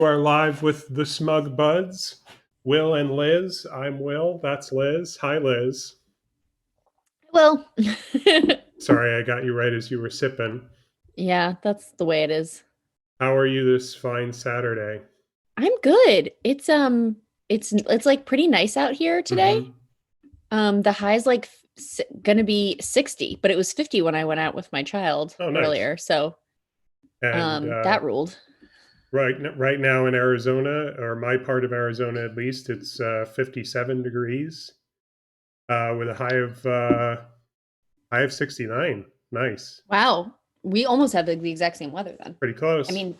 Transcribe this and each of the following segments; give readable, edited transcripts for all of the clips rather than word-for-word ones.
We're live with the Smug Buds, Will and Liz. I'm Will. That's Liz. Hi, Liz. Well, Sorry, I got you right as you were sipping. yeah, that's the way it is. How are you this fine Saturday? I'm good. It's like pretty nice out here today. Mm-hmm. The high's like gonna be 60, but it was 50 when I went out with my child Oh, nice. earlier. So, And that ruled. right now in Arizona, or my part of Arizona at least, it's 57 degrees with a high of 69. Nice. Wow. We almost have the exact same weather then. Pretty I close. mean,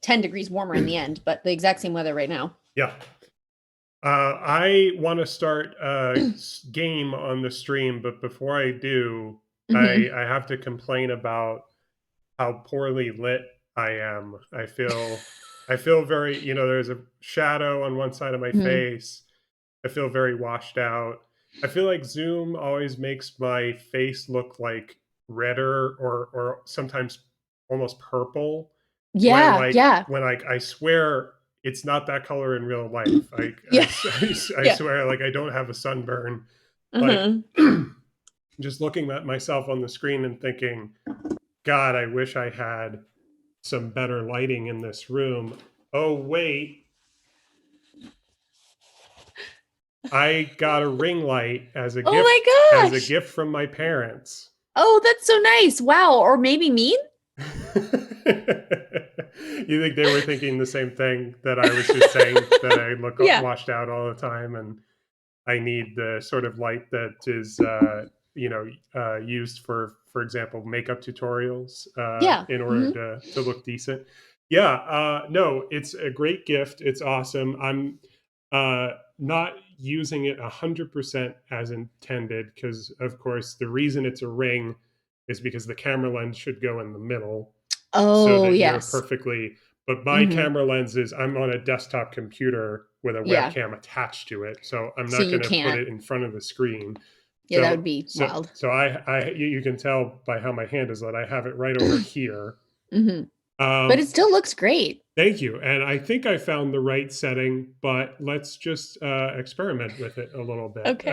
10 degrees warmer in the end, but the exact same weather right now. Yeah. I want to start a game on the stream, but before I do, Hmm. I have to complain about how poorly lit I am. I feel very, there's a shadow on one side of my Hmm. face. I feel very washed out. I feel like Zoom always makes my face look like redder or sometimes almost purple when Yeah, yeah, I swear it's not that color in real life. yeah, I yeah. swear like I don't have a sunburn, but Uh-huh. just looking at myself on the screen and thinking, God, I wish I had some better lighting in this room. Oh wait, I got a ring light Oh my as a gosh. gift from my parents. Oh, that's so nice. Wow. Or maybe mean? You think they were thinking the same thing that I was just saying, that I look Yeah. washed out all the time and I need the sort of light that is used for example, makeup tutorials Yeah. in order Hmm. to look decent. Yeah, no, it's a great gift. It's awesome. I'm not using it 100% as intended because, of course, the reason it's a ring is because the camera lens should go in the middle so Oh, that you're yes. perfectly. But my Hmm. camera lens is, I'm on a desktop computer with a Yeah. webcam attached to it, so I'm So not you going to put can't. it in front of the screen. Yeah, that So would be so wild. so you can tell by how my hand is lit. I have it right over here. Hmm. But it Um, still looks great. Thank you. And I think I found the right setting, but let's just experiment with it a little bit. Okay.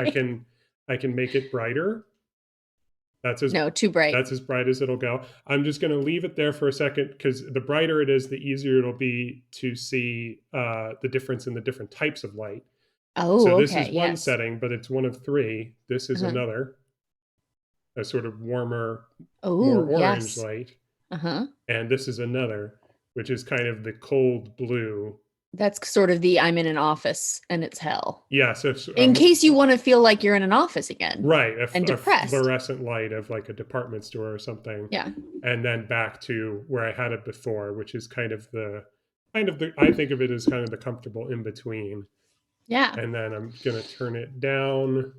I can make it brighter. That's as No, too bright. that's as bright as it'll go. I'm just going to leave it there for a second because the brighter it is, the easier it'll be to see the difference in the different types of light. Oh, So this okay. is one Yes. setting, but it's one of three. This is Uh-huh. another, a sort of warmer, more Oh, orange yes. light, Uh-huh. and this is another, which is kind of the cold blue. That's sort of the I'm in an office and it's hell. Yeah, so In case you want to feel like you're in an office again right, and a depressed. fluorescent light of like a department store or something, Yeah. and then back to where I had it before, which is kind of the I think of it as kind of the comfortable in between. Yeah. And then I'm gonna turn it down.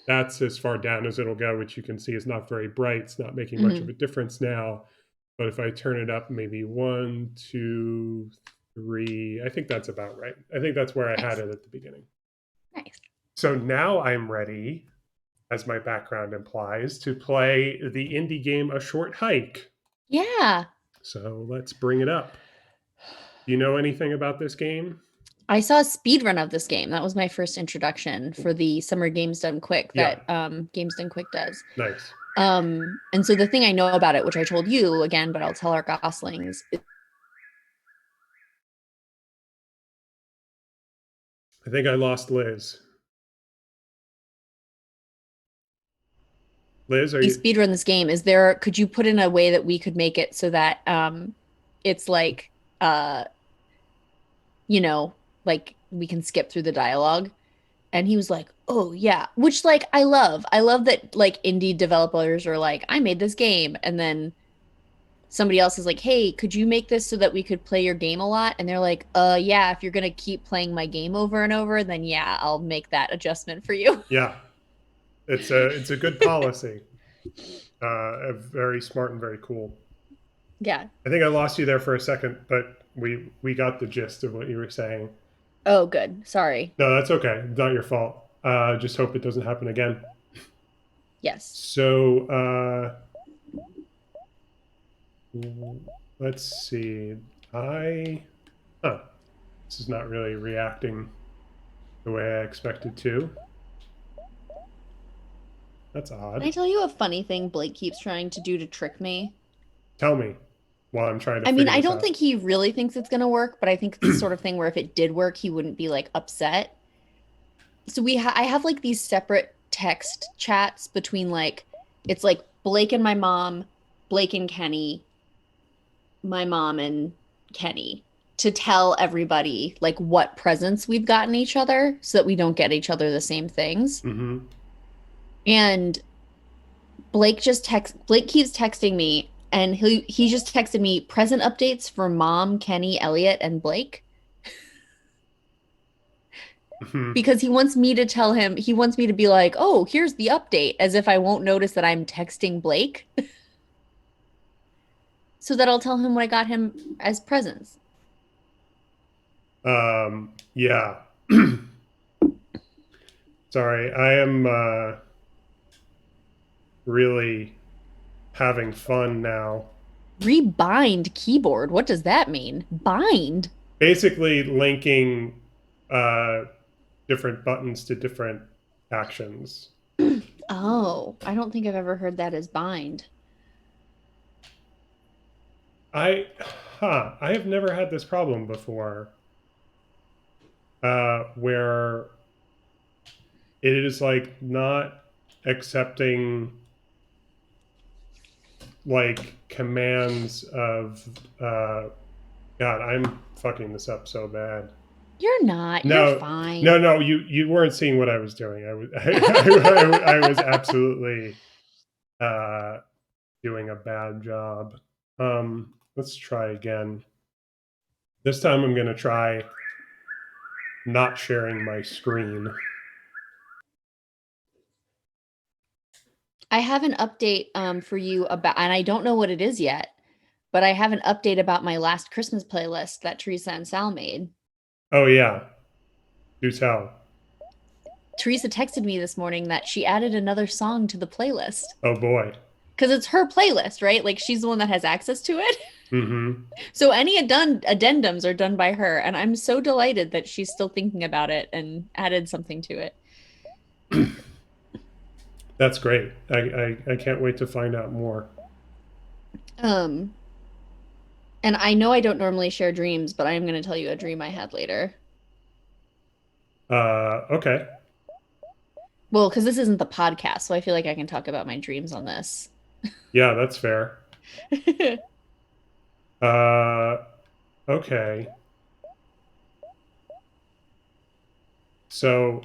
That's as far down as it'll go, which you can see is not very bright. It's not making much of Hmm. a difference now. But if I turn it up maybe one, two, three, I think that's about right. I think that's where I had Nice. it at the beginning. Nice. So now I'm ready, as my background implies, to play the indie game A Short Hike. Yeah. So let's bring it up. Do you know anything about this game? I saw a speed run of this game. That was my first introduction for the Summer Games Done Quick Yeah, that Games Done Quick does. nice. And so the thing I know about it, which I told you again, but I'll tell our goslings. I think I lost Liz. Liz, are We you? speed run this game. Is there, could you put in a way that we could make it so that it's like uh you know, like we can skip through the dialogue? And he was like, "Oh yeah," which like I love. I love that like indie developers are like, "I made this game," and then somebody else is like, "Hey, could you make this so that we could play your game a lot?" And they're like, yeah, if you're gonna keep playing my game over and over, then yeah, I'll make that adjustment for you." Yeah, it's a good policy. Very smart and very cool. Yeah. I think I lost you there for a second, but we got the gist of what you were saying. Oh, good. Sorry. No, that's okay. Not your fault. Just hope it doesn't happen again. Yes. So let's see. I Huh. This is not really reacting the way I expected to. That's Can I odd. tell you a funny thing Blake keeps trying to do to trick me? Tell me while I'm trying to I mean, figure I this don't out. think he really thinks it's gonna work, but I think it's the sort of thing where if it did work, he wouldn't be like upset. So I have like these separate text chats between like it's like Blake and my mom, Blake and Kenny, my mom and Kenny to tell everybody like what presents we've gotten each other so that we don't get each other the same things. Mm-hmm. And Blake keeps texting me and he just texted me present updates for mom, Kenny, Elliot, and Blake Mm-hmm. because he wants me to be like, "Oh, here's the update," as if I won't notice that I'm texting Blake so that I'll tell him what I got him as presents. Yeah. Sorry, I am really having fun now. Rebind keyboard. What does that mean? Bind. Basically, linking uh, different buttons to different actions. Oh, I don't think I've ever heard that as bind. I, I have never had this problem before, where it is like not accepting like commands of God, I'm fucking this up so bad. You're not. You're No, no, fine. no. You weren't seeing what I was doing. I was absolutely uh, doing a bad job. Let's try again. This time I'm going to try not sharing my screen. I have an update for you about, and I don't know what it is yet, but I have an update about my last Christmas playlist that Teresa and Sal made. Oh yeah, do tell. Teresa texted me this morning that she added another song to the playlist Oh boy. because it's her playlist, right? Like she's the one that has access to it. Mm-hmm. So any addendums are done by her, and I'm so delighted that she's still thinking about it and added something to it. That's great. I can't wait to find out more. Um, and I know I don't normally share dreams, but I am going to tell you a dream I had later. Okay. Well, because this isn't the podcast, so I feel like I can talk about my dreams on this. Yeah, that's fair. Uh, okay. So,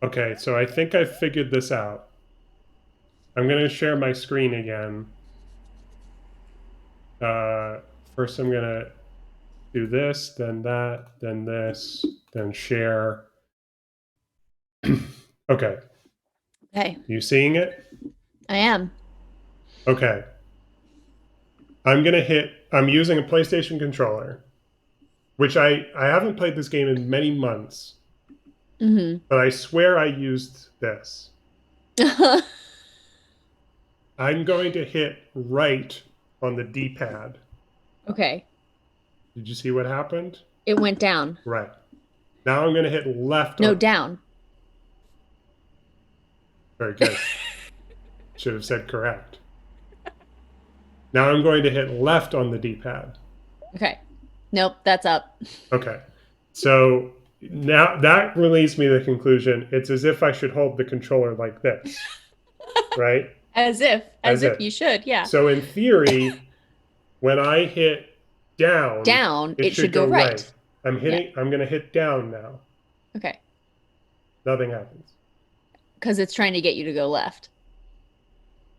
okay. So I think I figured this out. I'm going to share my screen again. Uh, First, I'm going to do this, then that, then this, then share. Okay. Okay, You seeing it? I am. Okay. I'm using a PlayStation controller, which I haven't played this game in many months, Hmm. but I swear I used this. I'm going to hit right on the D-pad. Okay, Did you see what happened? it went down. Right. Now I'm going to hit left No, on. down. Very good. Should have said correct. Now I'm going to hit left on the D-pad. Okay. Nope, that's up. Okay. So now that leads me to the conclusion it's as if I should hold the controller like this, right? As As if if. you should, yeah. So in theory, when I hit down, Down, it it should should go go right. right. Yeah. I'm going to hit down now. Okay. Nothing happens. Because it's trying to get you to go left.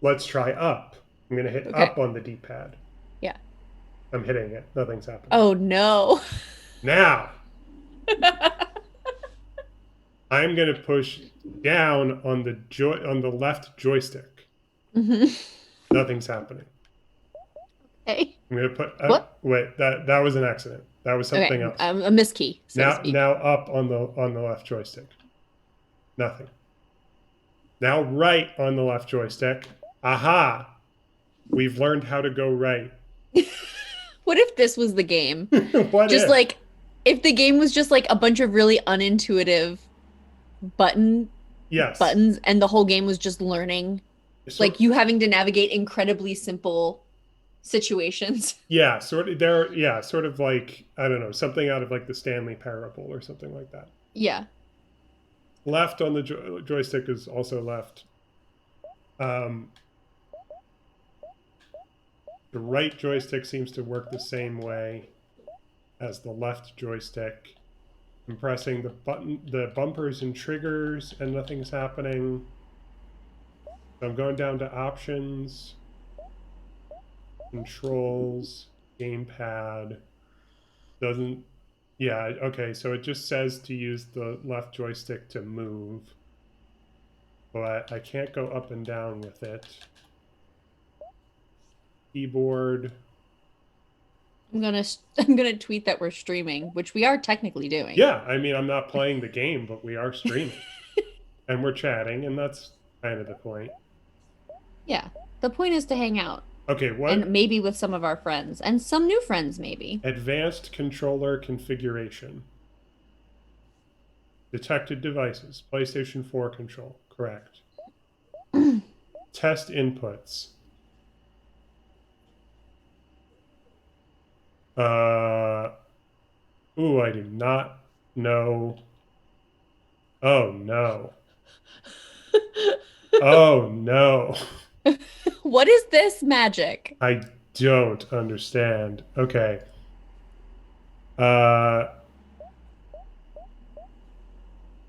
Let's try up. I'm going to hit Okay. up on the D-pad. Yeah. I'm hitting it. Nothing's happening. Oh no. Now, I'm going to push down on on the left joystick. Hmm. Nothing's happening. Okay. I'm going to put What? wait, that was an accident. That was something Okay. else. A miss key, so to speak. Now up on the left joystick. Nothing. Now right on the left joystick. Aha! We've learned how to go right. What if this was the game? What Just if? like if the game was just like a bunch of really unintuitive button Yes. buttons and the whole game was just learning, like So you having to navigate incredibly simple situations. yeah, sort of there. Yeah, sort of like I don't know, something out of like the Stanley Parable or something like that. Yeah. Left on the joystick is also left. Um, the right joystick seems to work the same way as the left joystick. I'm pressing the bumpers and triggers, and nothing's happening. So I'm going down to options, controls, gamepad. Doesn't, yeah, okay. So it just says to use the left joystick to move, but I can't go up and down with it. Keyboard. I'm gonna tweet that we're streaming, which we are technically doing. Yeah, I mean, I'm not playing the game, but we are streaming and we're chatting, and that's kind of the point. Yeah. The point is to hang out Okay, and what maybe with some of our friends and some new friends maybe. advanced controller configuration? Detected devices, PlayStation 4 control, correct. Test inputs. Uh, ooh, I do not know. Oh no. Oh no. What is this magic? I don't understand. Okay. Uh,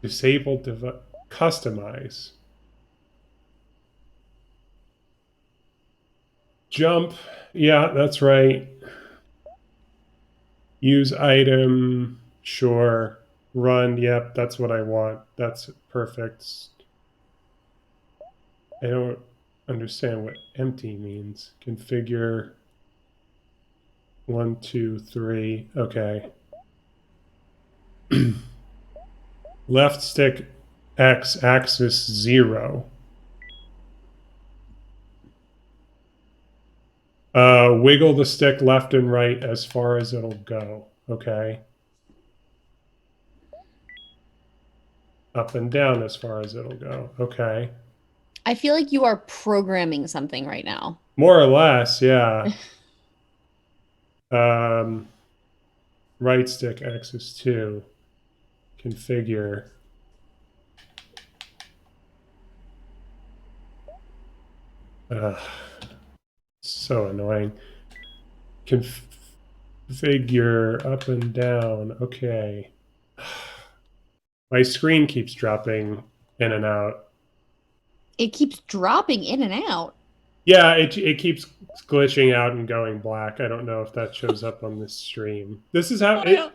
disable device. Customize. Jump. Yeah, that's right. Use item. Sure. Run. Yep, that's what I want. That's perfect. I don't understand what empty means. Configure 1, 2, 3. Okay. Left stick X axis 0. Wiggle the stick left and right as far as it'll go. Okay. Up and down as far as it'll go. Okay. I feel like you are programming something right now. More or less, yeah. Um, right stick axis 2. Configure. So annoying. Configure up and down. Okay. My screen keeps dropping in and out. It keeps dropping in and out. Yeah, it keeps glitching out and going black. I don't know if that shows up on this stream. This is how Oh, I it.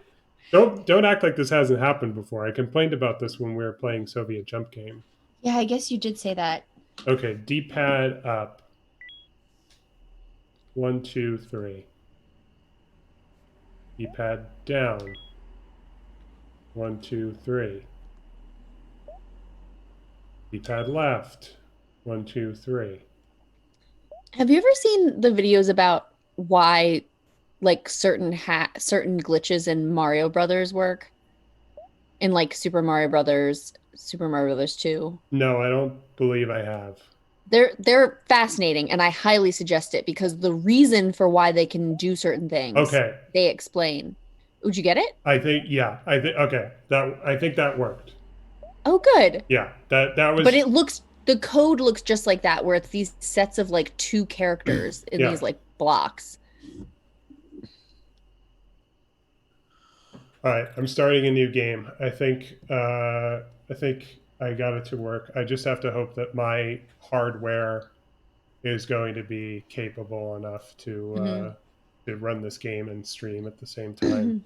don't. Don't act like this hasn't happened before. I complained about this when we were playing Soviet Jump Game. Yeah, I guess you did say that. Okay, D-pad up. 1, 2, 3. D-pad down. 1, 2, 3. D-pad left. 1, 2, 3. Have you ever seen the videos about why like certain glitches in Mario Brothers work? In like Super Mario Brothers 2. No, I don't believe I have. They're fascinating and I highly suggest it because the reason for why they can do certain things, Okay, they explain. Would you get it? I think yeah. I think okay. That I think that worked. Oh, good. Yeah, that But was the code looks just like that, where it's these sets of like two characters in yeah. these like blocks. All right, I'm starting a new game. I think I got it to work. I just have to hope that my hardware is going to be capable enough Hmm. to run this game and stream at the same time.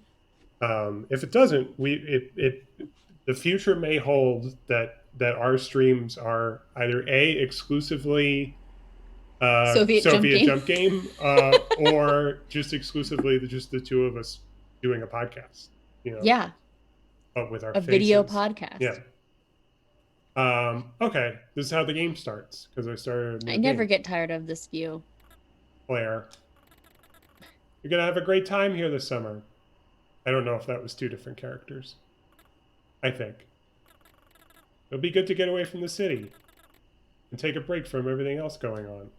If it doesn't, the future may hold that our streams are either a exclusively Soviet jump Soviet game. Jump Game, or just exclusively just the two of us doing a podcast. You know, Yeah, but with our a video faces. Yeah. podcast. Okay, this is how the game starts because I started a I new never game. get tired of this view. Player. You're going to have a great time here this summer. I don't know if that was two different characters. I think. It'll be good to get away from the city and take a break from everything else going on.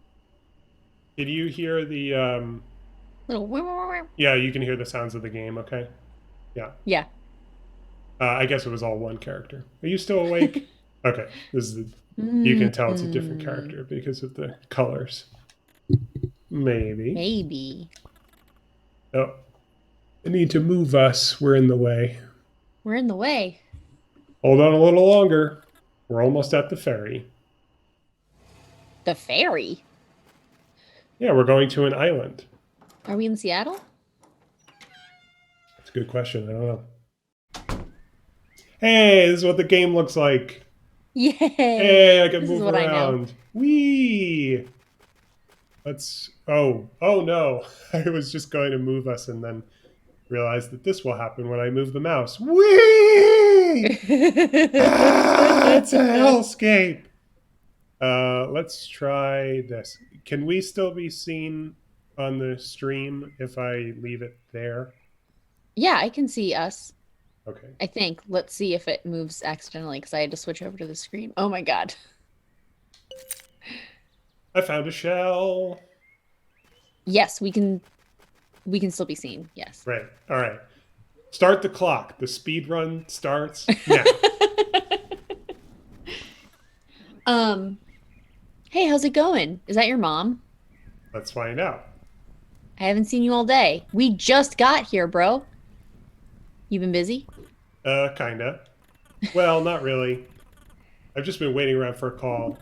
Did you hear the Little yeah, you can hear the sounds of the game, okay? Yeah. yeah. I guess it was all one character. Are you still awake? Okay. This is the, you can tell it's a different Mm, character because of the colors. Maybe. maybe. Oh, I need to move us. We're in the way. We're in the way. Hold on a little longer. We're almost at the ferry. The ferry. Yeah, we're going to an island. Are we in Seattle? That's a good question. I don't know. Hey, this is what the game looks like. Hey, I Yay! can This is move what I know. around. Whee! Let's. Oh no! I was just going to move us and then realized that this will happen when I move the mouse. Whee! Ah, it's a hellscape. Let's try this. Can we still be seen on the stream if I leave it there? Yeah, I can see us. Okay. I think. Let's see if it moves accidentally because I had to switch over to the screen. Oh my God. I found a shell. Yes, we can still be seen. Yes. Right. All right. Start the clock. The speed run starts now. Um, hey, how's it going? Is that your mom? Let's find out. I haven't seen you all day. We just got here, bro. You been busy? Kinda. Well, not really. I've just been waiting around for a call.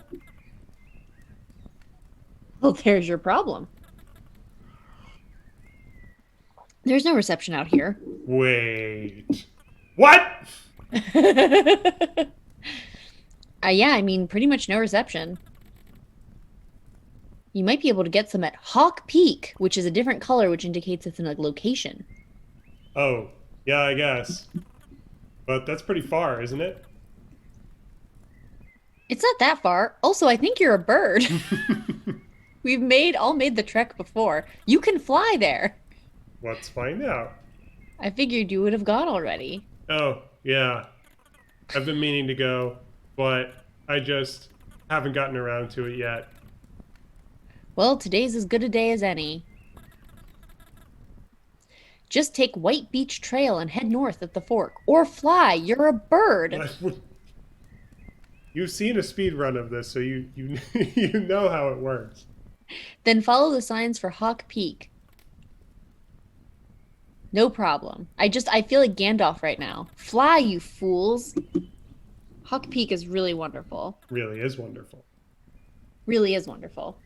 Well, there's your problem. There's no reception out here. Wait. What? Yeah, I mean, pretty much no reception. You might be able to get some at Hawk Peak, which is a different color, which indicates it's in a location. Oh, yeah, I guess. But that's pretty far, isn't it? It's not that far. Also, I think you're a bird. We've made the trek before. You can fly there. Let's find out. I figured you would have gone already. Oh, yeah. I've been meaning to go, but I just haven't gotten around to it yet. Well, today's as good a day as any. Just take White Beach Trail and head north at the fork. Or fly. You're a bird. You've seen a speed run of this, so you you know how it works. Then follow the signs for Hawk Peak. No problem. I feel like Gandalf right now. Fly, you fools. Hawk Peak is really wonderful. Really is wonderful. Really is wonderful.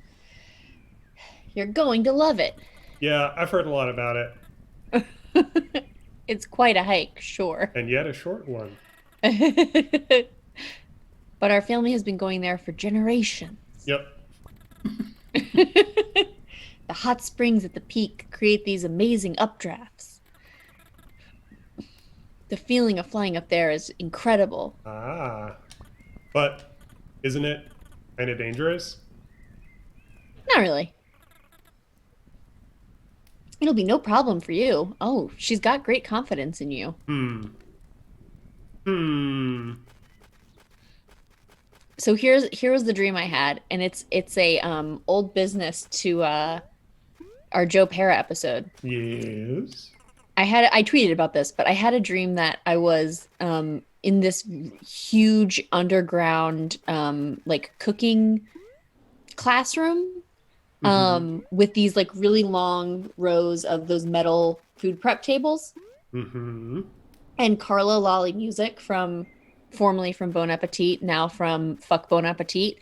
You're going to love it. Yeah, I've heard a lot about it, It's quite a hike, sure. and yet a short one. But our family has been going there for generations. Yep. The hot springs at the peak create these amazing updrafts. The feeling of flying up there is incredible. Ah, but isn't it kind of dangerous? Not really. It'll be no problem for you. Oh, she's got great confidence in you. Hmm. Hmm. So here was the dream I had, and it's a old business to our Joe Pera episode. Yes. I tweeted about this, but I had a dream that I was in this huge underground like cooking classroom Mm-hmm. with these like really long rows of those metal food prep tables Mm-hmm. and Carlo Lolly music from formerly from Bon Appetit, now from Fuck Bon Appetit,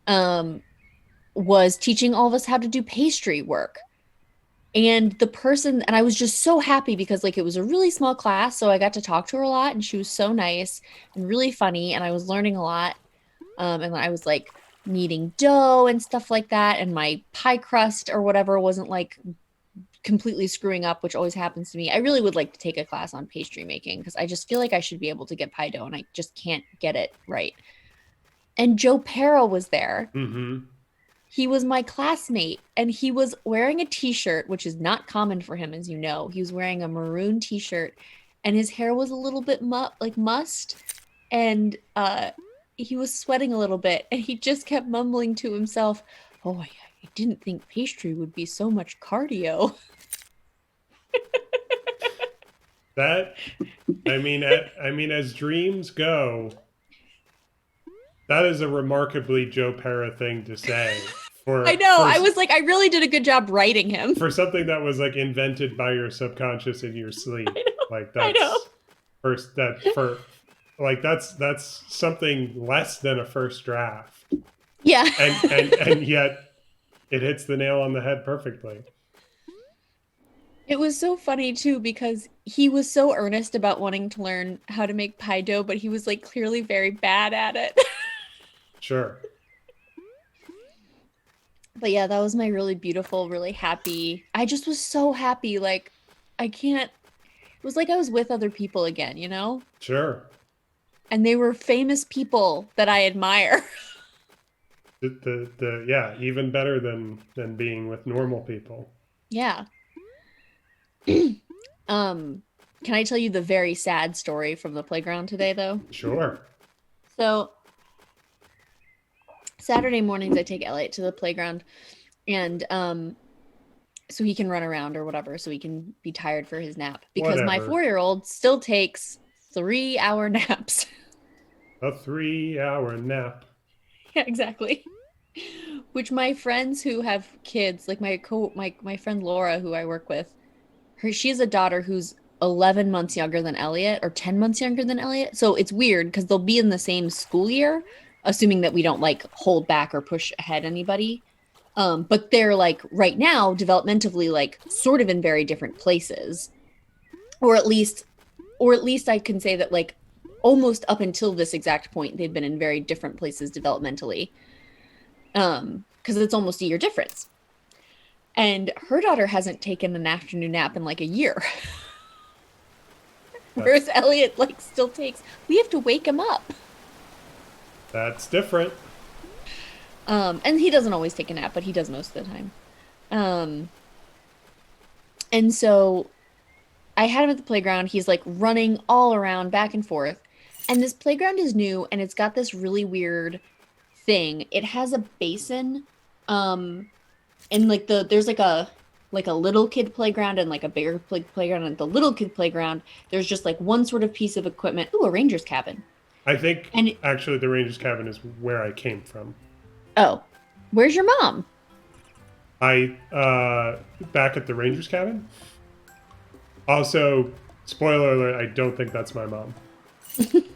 um, was teaching all of us how to do pastry work. And the person, and I was just so happy because like it was a really small class, so I got to talk to her a lot, and she was so nice and really funny, and I was learning a lot. And I was like kneading dough and stuff like that, and my pie crust or whatever wasn't like completely screwing up, which always happens to me. I really would like to take a class on pastry making because I just feel like I should be able to get pie dough, and I just can't get it right. And Joe Pero was there. Mm-hmm. He was my classmate and he was wearing a t-shirt, which is not common for him, as you know. He was wearing a maroon t-shirt and his hair was a little bit like must and he was sweating a little bit and he just kept mumbling to himself, "Oh, I didn't think pastry would be so much cardio." That I mean, as dreams go, that is a remarkably Joe Pera thing to say I know. I was like, I really did a good job writing him. for something that was like invented by your subconscious in your I sleep. know. Like I know. that's first that for like that's something less than a first draft. Yeah. And yet it hits the nail on the head perfectly. It was so funny too because he was so earnest about wanting to learn how to make pie dough, but he was like clearly very bad at it. Sure. But yeah, that was my really beautiful, really happy. I just was so happy. Like, I can't, it was like I was with other people again, you know? Sure. And they were famous people that I admire. The yeah, even better than being with normal people. Yeah. Um, can I tell you the very sad story from the playground today, though? Sure. So, Saturday mornings, I take Elliot to the playground and so he can run around or whatever, so he can be tired for his nap because my Whatever. 4-year-old still takes 3-hour naps. A 3 hour nap. Yeah, exactly. Which my friends who have kids, like my friend Laura, who I work with, she has a daughter who's 11 months younger than Elliot or 10 months younger than Elliot. So it's weird because they'll be in the same school year, assuming that we don't like hold back or push ahead anybody. But they're like right now developmentally like sort of in very different places. Or at least I can say that like almost up until this exact point they've been in very different places developmentally. Because it's almost a year difference. And her daughter hasn't taken an afternoon nap in like a year. Whereas That's Elliot like still takes, we have to wake him up. that's different. And he doesn't always take a nap, but he does most of the time. Um, and so I had him at the playground. He's like running all around back and forth. And this playground is new and it's got this really weird thing. It has a basin, and like there's like a little kid playground and like a bigger playground. And the little kid playground, there's just like one sort of piece of equipment. Ooh, a ranger's cabin. I think And actually the Ranger's cabin is where I came from. oh, where's your mom? I back at the Ranger's cabin. Also, spoiler alert, I don't think that's my mom.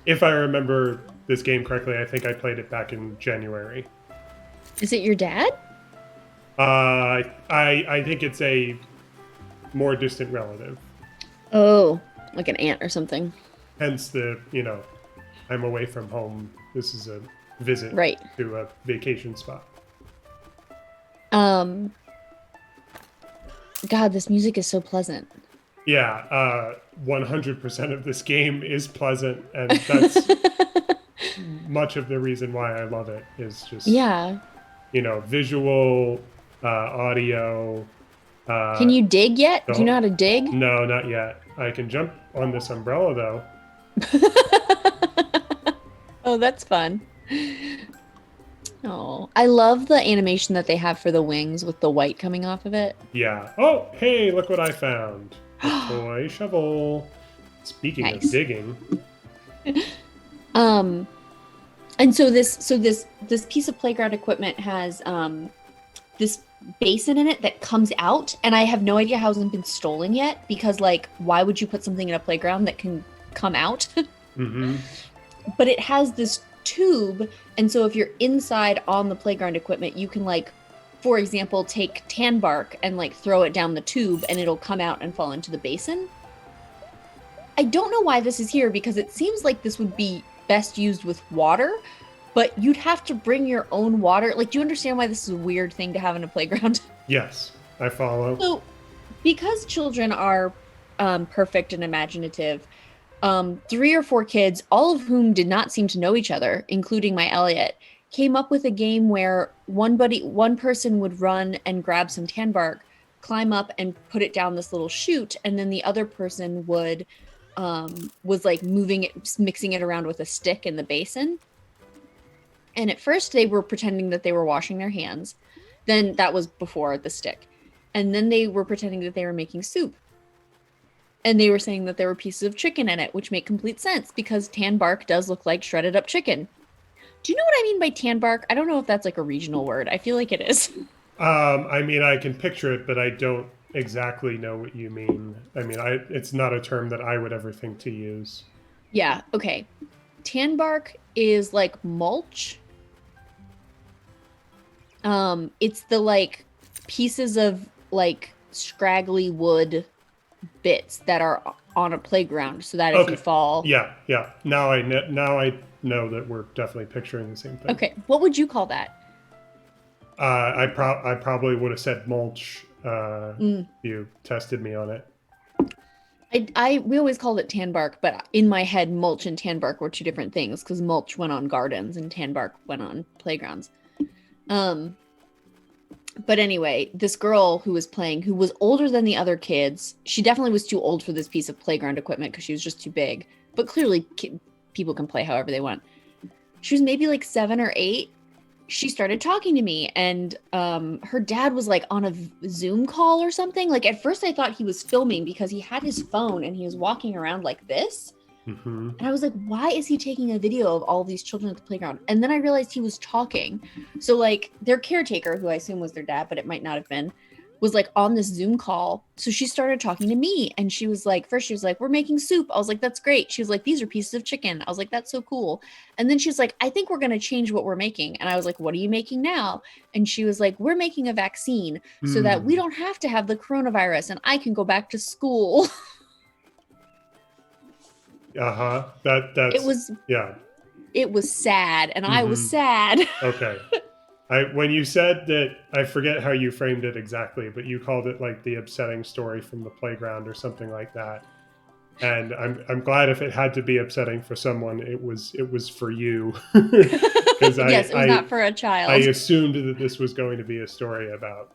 If I remember this game correctly, I think I played it back in January. Is it your dad? I think it's a more distant relative. Oh, like an aunt or something. Hence the, I'm away from home. This is a visit Right. to a vacation spot. Um, God, this music is so pleasant. Yeah, 100% of this game is pleasant, and that's much of the reason why I love it is just, Yeah. visual, audio. Can you dig yet? The Do you know whole, how to dig? no, not yet. I can jump on this umbrella though. Oh, that's fun. Oh, I love the animation that they have for the wings with the white coming off of it. Yeah. Oh, hey, look what I found. A toy shovel. Speaking of Nice. digging. Um, and so this piece of playground equipment has this basin in it that comes out, and I have no idea how it's been stolen yet because like why would you put something in a playground that can come out? Mm-hmm. But it has this tube, and so if you're inside on the playground equipment, you can like, for example, take tan bark and like throw it down the tube and it'll come out and fall into the basin. I don't know why this is here because it seems like this would be best used with water, but you'd have to bring your own water. Like, do you understand why this is a weird thing to have in a playground? Yes, I follow. So, because children are perfect and imaginative, 3 or 4 kids, all of whom did not seem to know each other, including my Elliot, came up with a game where one person would run and grab some tan bark, climb up and put it down this little chute, and then the other person would was like moving it, mixing it around with a stick in the basin. And at first they were pretending that they were washing their hands. Then that was before the stick. And then they were pretending that they were making soup. And they were saying that there were pieces of chicken in it, which make complete sense because tan bark does look like shredded up chicken. Do you know what I mean by tan bark? I don't know if that's like a regional word. I feel like it is. I mean, I can picture it, but I don't exactly know what you mean. I mean, it's not a term that I would ever think to use. Yeah, okay. Tan bark is like mulch. It's the like pieces of like scraggly wood bits that are on a playground so that if you Okay. fall. Yeah, yeah. Now I know that we're definitely picturing the same thing. Okay, what would you call that? I probably would have said mulch. Mm. You tested me on it. We always called it tan bark, but in my head, mulch and tan bark were two different things because mulch went on gardens and tan bark went on playgrounds. Um, but anyway, this girl who was playing, who was older than the other kids, she definitely was too old for this piece of playground equipment because she was just too big. But clearly, people can play however they want. She was maybe like 7 or 8. She started talking to me, and her dad was like on a Zoom call or something. Like at first I thought he was filming because he had his phone and he was walking around like this. Mm-hmm. And I was like, why is he taking a video of all of these children at the playground? And then I realized he was talking. So like their caretaker, who I assume was their dad, but it might not have been, was like on this Zoom call. So she started talking to me, and she was like, first she was like, we're making soup. I was like, that's great. She was like, these are pieces of chicken. I was like, that's so cool. And then she was like, I think we're going to change what we're making. And I was like, what are you making now? And she was like, we're making a vaccine so that we Mm. don't have to have the coronavirus and I can go back to school. Uh-huh. it That's was yeah. it was sad, and I was Mm-hmm. sad. Okay. I when you said that, I forget how you framed it exactly, but you called it like the upsetting story from the playground or something like that. And I'm glad if it had to be upsetting for someone, it was for you, because Yes, it was not for a I child. assumed that this was going to be a story about,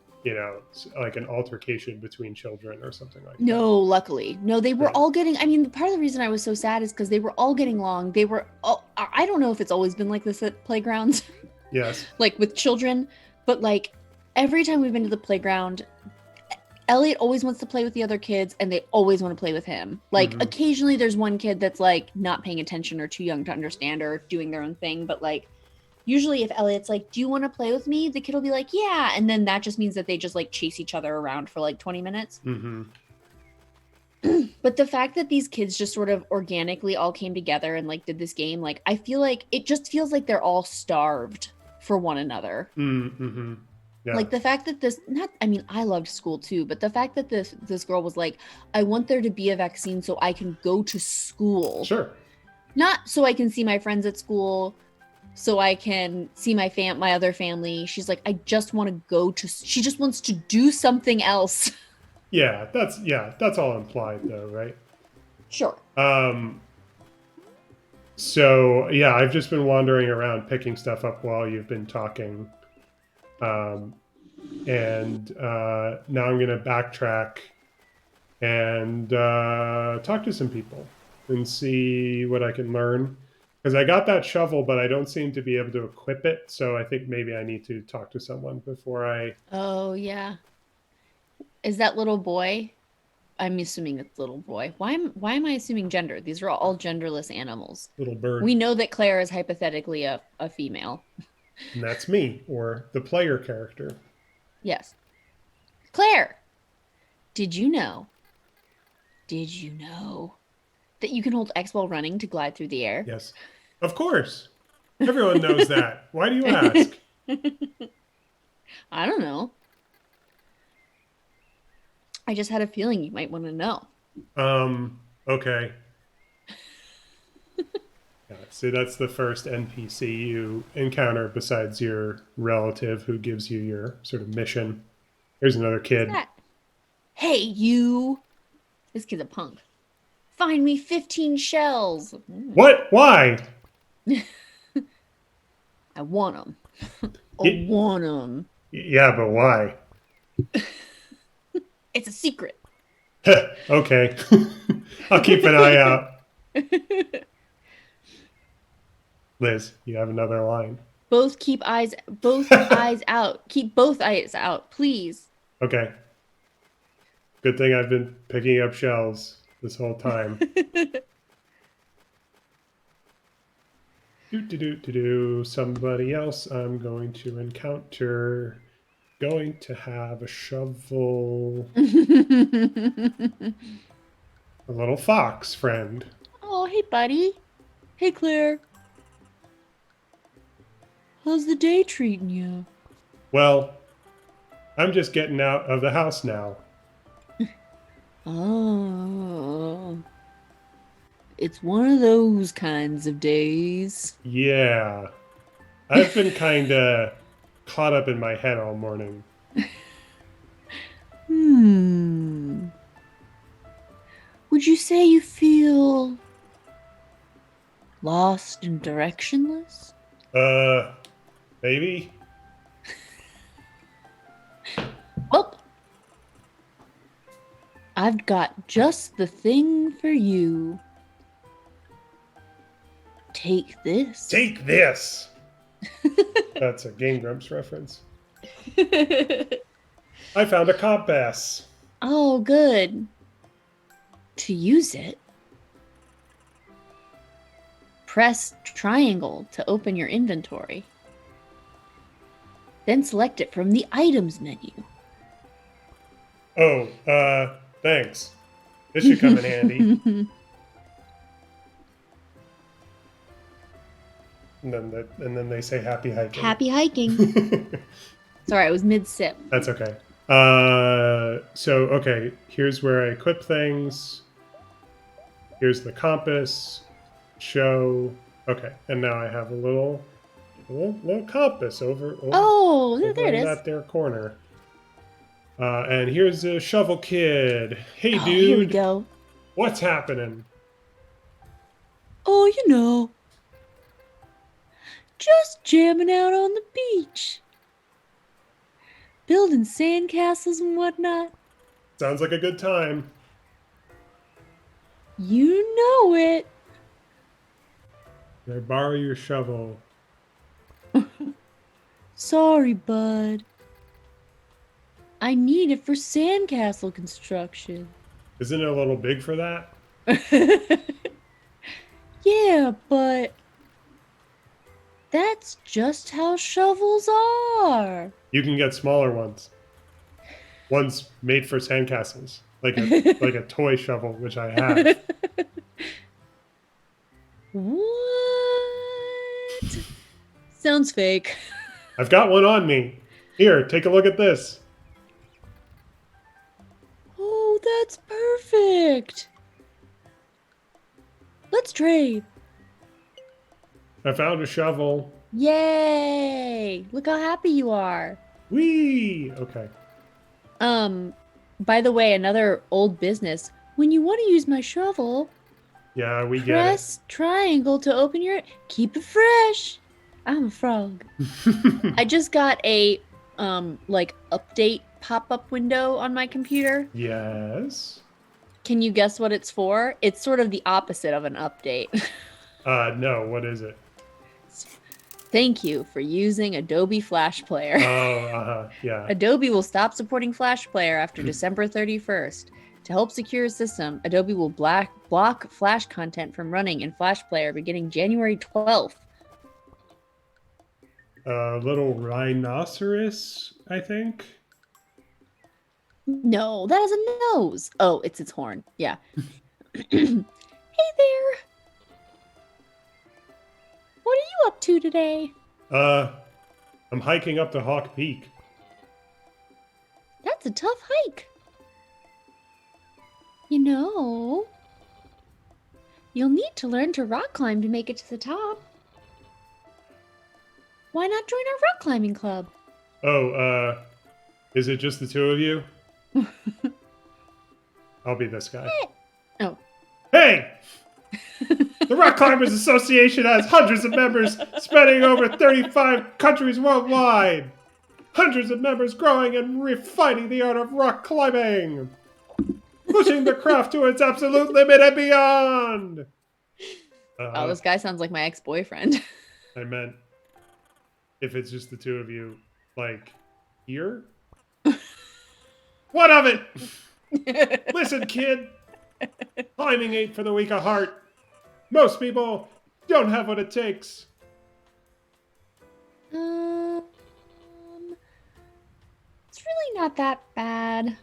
like an altercation between children or something like that. No, luckily. No, they were Right. all getting, I mean, part of the reason I was so sad is because they were all getting along. They were all, I don't know if it's always been like this at playgrounds, Yes. like with children, but like every time we've been to the playground, Elliot always wants to play with the other kids and they always want to play with him. Like Mm-hmm. occasionally there's one kid that's like not paying attention or too young to understand or doing their own thing, but like usually if Elliot's like, "Do you want to play with me?" the kid will be like, "Yeah." And then that just means that they just like chase each other around for like 20 minutes. Mm-hmm. But the fact that these kids just sort of organically all came together and like did this game, like I feel like it just feels like they're all starved for one another. Mm-hmm. Yeah. Like the fact that this not I mean I loved school too, but the fact that this girl was like, I want there to be a vaccine so I can go to school. Sure. Not so I can see my friends at school, so I can see my other family. She's like, I just want to go to she just wants to do something else. Yeah, that's all implied though, right? Sure. Um so yeah, I've just been wandering around picking stuff up while you've been talking. Um and now I'm gonna backtrack and talk to some people and see what I can learn. Because I got that shovel, but I don't seem to be able to equip it. So I think maybe I need to talk to someone before I. Oh yeah. Is that little boy? I'm assuming it's little boy. Why am I assuming gender? These are all genderless animals. Little bird. We know that Claire is hypothetically a female. And that's me, or the player character. Yes. Claire, did you know? Did you know that you can hold X while running to glide through the air? Yes. Of course. Everyone knows that. Why do you ask? I don't know. I just had a feeling you might want to know. Okay. Yeah, so that's the first NPC you encounter besides your relative who gives you your sort of mission. Here's another Who's kid. that? Hey, you. This kid's a punk. Find me 15 shells. What? Why? I want them. I want them. Yeah, but why? It's a secret. Okay. I'll keep an eye out. Liz, you have another line. Both eyes out. Keep both eyes out, please. Okay. Good thing I've been picking up shells this whole time. Do. Somebody else I'm going to encounter. Going to have a shovel. A little fox friend. Oh, hey, buddy. Hey, Claire. How's the day treating you? Well, I'm just getting out of the house now. Oh, it's one of those kinds of days. Yeah. I've been kind of caught up in my head all morning. Hmm. Would you say you feel lost and directionless? Uh, maybe? Well, I've got just the thing for you. Take this. Take this! That's a Game Grumps reference. I found a compass. Oh, good. To use it, press triangle to open your inventory. Then select it from the items menu. Oh, thanks. This should come in handy. And then they say happy hiking. Happy hiking. Sorry, I was mid sip. That's okay. Okay, here's where I equip things. Here's the compass. Show. Okay, and now I have a little compass Oh, over there it in is. that there corner. And here's the shovel kid. Hey, Oh, here we dude. go. What's happening? Oh, just jamming out on the beach. Building sandcastles and whatnot. Sounds like a good time. You know it. Can I borrow your shovel? Sorry, bud. I need it for sandcastle construction. Isn't it a little big for that? Yeah, but that's just how shovels are. You can get smaller ones. Ones made for sandcastles, like a toy shovel, which I have. What? Sounds fake. I've got one on me. Here, take a look at this. Oh, that's perfect. Let's trade. I found a shovel. Yay! Look how happy you are. Whee! Okay. By the way, another old business. When you want to use my shovel, Yeah, we press triangle to open your. Keep it fresh. I'm a frog. I just got a like update pop-up window on my computer. Yes. Can you guess what it's for? It's sort of the opposite of an update. No, what is it? Thank you for using Adobe Flash Player. Oh, yeah. Adobe will stop supporting Flash Player after December 31st. To help secure a system, Adobe will block Flash content from running in Flash Player beginning January 12th. A little rhinoceros, I think. No, that is a nose. Oh, it's its horn. Yeah. Hey there. What are you up to today? I'm hiking up to Hawk Peak. That's a tough hike. You know, you'll need to learn to rock climb to make it to the top. Why not join our rock climbing club? Oh, is it just the two of you? I'll be this guy. Oh. Hey! The Rock Climbers Association has hundreds of members spanning over 35 countries worldwide. Hundreds of members growing and refining the art of rock climbing, pushing the craft to its absolute limit and beyond. Oh, Uh, this guy sounds like my ex-boyfriend. I meant if it's just the two of you, like, here? What of it? Listen, kid. Climbing ain't for the weak of heart. Most people don't have what it takes. Um, it's really not that bad.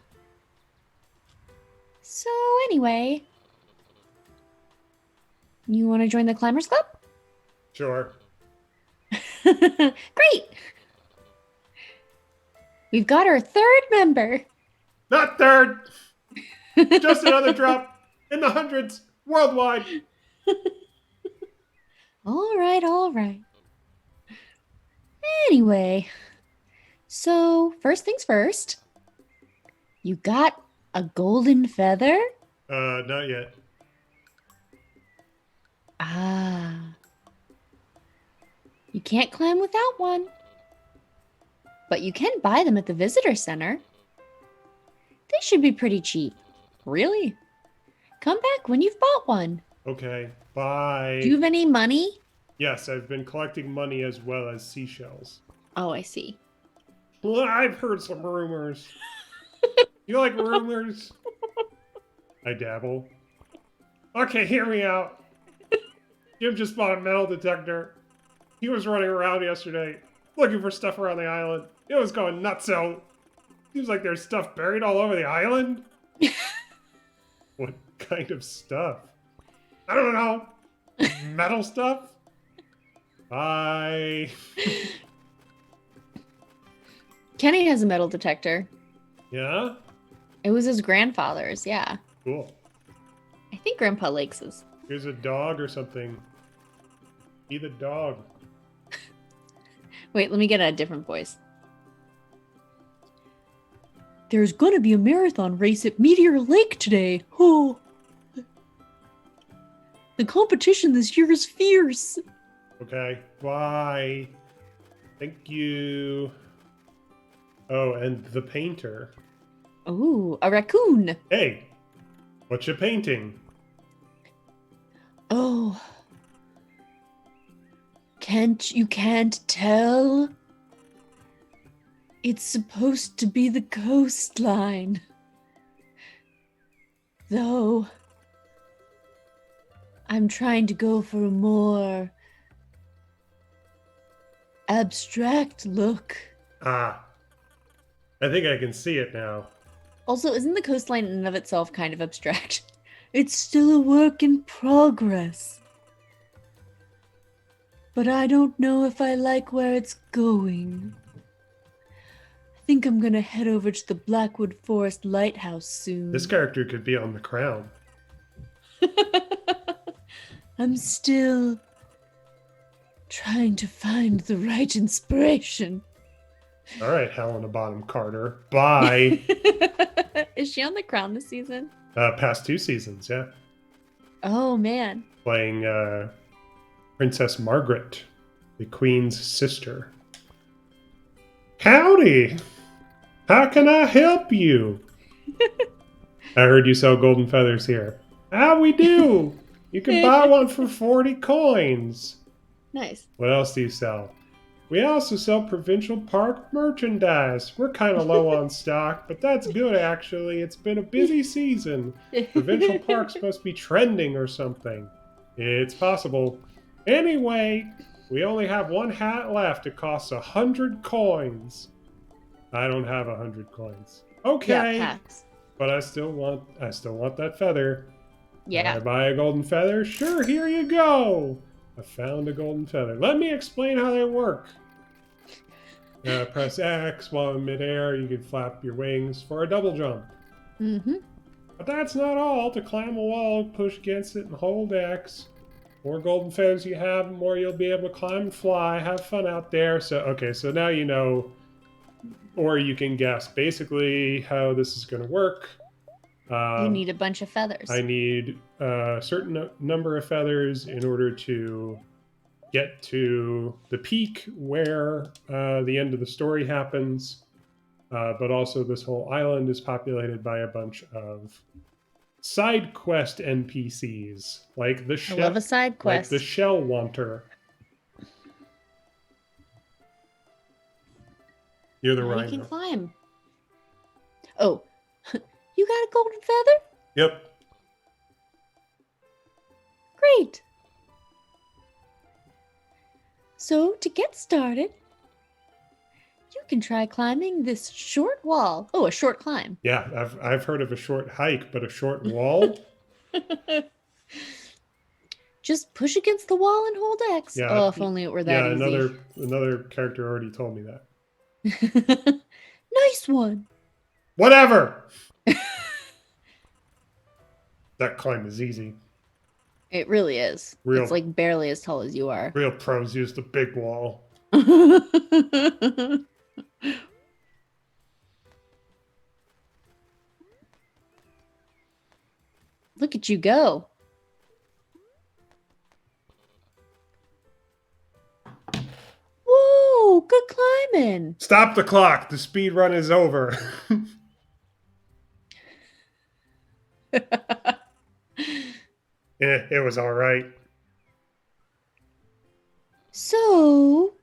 So anyway, you want to join the Climbers Club? Sure. Great! We've got our third member. Not third. Just another drop in the hundreds worldwide. All right, all right. Anyway, so first things first, you got a golden feather? Not yet. Ah, you can't climb without one. But you can buy them at the visitor center. They should be pretty cheap. Really? Come back when you've bought one. Okay, Do you bye. have any money? Yes, I've been collecting money as well as seashells. Oh, I see. Well, I've heard some rumors. You like rumors? I dabble. Okay, hear me out. Jim just bought a metal detector. He was running around yesterday looking for stuff around the island. It was going nuts out. Seems like there's stuff buried all over the island. What kind of stuff? I don't know. Metal stuff? Bye. Kenny has a metal detector. Yeah? It was his grandfather's, yeah. Cool. I think Grandpa Lakes's. Here's a dog or something. Be the dog. Wait, let me get a different voice. There's gonna be a marathon race at Meteor Lake today. Oh. The competition this year is fierce. Okay. Bye. Thank you. Oh, and the painter. Ooh, a raccoon. Hey, what you painting? Oh. Can't tell? It's supposed to be the coastline. Though I'm trying to go for a more abstract look. Ah, I think I can see it now. Also, isn't the coastline in and of itself kind of abstract? It's still a work in progress. But I don't know if I like where it's going. I think I'm gonna head over to the Blackwood Forest Lighthouse soon. This character could be on The Crown. I'm still trying to find the right inspiration. All right, Helena Bonham Carter. Bye. Is she on The Crown this season? Past 2 seasons, yeah. Oh man. Playing Princess Margaret, the Queen's sister. Howdy! How can I help you? I heard you sell golden feathers here. How we do? You can buy one for 40 coins. Nice. What else do you sell? We also sell provincial park merchandise. We're kind of low on stock, but that's good actually. It's been a busy season. Provincial parks must be trending or something. It's possible. Anyway, we only have one hat left. It costs 100 coins. I don't have 100 coins. Okay, Yeah, pass. but I still want that feather. Can I Yeah. buy a golden feather? Sure, here you go. I found a golden feather. Let me explain how they work. Press X while in midair. You can flap your wings for a double jump. Mm-hmm. But that's not all. To climb a wall, push against it and hold X. More golden feathers you have, the more you'll be able to climb and fly. Have fun out there. So now you know, or you can guess basically how this is going to work. You Um, need a bunch of I feathers. need a certain number of feathers in order to get to the peak where the end of the story happens. But also, this whole island is populated by a bunch of side quest NPCs, I love a side like the quest. shell wanter. You're the Now you can rhino. climb. Oh, you got a golden feather? Yep. Great. So, to get started, you can try climbing this short wall. Oh, a short climb. Yeah, I've heard of a short hike, but a short wall. Just push against the wall and hold X. Yeah, Oh, if only it were that yeah. easy. Another character already told me that. Nice one. Whatever. That climb is easy. It really is. It's Real like barely as tall as you are. real pros use the big wall. Look at you go. Whoa, good climbing. Stop the clock. The speed run is over. It was all right. So,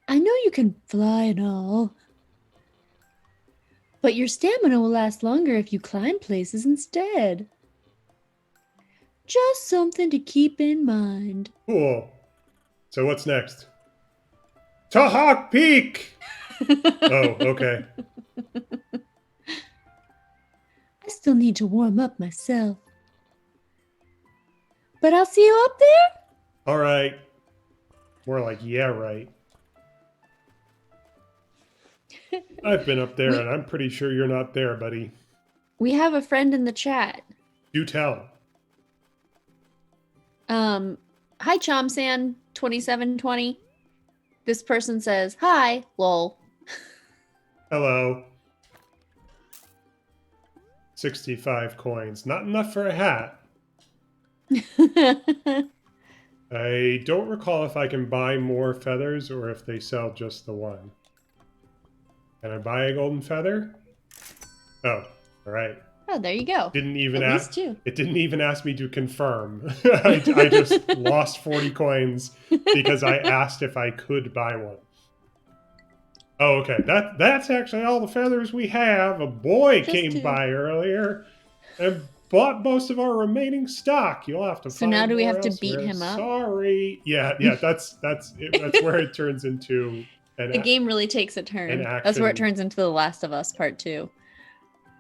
I know you can fly and all, but your stamina will last longer if you climb places instead. Just something to keep in mind. Cool. So what's next? Tahawk Peak. Oh, okay. I still need to warm up myself. But I'll see you up there? All right. More like, yeah, right. I've been up there We and I'm pretty sure you're not there, buddy. we have a friend in the chat. Do tell. Hi Chomsan 2720. This person says, "Hi, lol." Hello. 65 coins. Not enough for a hat. I don't recall if I can buy more feathers or if they sell just the one. Can I buy a golden feather? Oh, all right. Oh, there you go. Didn't even At ask. least two. It didn't even ask me to confirm. I just lost 40 coins because I asked if I could buy one. Oh, okay. That's actually all the feathers we have. A boy Just came two. by earlier and bought most of our remaining stock. You'll have to So now find do we more have to beat elsewhere. him up? Sorry. Yeah. That's where it turns into The an game really takes a an turn. That's where it action, turns into The Last of Us Part 2.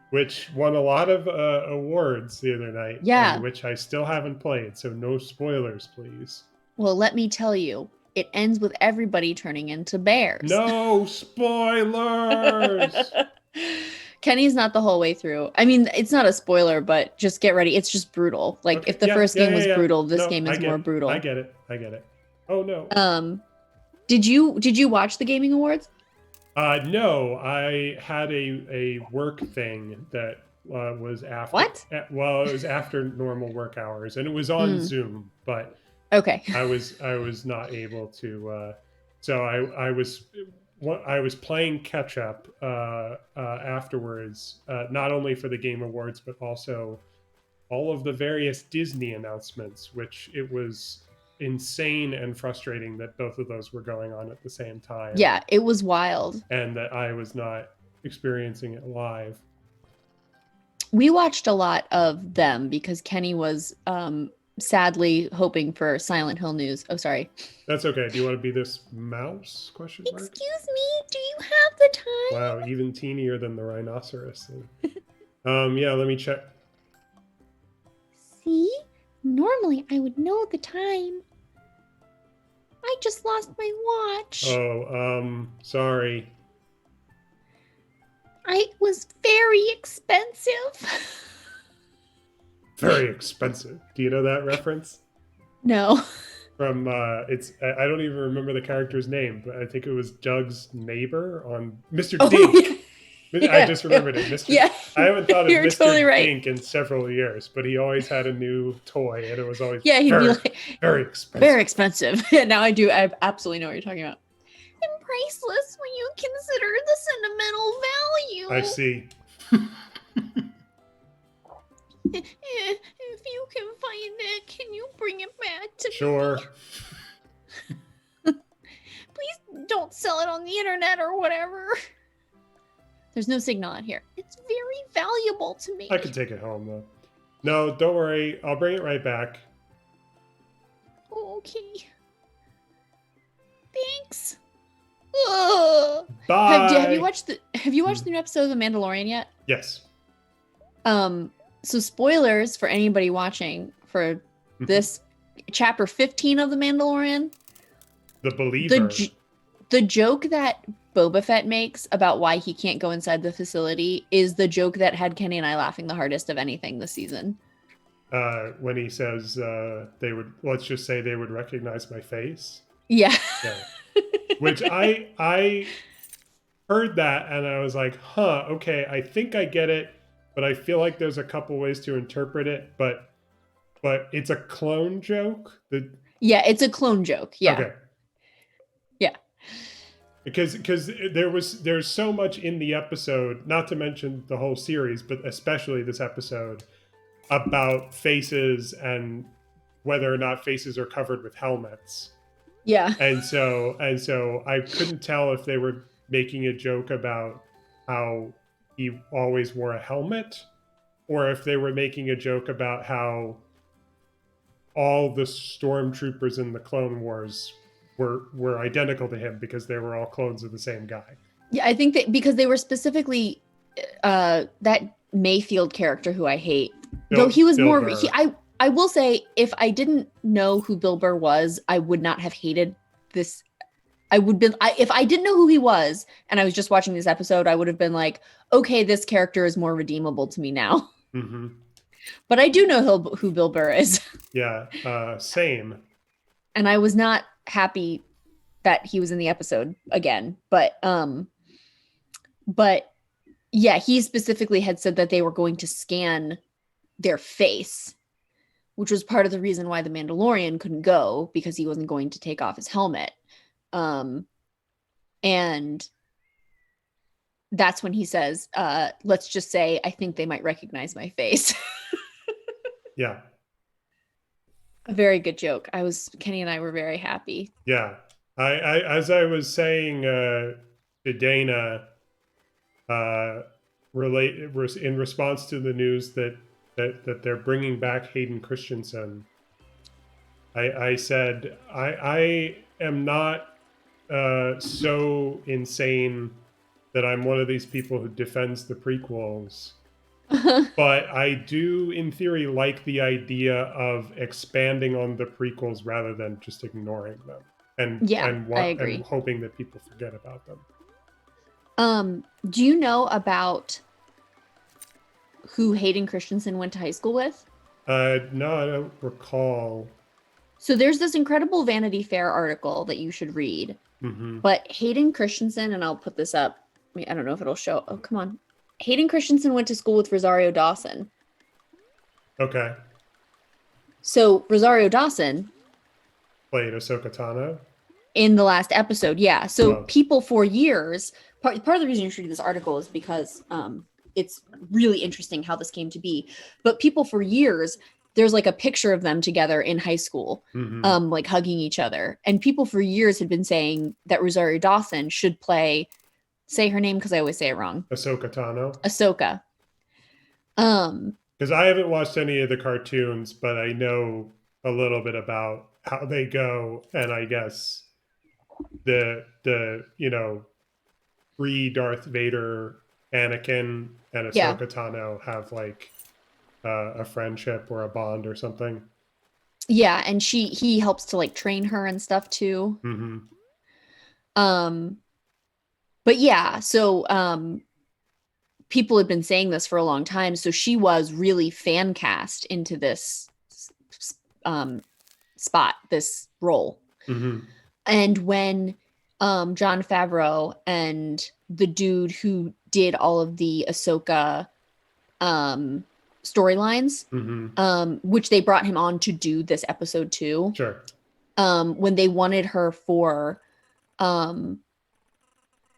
which won a lot of awards the other night, and Yeah. which I still haven't played. So no spoilers, please. Well, let me tell you, it ends with everybody turning into bears. No spoilers. Kenny's not the whole way through. I mean, it's not a spoiler, but just get ready. It's just brutal. Like Okay. if the first game was Yeah. brutal, this No, game is more I brutal. get it. I get it. Oh no. Did you watch the gaming awards? No, I had a work thing that was after. What? Well, it was after normal work hours, and it was on Mm, Zoom, but okay. I was not able to. So I was playing catch up afterwards, not only for the Game Awards but also all of the various Disney announcements, which it was insane and frustrating that both of those were going on at the same time Yeah, it was wild. and that I was not experiencing it live. We watched a lot of them because Kenny was sadly hoping for Silent Hill news. Oh, sorry. That's okay. Do you want to be this mouse? Question mark. Excuse me, do you have the time? Wow, even teenier than the rhinoceros thing. Yeah, let me check. See? Normally I would know the time. I just lost my watch. Oh, sorry. It was very expensive. Very expensive. Do you know that reference? No. From it's I don't even remember the character's name, but I think it was Doug's neighbor on Mr. Oh, Dink. yeah. I Yeah, just remembered it, Mr. yeah, I haven't thought of you're totally Mr. right. Dink in several years, but he always had a new toy, and it was always Yeah, he'd be very, like, very very expensive. expensive. Yeah, now I do. I absolutely know what you're talking about. And priceless when you consider the sentimental I value. see. If you can find it, can you bring it back to me? Sure. Please don't sell it on the internet or whatever. There's no signal out here. It's very valuable to I me. could take it home though. No, don't worry. I'll bring it right back. Okay. Thanks. Ugh. Bye. have you watched Hmm. the new episode of The Mandalorian yet? Yes. Um, so spoilers for anybody watching for Mhm. this chapter 15 of The Mandalorian. The The Believer. the joke that Boba Fett makes about why he can't go inside the facility is the joke that had Kenny and I laughing the hardest of anything this season. When he says they would, let's just say they would recognize my face. Yeah. Yeah. Which I heard that and I was like, huh, okay, I think I get it, but I feel like there's a couple ways to interpret it. But it's a clone joke. Yeah, it's a clone joke. Yeah. Okay. Yeah. Because there's so much in the episode, not to mention the whole series, but especially this episode about faces and whether or not faces are covered with helmets. Yeah. And so I couldn't tell if they were making a joke about how he always wore a helmet or if they were making a joke about how all the stormtroopers in the Clone Wars were identical to him because they were all clones of the same guy. Yeah, I think that because they were specifically that Mayfield character who I hate. Though he was Bill more Burr. I will say if I didn't know who Bill Burr was, I would not have hated this. If I didn't know who he was and I was just watching this episode, I would have been like, okay, this character is more redeemable to me now. Mm-hmm. But I do know who Bill Burr is. Yeah, same. And I was not happy that he was in the episode again. But yeah, he specifically had said that they were going to scan their face, which was part of the reason why the Mandalorian couldn't go because he wasn't going to take off his helmet. Um, and that's when he says, let's just say, I think they might recognize my face. Yeah, A very good joke. Kenny and I were very happy. yeah. As I was saying to Dana, uh, in response to the news that they're bringing back Hayden Christensen. I said I am not so insane that I'm one of these people who defends the prequels, but I do, in theory, like the idea of expanding on the prequels rather than just ignoring them Yeah, I and agree. hoping that people forget about them. Do you know about who Hayden Christensen went to high school with? No, I don't recall. So there's this incredible Vanity Fair article that you should read. Mm-hmm. But Hayden Christensen, and I'll put this up. I don't know if it'll show. Oh, come on. Hayden Christensen went to school with Rosario Dawson. Okay, So Rosario Dawson played Ahsoka Tano. in the last episode, yeah. So Well, people for years, part of the reason you should read this article is because it's really interesting how this came to be. But people for years, there's like a picture of them together in high school, mm-hmm. like hugging each other. And people for years had been saying that Rosario Dawson should say her name because I always say it wrong. Ahsoka Tano. Ahsoka. Um, Because I haven't watched any of the cartoons, but I know a little bit about how they go, and I guess the pre Darth Vader Anakin and yeah. Ahsoka Tano have like a friendship or a bond or something. Yeah, and he helps to like train her and stuff too. Mm-hmm. Um, but yeah, so people had been saying this for a long time. So she was really fan cast into this um, spot, this role. Mm-hmm. And when John Favreau and the dude who did all of the Ahsoka um storylines, Hmm. which they brought him on to do this episode too. Sure. When they wanted her for um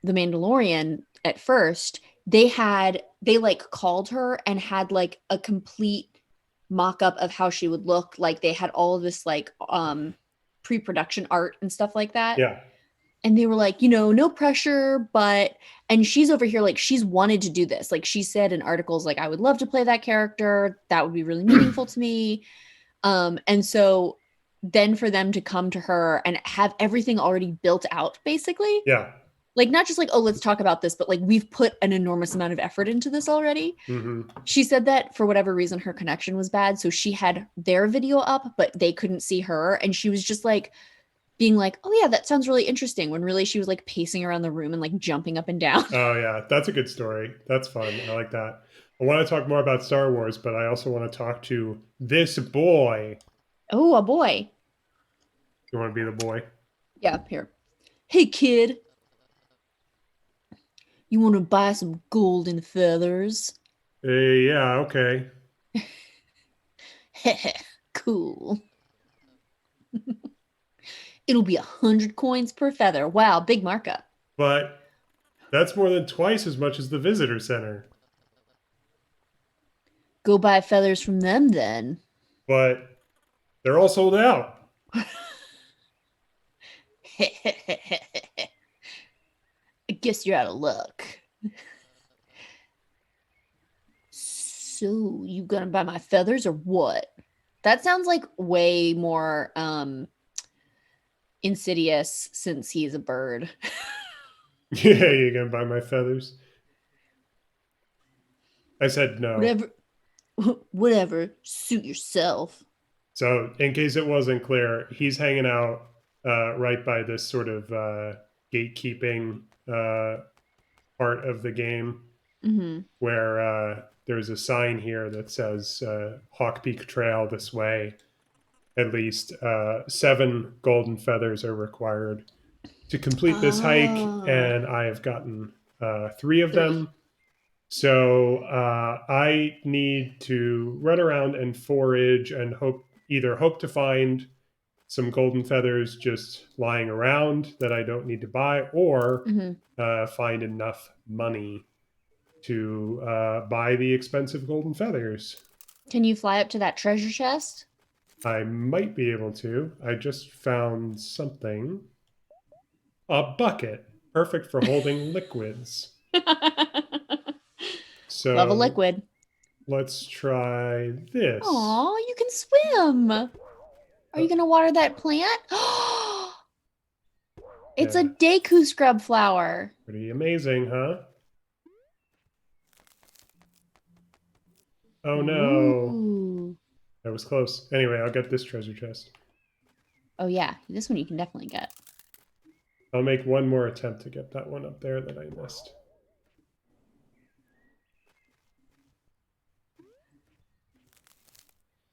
the Mandalorian at first, they like called her and had like a complete mock-up of how she would look. Like they had all of this like pre-production art and stuff like that. Yeah. And they were like, you know, no pressure, but and she's over here like she's wanted to do this. Like she said in articles like I would love to play that character. That would be really meaningful to me. And so then for them to come to her and have everything already built out basically, Yeah. like not just like oh let's talk about this, but like we've put an enormous amount of effort into this already. Hmm. She said that for whatever reason her connection was bad, so she had their video up but they couldn't see her, and she was just like being like oh yeah that sounds really interesting, when really she was like pacing around the room and like jumping up and down. Oh yeah, that's a good story. That's fun. I like that. I want to talk more about Star Wars, but I also want to talk to this boy. Oh a boy. You want to be the boy? Yeah, here. Hey kid, you want to buy some golden feathers? Yeah, okay. Cool. It'll be 100 coins per feather. Wow, big markup. But that's more than twice as much as the visitor center. Go buy feathers from them then. But they're all sold out. I guess you're out of luck. So, you gonna buy my feathers or what? That sounds like way more insidious since he's a bird. Yeah, you're gonna buy my feathers. I said no. Whatever, whatever, suit yourself. So, in case it wasn't clear, he's hanging out right by this sort of gatekeeping part of the game Mm-hmm. where there's a sign here that says Hawk Peak Trail this way. At least 7 golden feathers are required to complete this hike, Oh, and I have gotten 3 of 3. them. So I need to run around and forage and hope to find some golden feathers just lying around that I don't need to buy, or Mm-hmm. find enough money to buy the expensive golden feathers. Can you fly up to that treasure chest? I might be able to. I just found something. A bucket, perfect for holding liquids. Love a So liquid. let's try this. Aw, you can swim. Are Uh, you gonna water that plant? It's a yeah, Deku scrub flower. pretty amazing, huh? Oh no, Ooh. that was close. Anyway, I'll get this treasure chest. Oh yeah, this one you can definitely get. I'll make one more attempt to get that one up there that I missed.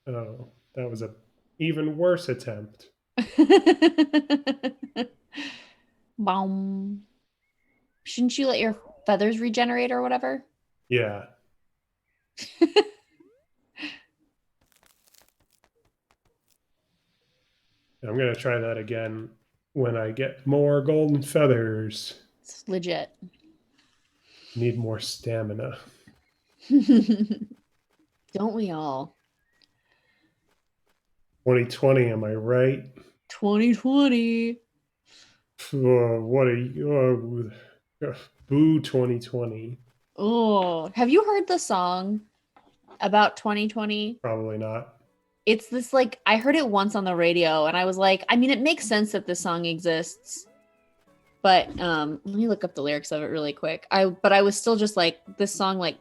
Oh, that was a even worse attempt. Boom. Shouldn't you let your feathers regenerate or whatever? Yeah, I'm gonna try that again when I get more golden feathers. It's legit. Need more stamina. Don't we all? 2020, am I right? 2020. What a boo 2020. Oh, have you heard the song about 2020? Probably not. It's this like I heard it once on the radio and I was like, I mean, it makes sense that this song exists, but let me look up the lyrics of it really quick. I was still just like this song like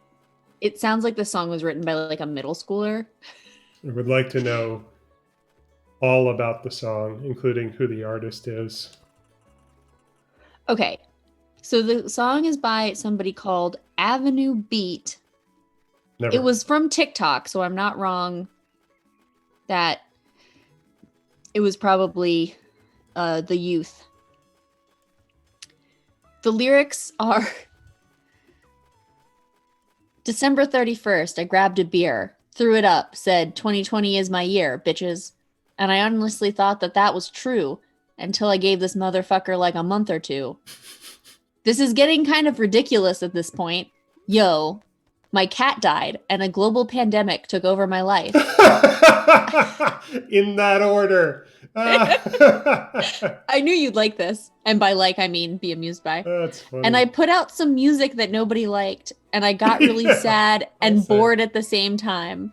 it sounds like this song was written by like a middle schooler. I would like to know all about the song, including who the artist is. Okay. So the song is by somebody called Avenue Beat. It Never. was from TikTok, so I'm not wrong that it was probably the youth. The lyrics are December 31st, I grabbed a beer, threw it up, said 2020 is my year, bitches. And I honestly thought that that was true until I gave this motherfucker like a month or two. This is getting kind of ridiculous at this point. Yo, my cat died and a global pandemic took over my life. In that order. I knew you'd like this. And by like, I mean be amused by. That's And funny. I put out some music that nobody liked, and I got really Yeah, sad well and said. bored at the same time.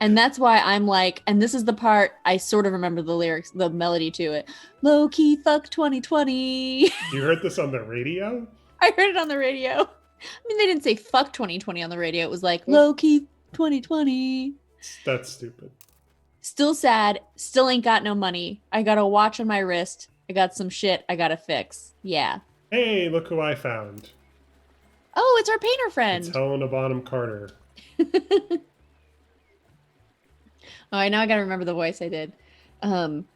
And that's why I'm like, and this is the part I sort of remember the lyrics, the melody to it. Low key fuck 2020. You heard this on the radio? I heard it on the radio. I mean, they didn't say fuck 2020 on the radio. It was like Well, low key 2020. that's stupid. Still sad. Still ain't got no money. I got a watch on my wrist. I got some shit I gotta fix. Yeah. Hey, look who I found. Oh, it's our painter It's friend. Helena Bonham Carter. Oh, I know I gotta remember the voice I did. Um,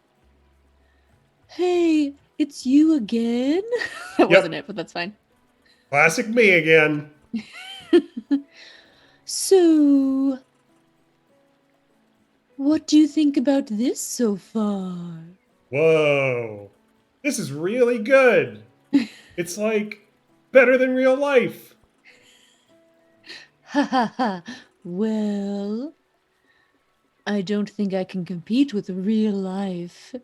hey, it's you again. That wasn't Yep, it, but that's fine. classic me again. So, what do you think about this so far? Whoa, this is really good. It's like better than real life. Ha ha ha. Well, I don't think I can compete with real life,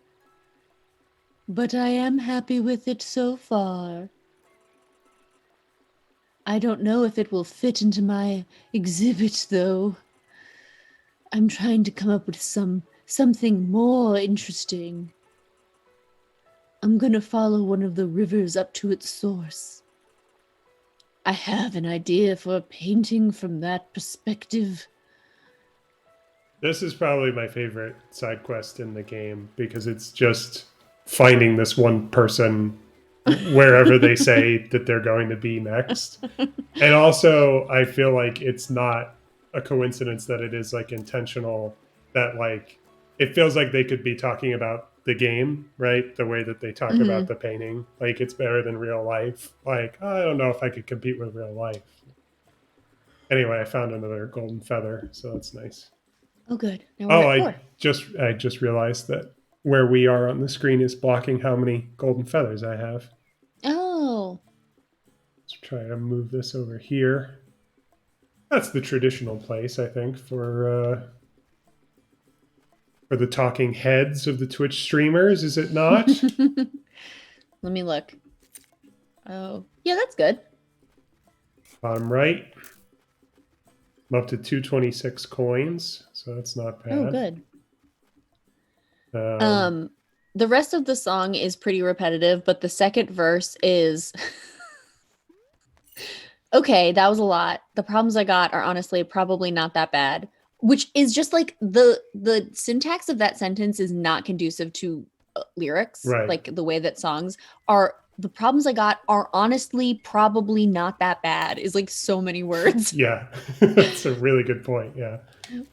but I am happy with it so far. I don't know if it will fit into my exhibit, though. I'm trying to come up with something more interesting. I'm gonna follow one of the rivers up to its source. I have an idea for a painting from that perspective. This is probably my favorite side quest in the game because it's just finding this one person wherever they say that they're going to be next. And also, I feel like it's not a coincidence that it is like intentional, that like it feels like they could be talking about the game, right? The way that they talk about Hmm. the painting, like it's better than real life. Like, I don't know if I could compete with real life. Anyway, I found another golden feather, so that's nice. Oh, good. Now we're Oh, at I four. just realized that where we are on the screen is blocking how many golden feathers I have. Oh. Let's try to move this over here. That's the traditional place, I think, for the talking heads of the Twitch streamers, is it not? Let me look. Oh, yeah, that's good. Bottom right, I'm up to 226 coins, so that's not Oh, bad. good. Um, Um, the rest of the song is pretty repetitive, but the second verse is okay, that was a lot. The problems I got are honestly probably not that bad, which is just like the syntax of that sentence is not conducive to lyrics, right. like the way that songs are. The problems I got are honestly probably not that bad is like so many words. Yeah, that's a really good point. Yeah.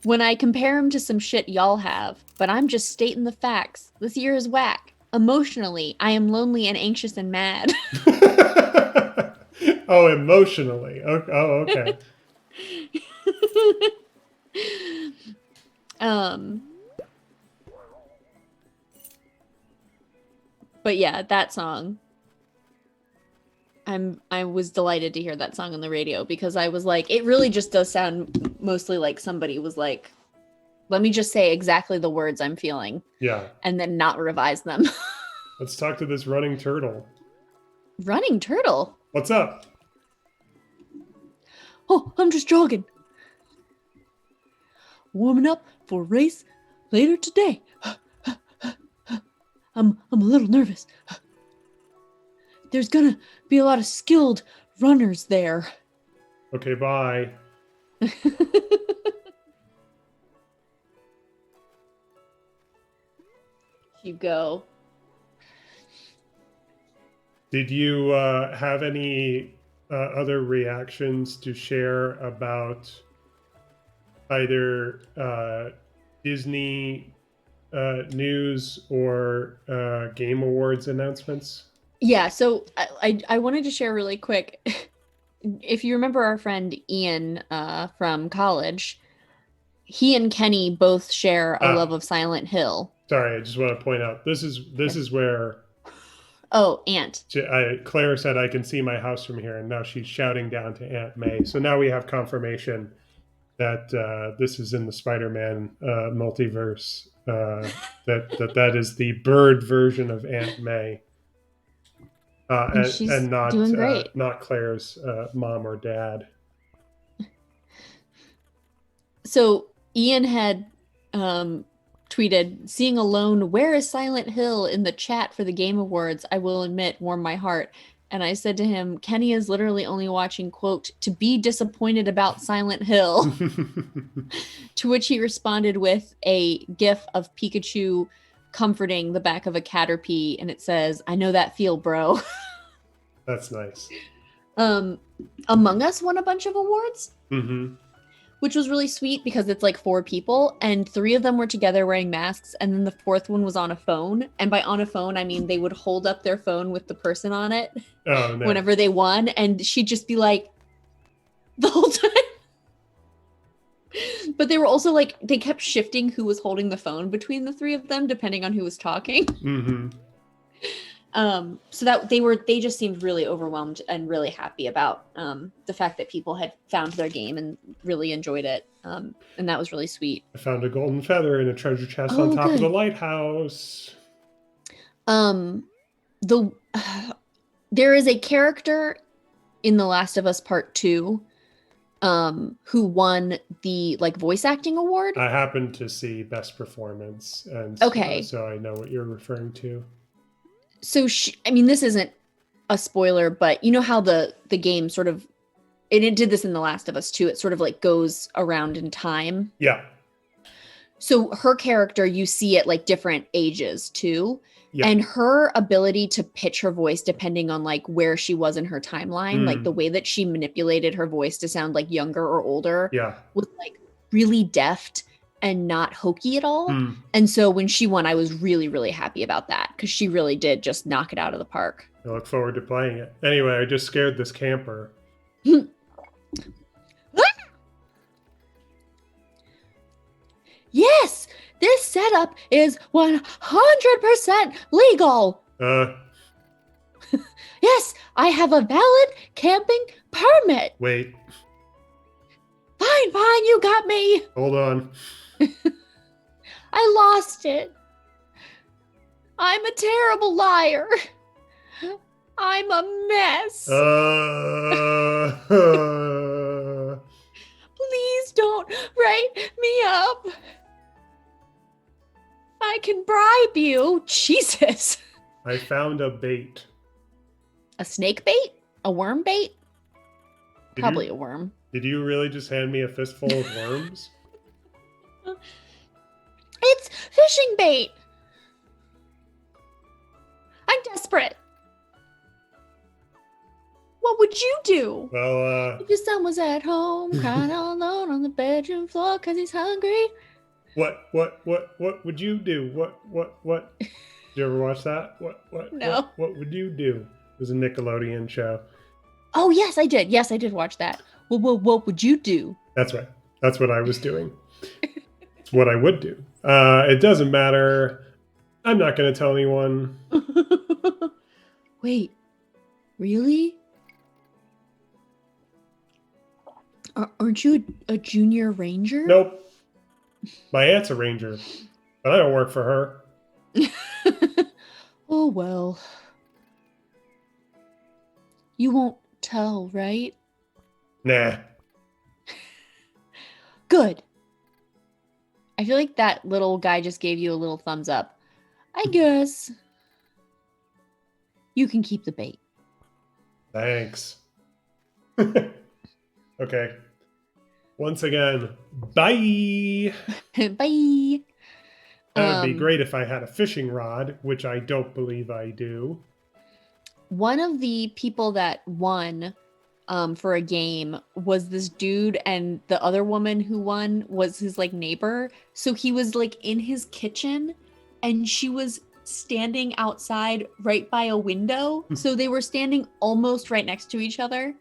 When I compare them to some shit y'all have, but I'm just stating the facts. This year is whack. Emotionally, I am lonely and anxious and mad. Oh, emotionally. Oh, okay. um, but yeah, that song. I was delighted to hear that song on the radio because I was like, it really just does sound mostly like somebody was like, let me just say exactly the words I'm feeling Yeah. and then not revise them. Let's talk to this running turtle. Running turtle. What's up? Oh, I'm just jogging. Warming up for a race later today. I'm a little nervous. There's gonna be a lot of skilled runners there. Okay, bye. You go. Did you have any other reactions to share about either Disney news or Game Awards announcements? Yeah, so I wanted to share really quick. if you remember our friend Ian from college, he and Kenny both share a love Ah, of Silent Hill. sorry, I just want to point out this is where Oh, Ant. Claire said I can see my house from here, and now she's shouting down to Aunt May. So now we have confirmation that this is in the Spider-Man multiverse. That is the bird version of Aunt May, And and she's doing great. not Claire's mom or dad. So Ian had um, tweeted, "Seeing alone, where is Silent Hill in the chat for the Game Awards? I will admit, warmed my heart." And I said to him, Kenny is literally only watching, quote, to be disappointed about Silent Hill. To which he responded with a gif of Pikachu comforting the back of a Caterpie, and it says, "I know that feel, bro." That's nice. um, Among Us won a bunch of awards, Mm-hmm. which was really sweet because it's like 4 people, and 3 of them were together wearing masks, and then the fourth one was on a phone. And by on a phone, I mean they would hold up their phone with the person on it Oh no. whenever they won, and she'd just be like the whole time. But they were also like they kept shifting who was holding the phone between the 3 of them depending on who was talking. Mm-hmm. So that they just seemed really overwhelmed and really happy about the fact that people had found their game and really enjoyed it. And that was really sweet. I found a golden feather in a treasure chest on Oh, top of the good. lighthouse. Um, the There is a character in The Last of Us Part 2 who won the like voice acting award. I happened to see best performance, and Okay. so I know what you're referring to. So I mean this isn't a spoiler, but you know how the game sort of and it did this in The Last of Us too. It sort of like goes around in time. Yeah, So her character, you see at like different ages too. yeah. And her ability to pitch her voice depending on like where she was in her timeline, like the Mm, way that she manipulated her voice to sound like younger or older yeah. was like really deft and not hokey at all. Mm. And so when she won, I was really, really happy about that because she really did just knock it out of the park. I look forward to playing it. Anyway, I just scared this camper. Yes, this setup is 100% legal. Uh, Yes, I have a valid camping permit. wait. Fine, fine, you got me. Hold on. I lost it. I'm a terrible liar. I'm a mess. Please don't write me up. I can bribe you. Jesus. I found a bait. A snake bait? A worm bait? Did Probably you a worm. did you really just hand me a fistful of worms? It's fishing bait. I'm desperate. What would you do? Well, If your son was at home, crying all alone on the bedroom floor because he's hungry. what would you do? What? Did you ever watch that? No. What would you do? It was a Nickelodeon show. Oh, yes, I did. Yes, I did watch that. What would you do? That's right. That's what I was doing. It's what I would do. It doesn't matter. I'm not going to tell anyone. Wait, really? Aren't you a junior ranger? Nope. My aunt's a ranger, but I don't work for her. Oh, well. You won't tell, right? Nah. Good. I feel like that little guy just gave you a little thumbs up. I guess you can keep the bait. Thanks. Okay. Once again, bye. Bye. That would be great if I had a fishing rod, which I don't believe I do. One of the people that won for a game was this dude, and the other woman who won was his like neighbor. So he was like in his kitchen and she was standing outside right by a window. So they were standing almost right next to each other.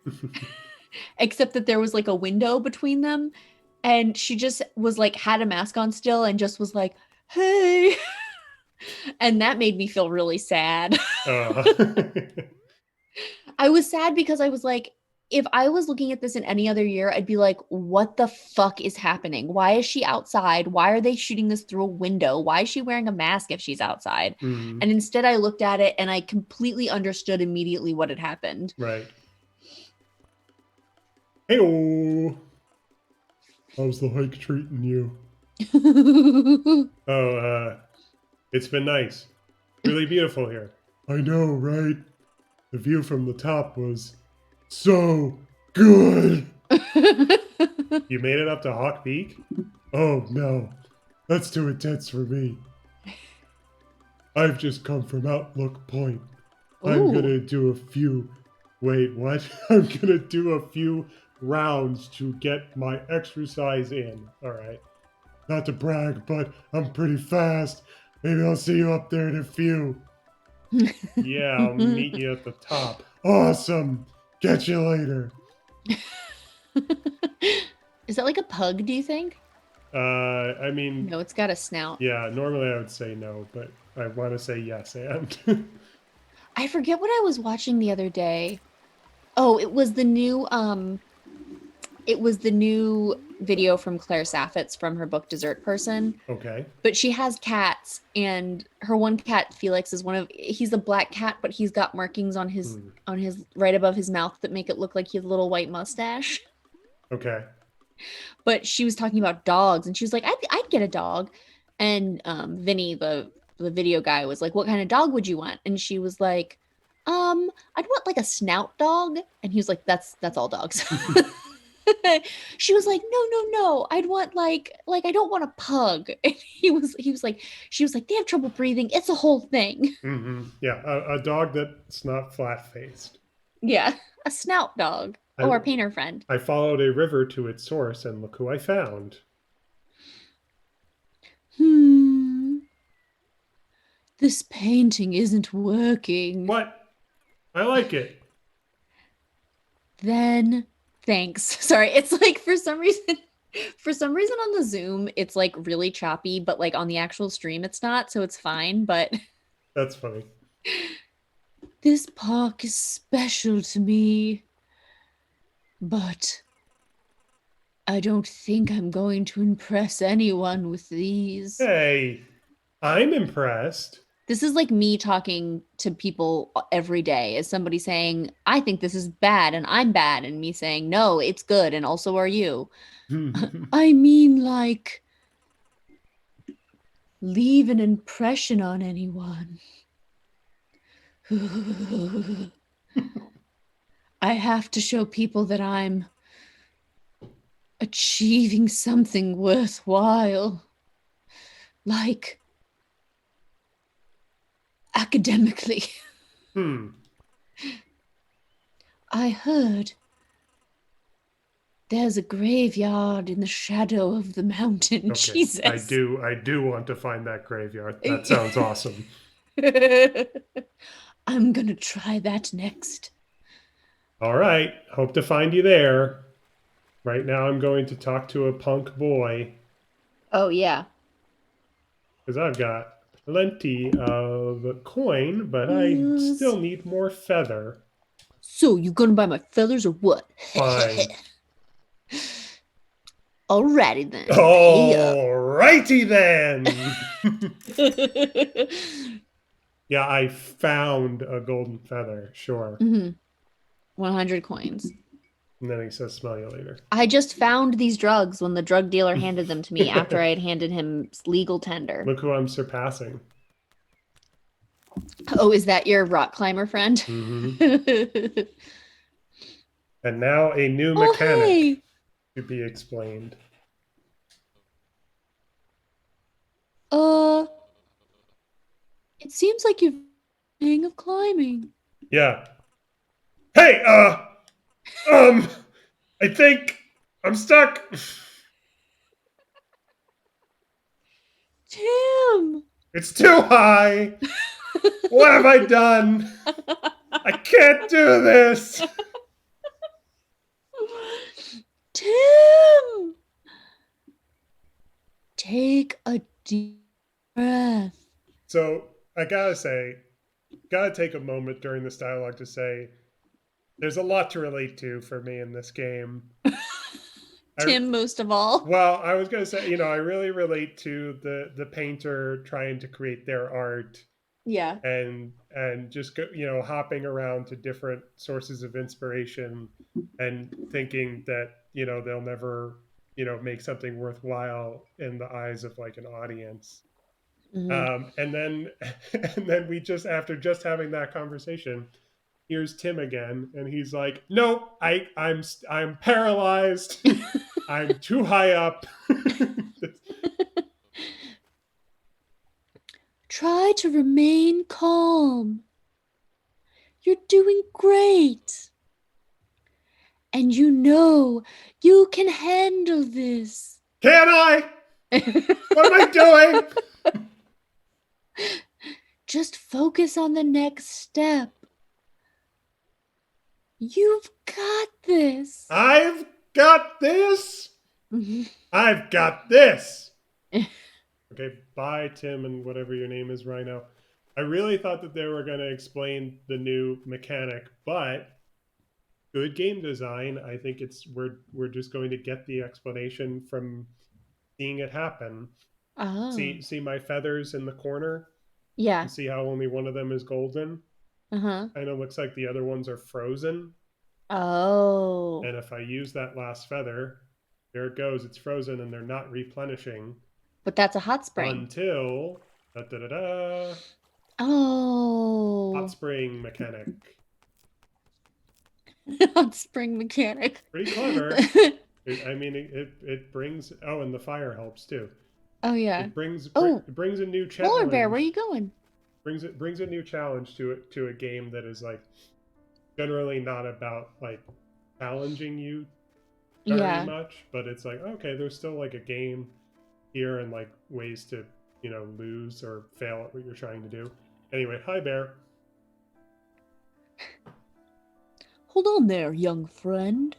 except that there was like a window between them. And she just was like, had a mask on still and just was like, hey. And that made me feel really sad. Uh, I was sad because I was like, if I was looking at this in any other year, I'd be like, what the fuck is happening? Why is she outside? Why are they shooting this through a window? Why is she wearing a mask if she's outside? mm, And instead, I looked at it and I completely understood immediately what had happened. right. Hey, how's the hike treating you? Oh, it's been nice. Really beautiful here. I know, right? The view from the top was so good. You made it up to Hawk Peak? Oh no, that's too intense for me. I've just come from Outlook Point. I'm Ooh. gonna do a few. Wait, what? I'm gonna do a few rounds to get my exercise in. All right. Not to brag, but I'm pretty fast. Maybe I'll see you up there in a few. Yeah, I'll meet you at the top. Awesome. Catch you later. Is that like a pug, do you think? I mean, No, it's got a snout. yeah, normally I would say no, but I want to say yes and. I forget what I was watching the other day. Oh, it was the new video from Claire Saffitz from her book Dessert Person. Okay. But she has cats, and her one cat, Felix, is he's a black cat, but he's got markings Hmm. on his right above his mouth that make it look like he has a little white mustache. Okay. But she was talking about dogs, and she was like, I'd get a dog. And Vinny, the video guy, was like, what kind of dog would you want? And she was like, I'd want like a snout dog. And he was like, that's all dogs. She was like, no, I'd want like I don't want a pug. And he was like, she was like, they have trouble breathing. It's a whole thing. Yeah, a dog that's not flat faced. Yeah, a snout dog I or a painter friend. I followed a river to its source, and look who I found. Hmm, this painting isn't working. What? I like it. Then thanks. Sorry, it's like for some reason on the Zoom it's like really choppy, but like on the actual stream it's not, so it's fine. But That's funny. this park is special to me, but I don't think I'm going to impress anyone with these. Hey, I'm impressed. This is like me talking to people every day as somebody saying, I think this is bad and I'm bad, and me saying, no, it's good and also are you. I mean, like, leave an impression on anyone. I have to show people that I'm achieving something worthwhile, like academically. Hmm. I heard there's a graveyard in the shadow of the mountain. Okay. I Jesus. do. I do want to find that graveyard. That sounds awesome. I'm gonna try that next. All right. Hope to find you there. Right now, I'm going to talk to a punk boy Oh, yeah. because I've got plenty of coin, but I Yes. still need more feather. So, you gonna buy my feathers or what? Fine. Alrighty then, pay up. All righty then. Yeah, I found a golden feather. Sure. 100 coins. And then he says, "Smell you later." I just found these drugs when the drug dealer handed them to me after I had handed him legal tender. Look who I'm surpassing. Oh, is that your rock climber friend? Mm-hmm. And now a new Oh, mechanic hey. to be explained. Uh, it seems like you're king of climbing. Yeah. Hey, um, I think I'm stuck. Tim. It's too high. What have I done? I can't do this. Tim, take a deep breath. So I gotta say, gotta take a moment during this dialogue to say there's a lot to relate to for me in this game. I Tim, most of all. Well, I was gonna say, I really relate to the painter trying to create their art Yeah. and just go, hopping around to different sources of inspiration and thinking that they'll never make something worthwhile in the eyes of like an audience. Mhm. And then and then we just after just having that conversation, here's Tim again, and he's like, "Nope, I'm paralyzed. I'm too high up." Try to remain calm. You're doing great. And you know you can handle this. Can I? What am I doing? Just focus on the next step. You've got this. I've got this. I've got this. Okay, bye, Tim, and whatever your name is, Rhino. I really thought that they were going to explain the new mechanic, but good game design. I think we're just going to get the explanation from seeing it happen. Oh. See my feathers in the corner Yeah. and see how only one of them is golden. Uh-huh. And it looks like the other ones are frozen. Oh. And if I use that last feather, there it goes. It's frozen, and they're not replenishing But that's a hot spring. until da, da, da, da, hot Oh. spring mechanic. Hot spring mechanic. Pretty clever. I mean, it brings. Oh, and the fire helps too. Oh yeah. It brings Oh, it brings a new polar bear, where are challenge. you going? Brings a new challenge to it to a game that is like generally not about like challenging you very Yeah. much, but it's like okay, there's still like a game here and like ways to lose or fail at what you're trying to do. Anyway, hi bear. Hold on there, young friend.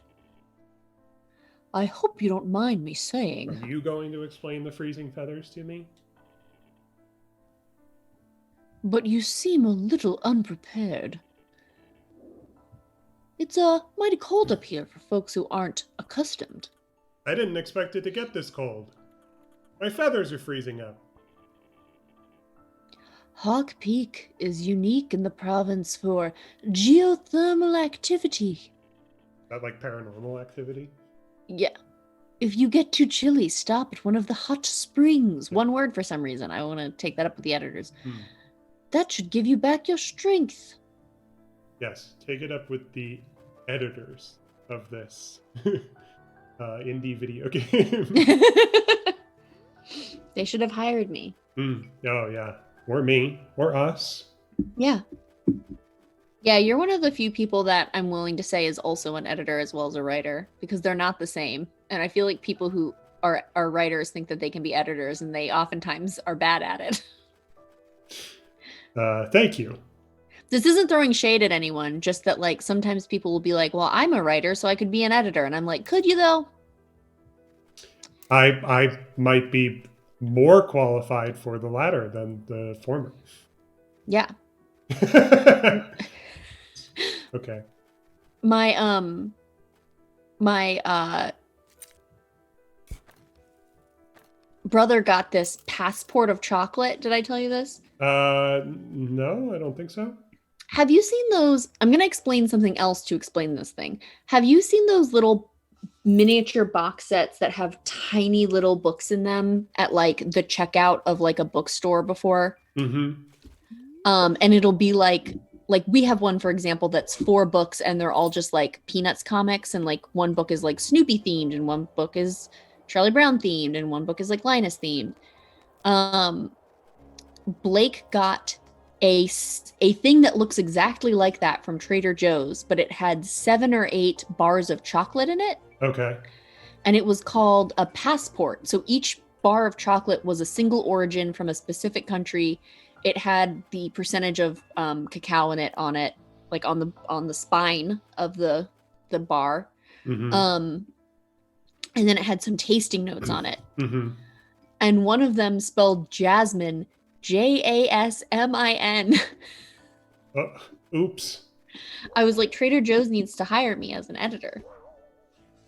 I hope you don't mind me Are saying, you going to explain the freezing feathers to me? but you seem a little unprepared. It's mighty cold up here for folks who aren't accustomed. I didn't expect it to get this cold. My feathers are freezing up. Hawk Peak is unique in the province for geothermal activity. That like paranormal activity. Yeah. If you get too chilly, stop at one of the hot springs. One word for some reason. I want to take that up with the editors. That should give you back your strength. Yes, take it up with the editors of this indie video game. They should have hired me. Oh yeah, or me, or us. Yeah. Yeah, you're one of the few people that I'm willing to say is also an editor as well as a writer, because they're not the same. And I feel like people who are writers think that they can be editors, and they oftentimes are bad at it. Thank you. This isn't throwing shade at anyone, just that like sometimes people will be like, well, I'm a writer, so I could be an editor. And I'm like, could you though? I might be more qualified for the latter than the former. Yeah. Okay. My brother got this passport of chocolate. Did I tell you this? No, I don't think so. Have you seen those? I'm going to explain something else to explain this thing. Have you seen those little miniature box sets that have tiny little books in them at like the checkout of like a bookstore before? Mm-hmm. And it'll be like we have one, for example, that's 4 books and they're all just like Peanuts comics. And like one book is like Snoopy themed and one book is Charlie Brown themed and one book is like Linus themed. Blake got a thing that looks exactly like that from Trader Joe's, but it had 7 or 8 bars of chocolate in it. Okay. And it was called a passport. So each bar of chocolate was a single origin from a specific country. It had the percentage of cacao in it on it, like on the spine of the bar. Mm-hmm. and then it had some tasting notes on it. Mm-hmm. And one of them spelled Jasmine, Jasmin. Oops. I was like, Trader Joe's needs to hire me as an editor.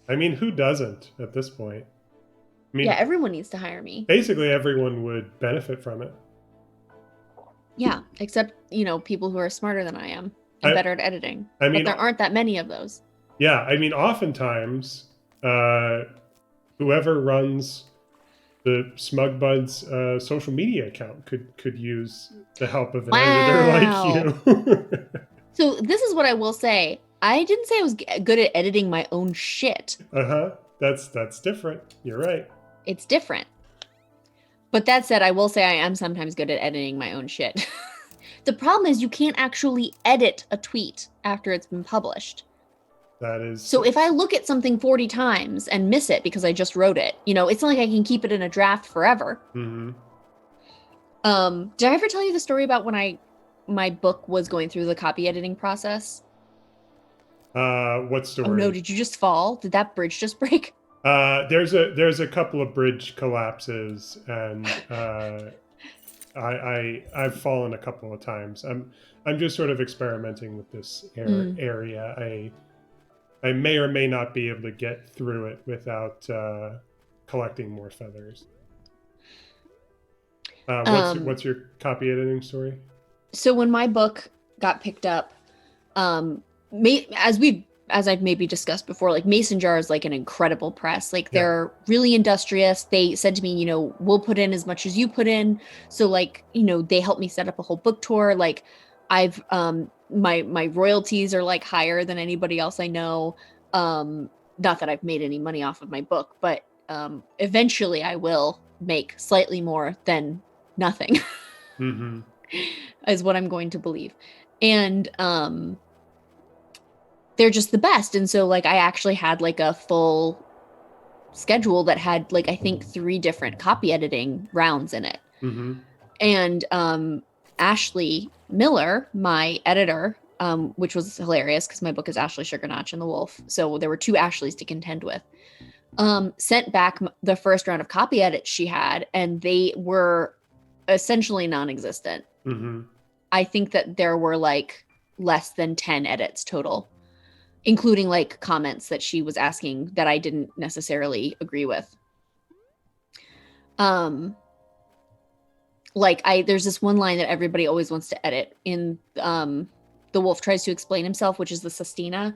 I mean, who doesn't at this point? I Yeah, mean, everyone needs to hire me. basically everyone would benefit from it. Yeah, except, people who are smarter than I am and I, better at editing. I But mean, there aren't that many of those. yeah, I mean, oftentimes, uh, whoever runs the Smug Buds social media account could use the help of an editor like Wow. you. So this is what I will say. I didn't say I was good at editing my own shit. Uh-huh. That's different. You're right. It's different. But that said, I will say I am sometimes good at editing my own shit. The problem is you can't actually edit a tweet after it's been published. That is. So if I look at something 40 times and miss it because I just wrote it, it's not like I can keep it in a draft forever. Mm-hmm. Did I ever tell you the story about when my book was going through the copy editing process? What Oh no, story? did you just fall? Did that bridge just break? There's a couple of bridge collapses, and I've fallen a couple of times. I'm just sort of experimenting with this Mm. area. I may or may not be able to get through it without collecting more feathers. Um, What's your copy editing story? so when my book got picked up, um, as I've maybe discussed before, like Mason Jar is like an incredible press. Like Yeah. they're really industrious. They said to me, we'll put in as much as you put in. So like, they helped me set up a whole book tour. Like I've my royalties are like higher than anybody else I know. Not that I've made any money off of my book, but eventually I will make slightly more than nothing. Mm-hmm. Is what I'm going to believe. And they're just the best. And so like I actually had like a full schedule that had like I think 3 different copy editing rounds in it. Mm-hmm. And Ashley Miller, my editor, which was hilarious because my book is Ashley Sugarnotch and the Wolf. So there were 2 Ashleys to contend with. Sent back the first round of copy edits she had, and they were essentially non-existent. Mm-hmm. I think that there were like less than 10 edits total, including like comments that she was asking that I didn't necessarily agree with. Like there's this one line that everybody always wants to edit in The Wolf Tries to Explain Himself, which is the Sestina,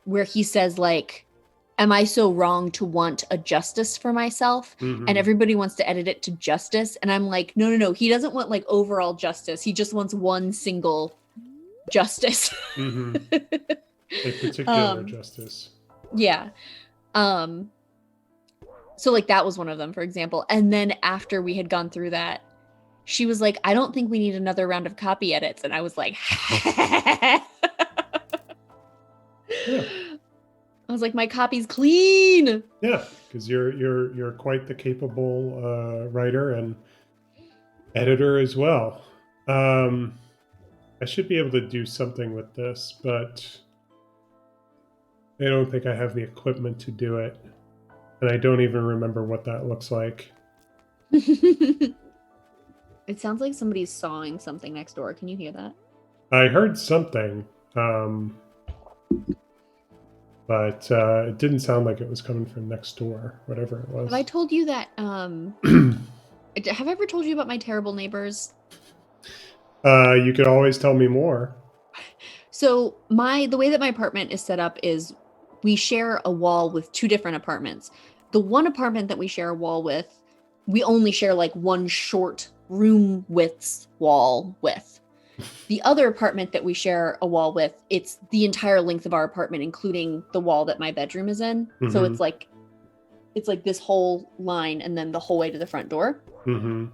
where he says like, am I so wrong to want a justice for myself? And Mm-hmm. everybody wants to edit it to justice. And I'm like, no. He doesn't want like overall justice. He just wants one single justice. Mm-hmm. A particular justice. Yeah. So like that was one of them, for example. And then after we had gone through that, she was like, I don't think we need another round of copy edits. And I was like, Yeah. I was like, my copy's clean. Yeah, because you're quite the capable writer and editor as well. I should be able to do something with this, but I don't think I have the equipment to do it, and I don't even remember what that looks like. It sounds like somebody's sawing something next door. Can you hear that? I heard something, but it didn't sound like it was coming from next door, whatever it Have I was. told you that? Have I ever told you about my terrible neighbors? You could always tell me more. So the way that my apartment is set up is we share a wall with 2 different apartments. The one apartment that we share a wall with, we only share like one short room width wall with. The other apartment that we share a wall with, it's the entire length of our apartment, including the wall that my bedroom is in. Mm-hmm. So it's like this whole line and then the whole way to the front door. Mm-hmm.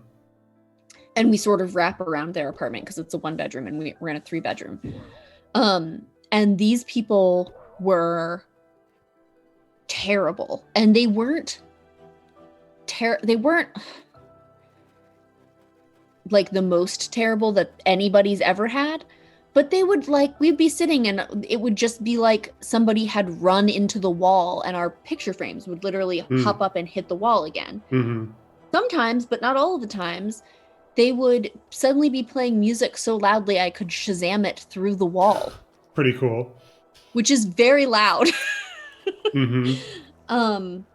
And we sort of wrap around their apartment because it's a 1-bedroom and we're in a 3-bedroom. And these people were terrible, and they weren't like the most terrible that anybody's ever had, But they would like, we'd be sitting and it would just be like somebody had run into the wall and our picture frames would literally Mm. pop up and hit the wall again. Hmm. Sometimes, but not all of the times, they would suddenly be playing music so loudly I could Shazam it through the wall, Pretty cool. which is very loud. Hmm. um,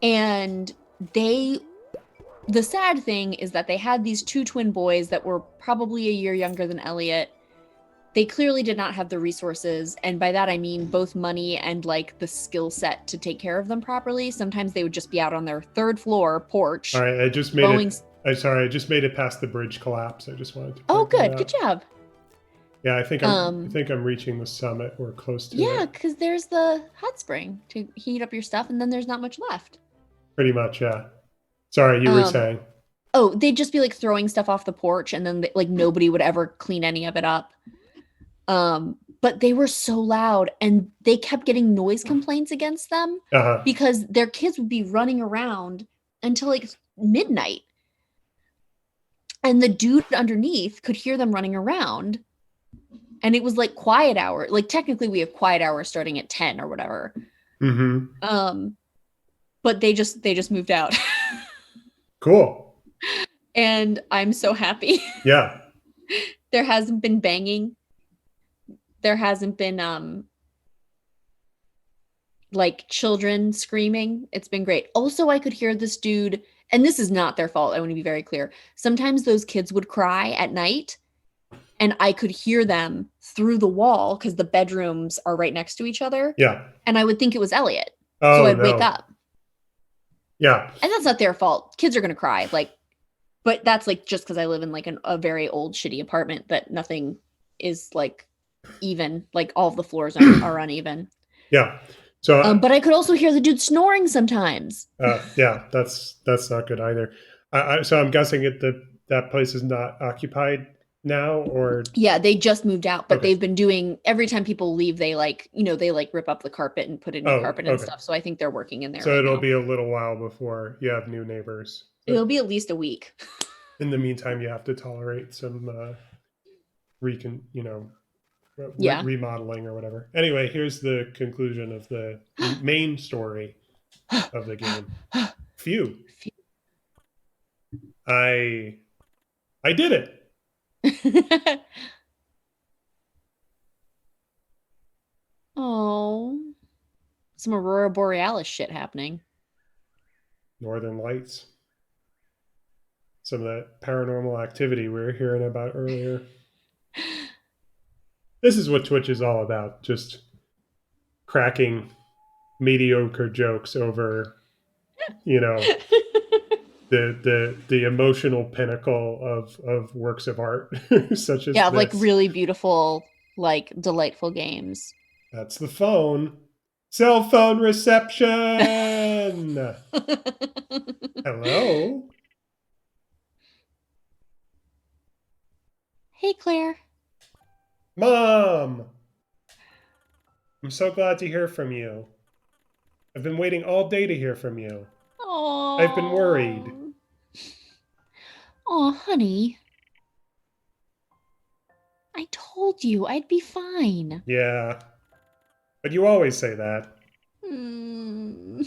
and they, the sad thing is that they had these two twin boys that were probably a year younger than Elliot. They clearly did not have the resources, and by that I mean both money and like the skill set to take care of them properly. Sometimes they would just be out on their third floor All porch right, I just made blowing. it. I sorry, I just made it past the bridge collapse. I just wanted to Oh, point that good, good out. job. Yeah, I think I'm. I um think I'm reaching the summit or close to yeah, it. because there's the hot spring to heat up your stuff, and then there's not much left. Pretty much, yeah. Sorry, you were um saying. oh, they'd just be like throwing stuff off the porch, and then like nobody would ever clean any of it up. But they were so loud and they kept getting noise complaints against them Uh huh. because their kids would be running around until like midnight. And the dude underneath could hear them running around. And it was like quiet hour. Like technically we have quiet hour starting at 10 or whatever. Mm-hmm. Um, but they just moved out. Cool. And I'm so happy. Yeah. There hasn't been banging. There hasn't been like children screaming. It's been great. Also, I could hear this dude, and this is not their fault. I want to be very clear. Sometimes those kids would cry at night, and I could hear them through the wall because the bedrooms are right next to each other. Yeah. And I would think it was Elliot. So Oh I'd wake no. up. Yeah. And that's not their fault. Kids are going to cry. Like, but that's like just because I live in like a very old, shitty apartment that nothing is like even. Like all of the floors are uneven. Yeah. So But I could also hear the dude snoring sometimes. yeah, that's not good either. So I'm guessing that place is not occupied now, or Yeah, they just moved out, but okay. they've been doing every time people leave, they like, they like rip up the carpet and put in new Oh, carpet and okay. stuff. So I think they're working in there So right it'll now. be a little while before you have new neighbors. But It'll be at least a week. in the meantime, you have to tolerate some recon, Yeah. remodeling or whatever. Anyway, here's the conclusion of the main story of the game. Phew, I I did it. Oh, some Aurora Borealis shit happening. Northern Lights. Some of that paranormal activity we were hearing about earlier. This is what Twitch is all about. Just cracking mediocre jokes over, you know, the emotional pinnacle of works of art such as Yeah, like this. really beautiful, like delightful games. That's the phone. Cell phone reception. Hello. Hey, Claire. Mom. I'm so glad to hear from you. I've been waiting all day to hear from you. I've been worried. Oh, oh, honey. I told you I'd be fine. Yeah. But you always say that. Hmm.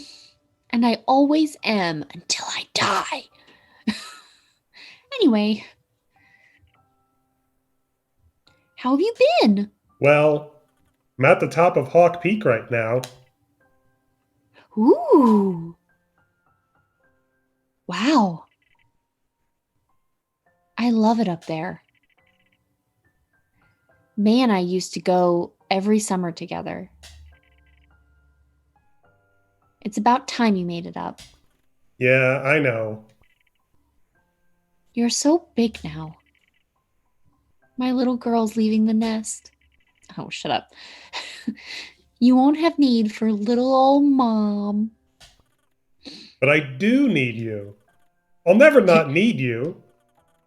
And I always am until I die. Anyway, how have you been? Well, I'm at the top of Hawk Peak right now. Ooh. Wow. I love it up there. May and I used to go every summer together. It's about time you made it up. Yeah, I know. You're so big now. My little girl's leaving the nest. Oh, shut up. You won't have need for little old mom. But I do need you. I'll never not need you.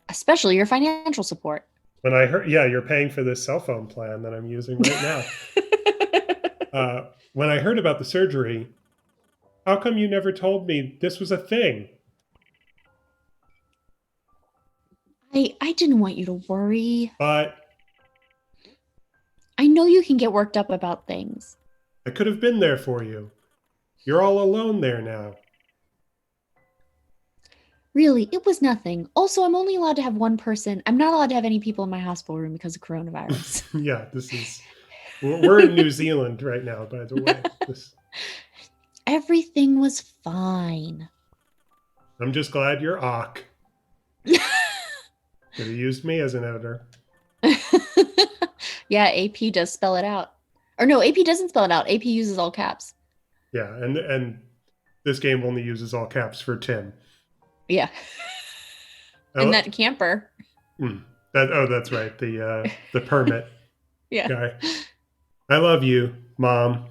Especially your financial support. When I heard, yeah, you're paying for this cell phone plan that I'm using right now. When I heard about the surgery, how come you never told me this was a thing? I didn't want you to worry. But I know you can get worked up about things. I could have been there for you. You're all alone there now. Really, it was nothing. Also, I'm only allowed to have one person. I'm not allowed to have any people in my hospital room because of coronavirus. Yeah, this is. We're in New Zealand right now, by the way. This. Everything was fine. I'm just glad you're Ock. Could have used me as an editor. Yeah, AP does spell it out. Or no, AP doesn't spell it out. AP uses all caps. Yeah, and this game only uses all caps for Tim. Yeah. And Oh, that camper. that's right. The permit Yeah. guy. I love you, Mom.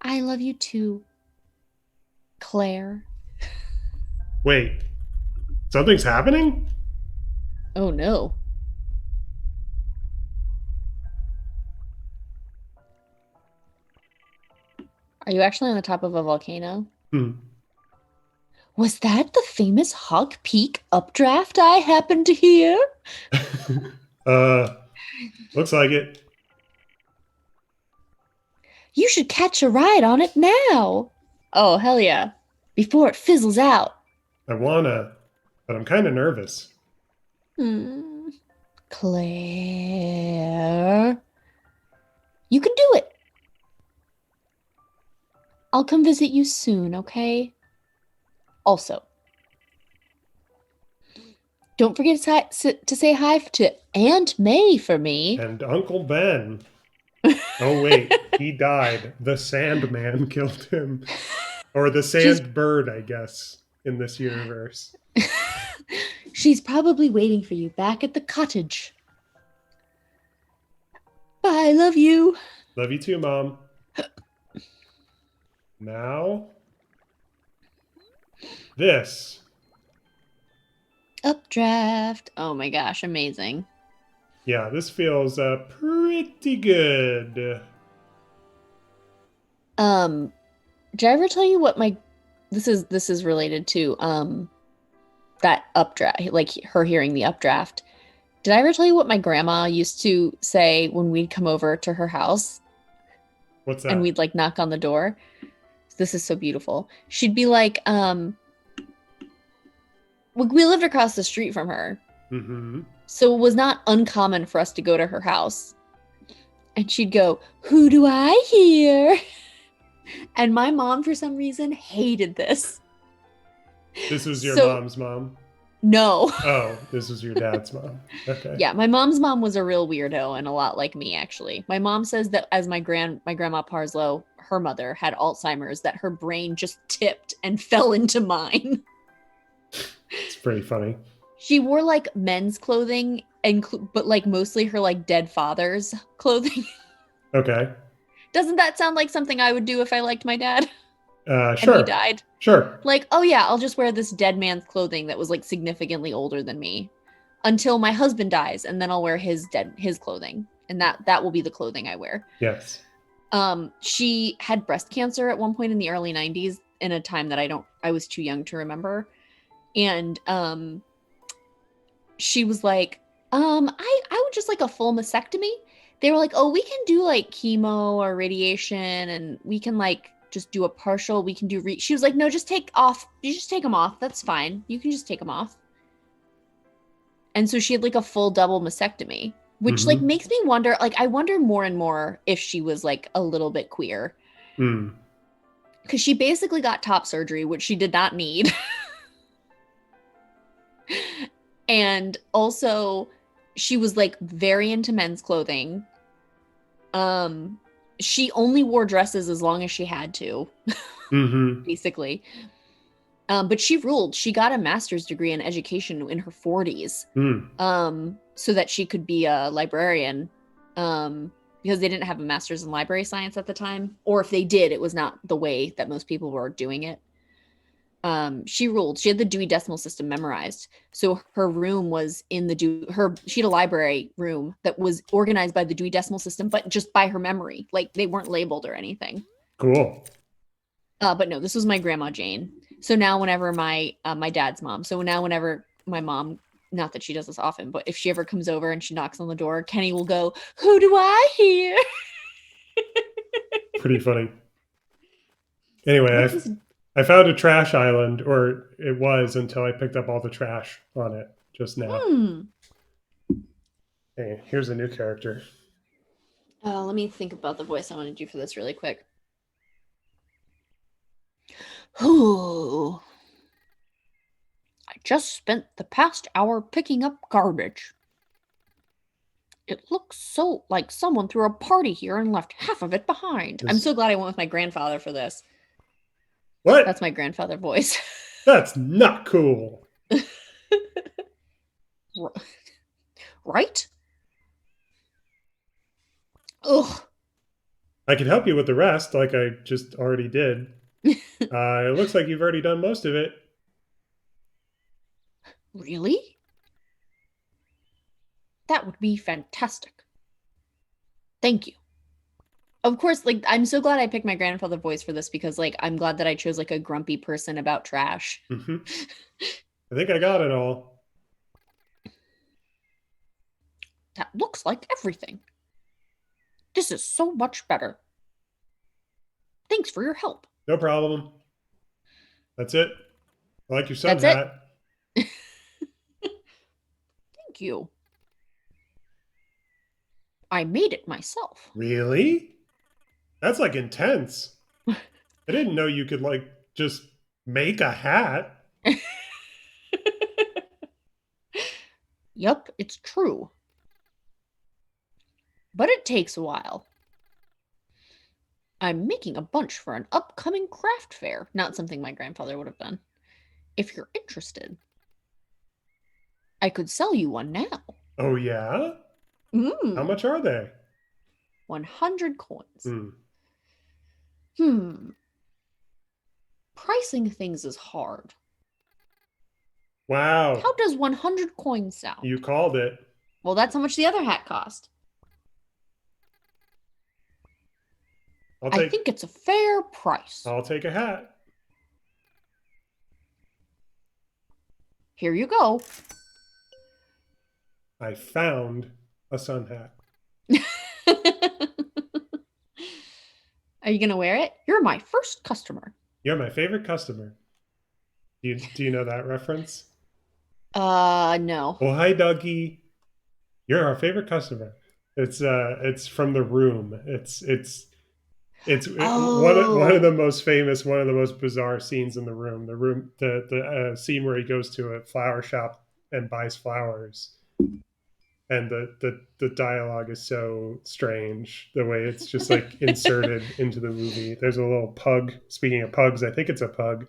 I love you too, Claire. Wait, something's happening? Oh no. Are you actually on the top of a volcano? Hmm. Was that the famous Hog Peak updraft I happened to hear? uh, looks like it. You should catch a ride on it now. Oh, hell yeah. Before it fizzles out. I wanna, but I'm kind of nervous. Hmm. Claire. You can do it. I'll come visit you soon, okay? Also, don't forget to say hi to Aunt May for me. And Uncle Ben. Oh wait, he died. The Sandman killed him, or the She's Sand Bird, I guess, in this universe. she's probably waiting for you back at the cottage. Bye, love you. Love you too, Mom. Now, this. Updraft. Oh my gosh, amazing. Yeah, this feels pretty good. Um, did I ever tell you what my this is related to that updraft, like her hearing the updraft. Did I ever tell you what my grandma used to say when we'd come over to her house What's and that? we'd like knock on the door? This is so beautiful. She'd be like, we lived across the street from her. Mm-hmm. So it was not uncommon for us to go to her house. And she'd go, "Who do I hear?" And my mom, for some reason, hated this. This was your So, mom's mom? no. Oh, this was your dad's mom. Okay. Yeah, my mom's mom was a real weirdo and a lot like me, actually. My mom says that as my grandma Parslow, her mother, had Alzheimer's, that her brain just tipped and fell into mine. It's pretty funny. She wore like men's clothing and but like mostly her like dead father's clothing. Okay. Doesn't that sound like something I would do if I liked my dad and he Sure. died? Sure. Like, oh yeah, I'll just wear this dead man's clothing that was like significantly older than me until my husband dies, and then I'll wear his clothing, and that will be the clothing I wear. Yes. She had breast cancer at one point in the early 90s in a time that I was too young to remember. And she was like, I would just like a full mastectomy. They were like, oh, we can do like chemo or radiation, and we can like just do a partial. We can do. She was like, no, just take off. You just take them off. That's fine. You can just take them off. And so she had like a full double mastectomy, which like Mm-hmm. makes me wonder. Like, I wonder more and more if she was like a little bit queer Mm. because she basically got top surgery, which she did not need. And also she was like very into men's clothing. Um she only wore dresses as long as she had to, Mm-hmm. basically. But she ruled. She got a master's degree in education in her 40s. Mm. So that she could be a librarian. Because they didn't have a master's in library science at the time, or if they did, it was not the way that most people were doing it. She ruled. She had the Dewey Decimal System memorized, so her room was in the she had a library room that was organized by the Dewey Decimal System, but just by her memory. Like they weren't labeled or anything. Cool. But no, this was my grandma Jane. So now whenever my dad's mom, so now whenever my mom not that she does this often, but if she ever comes over and she knocks on the door, Kenny will go, "Who do I hear?" Pretty funny. Anyway, What is I found a trash island, or it was until I picked up all the trash on it just now. hmm? Hey, here's a new character. Let me think about the voice I want to do for this really quick. Whew. I just spent the past hour picking up garbage. It looks so like someone threw a party here and left half of it behind. I'm This, so glad I went with my grandfather for this. That's what? my grandfather voice. That's not cool. Right? Ugh. I can help you with the rest, like I just already did. It looks like you've already done most of it. Really? That would be fantastic. Thank you. Of course, like I'm so glad I picked my grandfather voice for this because like I'm glad that I chose like a grumpy person about trash. Mm-hmm. I think I got it all. That looks like everything. This is so much better. Thanks for your help. No problem. That's it. I like your sun That's it. hat. Thank you. I made it myself. Really? That's like intense. I didn't know you could like just make a hat. Yup, it's true. But it takes a while. I'm making a bunch for an upcoming craft fair. Not something my grandfather would have done. If you're interested, I could sell you one now. Oh yeah? How Mmm, much are they? 100 coins. Hmm. Hmm, pricing things is hard. Wow. How does 100 coins You sound? called it. Well, that's how much the other hat cost. I'll I take think it's a fair price. I'll take a hat. Here you go. I found a sun hat. Are you gonna wear it? You're my first customer. You're my favorite customer. Do you know that reference? No. Oh hi Dougie. You're our favorite customer. It's from The Room. One of Oh. the most famous, one of the most bizarre scenes in The Room. The scene where he goes to a flower shop and buys flowers, and the dialogue is so strange. The way it's just like inserted into the movie. There's a little pug. Speaking of pugs, I think it's a pug.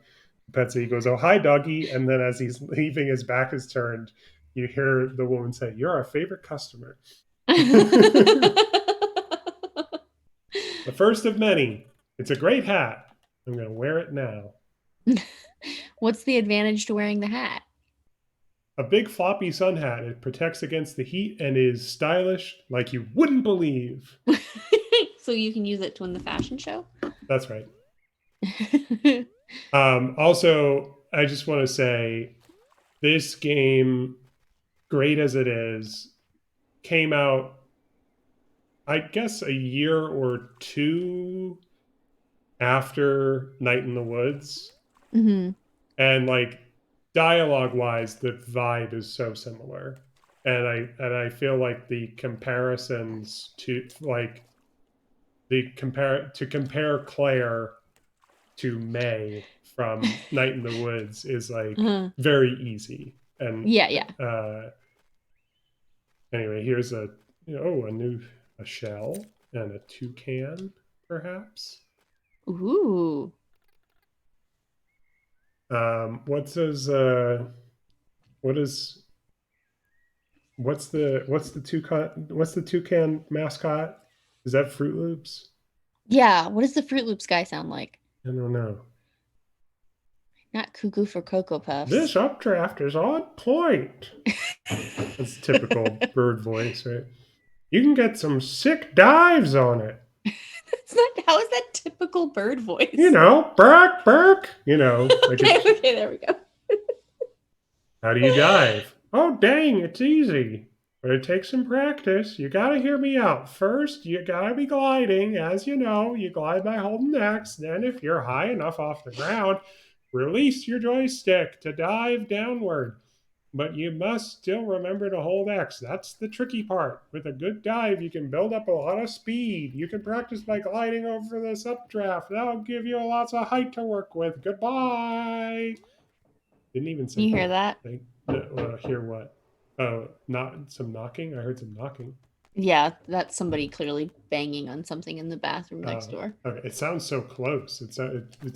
Betsy goes, "Oh hi, doggy," and then as he's leaving, his back is turned. You hear the woman say, "You're our favorite customer." The first of many. It's a great hat. I'm going to wear it now. What's the advantage to wearing the hat? A big floppy sun hat. It protects against the heat and is stylish like you wouldn't believe. So you can use it to win the fashion show? That's right. Also, I just want to say this game, great as it is, came out, I guess, a year or two after Night in the Woods. hmm And like dialogue wise, the vibe is so similar. And I feel like the comparisons to like compare Claire to May from Night in the Woods is like uh very easy. And Yeah, yeah. uh, anyway, here's a new a shell and a toucan, perhaps. Ooh. What does what is what's the toucan mascot? Is that Fruit Loops? Yeah, what does the Fruit Loops guy sound like? I don't know. Not cuckoo for Cocoa This Puffs. updraft is on point. That's typical bird voice, right? You can get some sick dives on it. That's not, how is that typical bird You voice? know, bark, bark. You know, like Okay, it's okay, there we go. how do you dive? Oh, dang, it's easy. But it takes some practice. You gotta hear me out. First, you gotta be gliding. As you know, you glide by holding X. Then, if you're high enough off the ground, release your joystick to dive downward. But you must still remember to hold X. That's the tricky part. With a good dive, you can build up a lot of speed. You can practice by gliding over this updraft. That'll give you lots of height to work with. Goodbye. Didn't even say You hear good. that? Hear what? Oh, not some knocking. I heard some knocking. Yeah, that's somebody clearly banging on something in the bathroom next Uh, door. okay. It sounds so close. It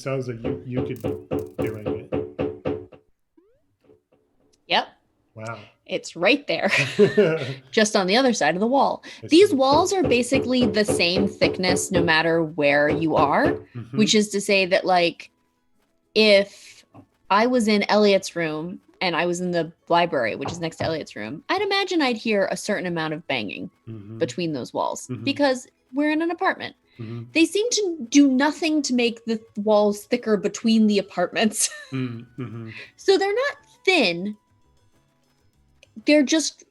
sounds like you could be doing it. Yep, Wow. it's right there, I just on the other side of the wall. These see. walls are basically the same thickness no matter where you are, Mm-hmm. which is to say that, like, if I was in Elliot's room and I was in the library, which is next to Elliot's room, I'd imagine I'd hear a certain amount of banging Mm-hmm. between those walls Mm-hmm. because we're in an apartment. Mm-hmm. They seem to do nothing to make the walls thicker between the apartments. Mm-hmm. So they're not thin, they're just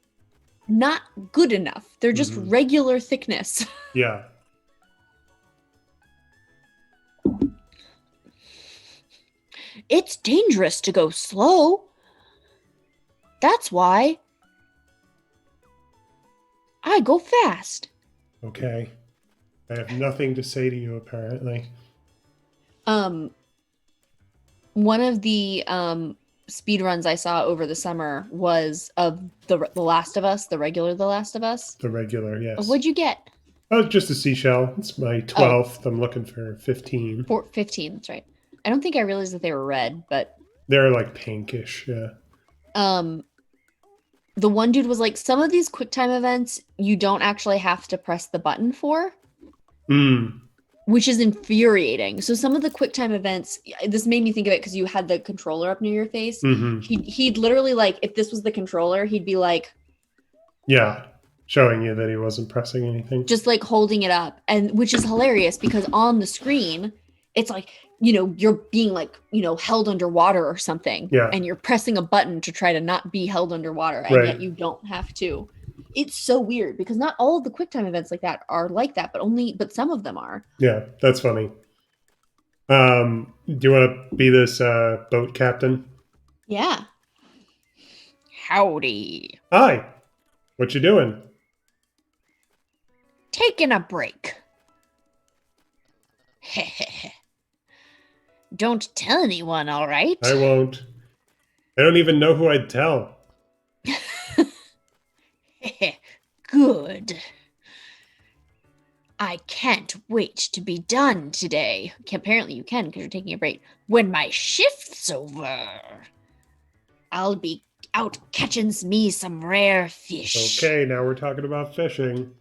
not good enough. They're just Mm-hmm. regular thickness. Yeah. It's dangerous to go slow. That's why I go fast. Okay. I have nothing to say to you apparently. Um, one of the speed runs I saw over the summer was of the Last of Us, the regular The Last of Us. The regular, Oh, yes. what'd you get? Oh, just a seashell. It's my Oh, 12th. I'm looking for 15. 15, that's right. I don't think I realized that they were red, but They're like pinkish. Yeah. um the one dude was like, some of these QuickTime events you don't actually have to press the button for, Mm. which is infuriating. So some of the QuickTime events, this made me think of it because you had the controller up near your face. Mm-hmm. He'd literally, like, if this was the controller, he'd be like, Yeah. Showing you that he wasn't pressing anything. just like holding it up, and which is hilarious because on the screen it's like, you're being, like, held underwater or something, Yeah. and you're pressing a button to try to not be held underwater, and Right. yet you don't have to. It's so weird because not all of the QuickTime events like that are like that, but some of them are. Yeah. That's funny. Do you want to be this boat captain? Yeah. Howdy. Hi. What you doing? Taking a break. Don't tell anyone, all I right? won't. I don't even know who I'd tell. Good. I can't wait to be done today. Apparently, you can because you're taking a break. When my shift's over, I'll be out catching me some rare fish. Okay, now we're talking about fishing.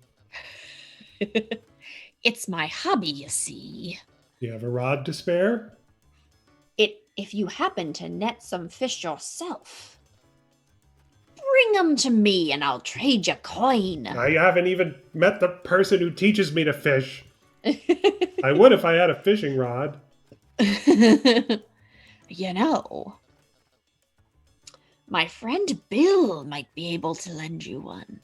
It's my hobby, you see. You have a rod to spare? If you happen to net some fish yourself, bring them to me and I'll trade you coin. I haven't even met the person who teaches me to fish. I would if I had a fishing rod. You know, my friend Bill might be able to lend you one.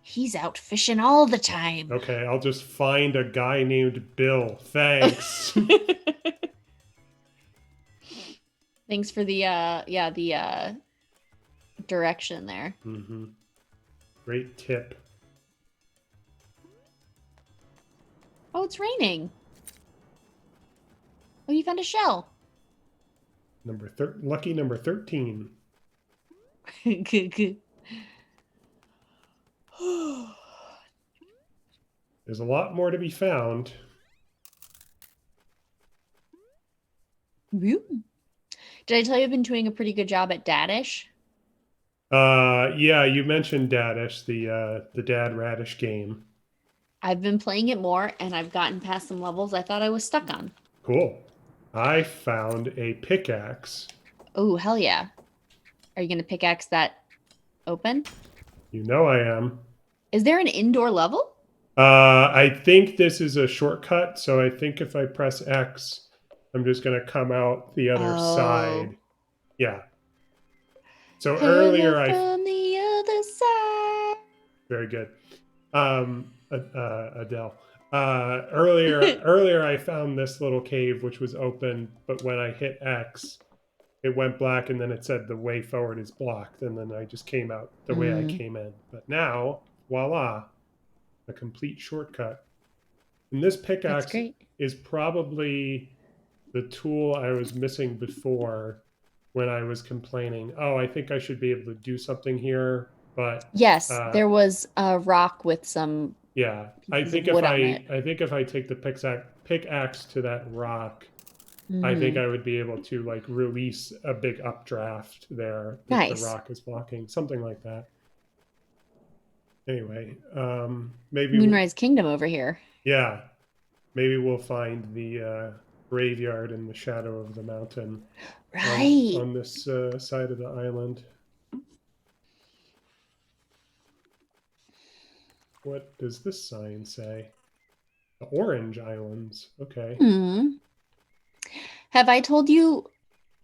He's out fishing all the time. Okay, I'll just find a guy named Bill. Thanks. Thanks for the direction there. Mm-hmm. Great tip. Oh, it's raining. Oh, you found a shell. Lucky number 13. There's a lot more to be found. Did I tell you I've been doing a pretty good job at Dadish? Yeah, you mentioned Dadish, the Dad Radish game. I've been playing it more, and I've gotten past some levels I thought I was stuck on. Cool. I found a pickaxe. Oh, hell yeah. Are you going to pickaxe that open? You know I am. Is there an indoor level? I think this is a shortcut, so I think if I press X, I'm just going to come out the other Oh, side. Yeah. So Hey, earlier, look I on the other side. very good. Adele. Earlier, I found this little cave which was open, but when I hit X, it went black, and then it said the way forward is blocked, and then I just came out the way I Mm, came in. But now, voila, a complete shortcut. And this that's pickaxe great. is probably the tool I was missing before when I was complaining. Oh, I think I should be able to do something here, but Yes, uh, there was a rock with some yeah, pieces of wood on it. I think if I take the pickaxe to that rock, I think Hmm. I would be able to like release a big updraft there if the Nice. rock is blocking, something like that. Anyway, maybe Moonrise Kingdom over here. yeah, maybe we'll find the graveyard in the shadow of the mountain Right. on this side of the island. What does this sign say? The Orange Islands. Okay. Hmm. Have I told you?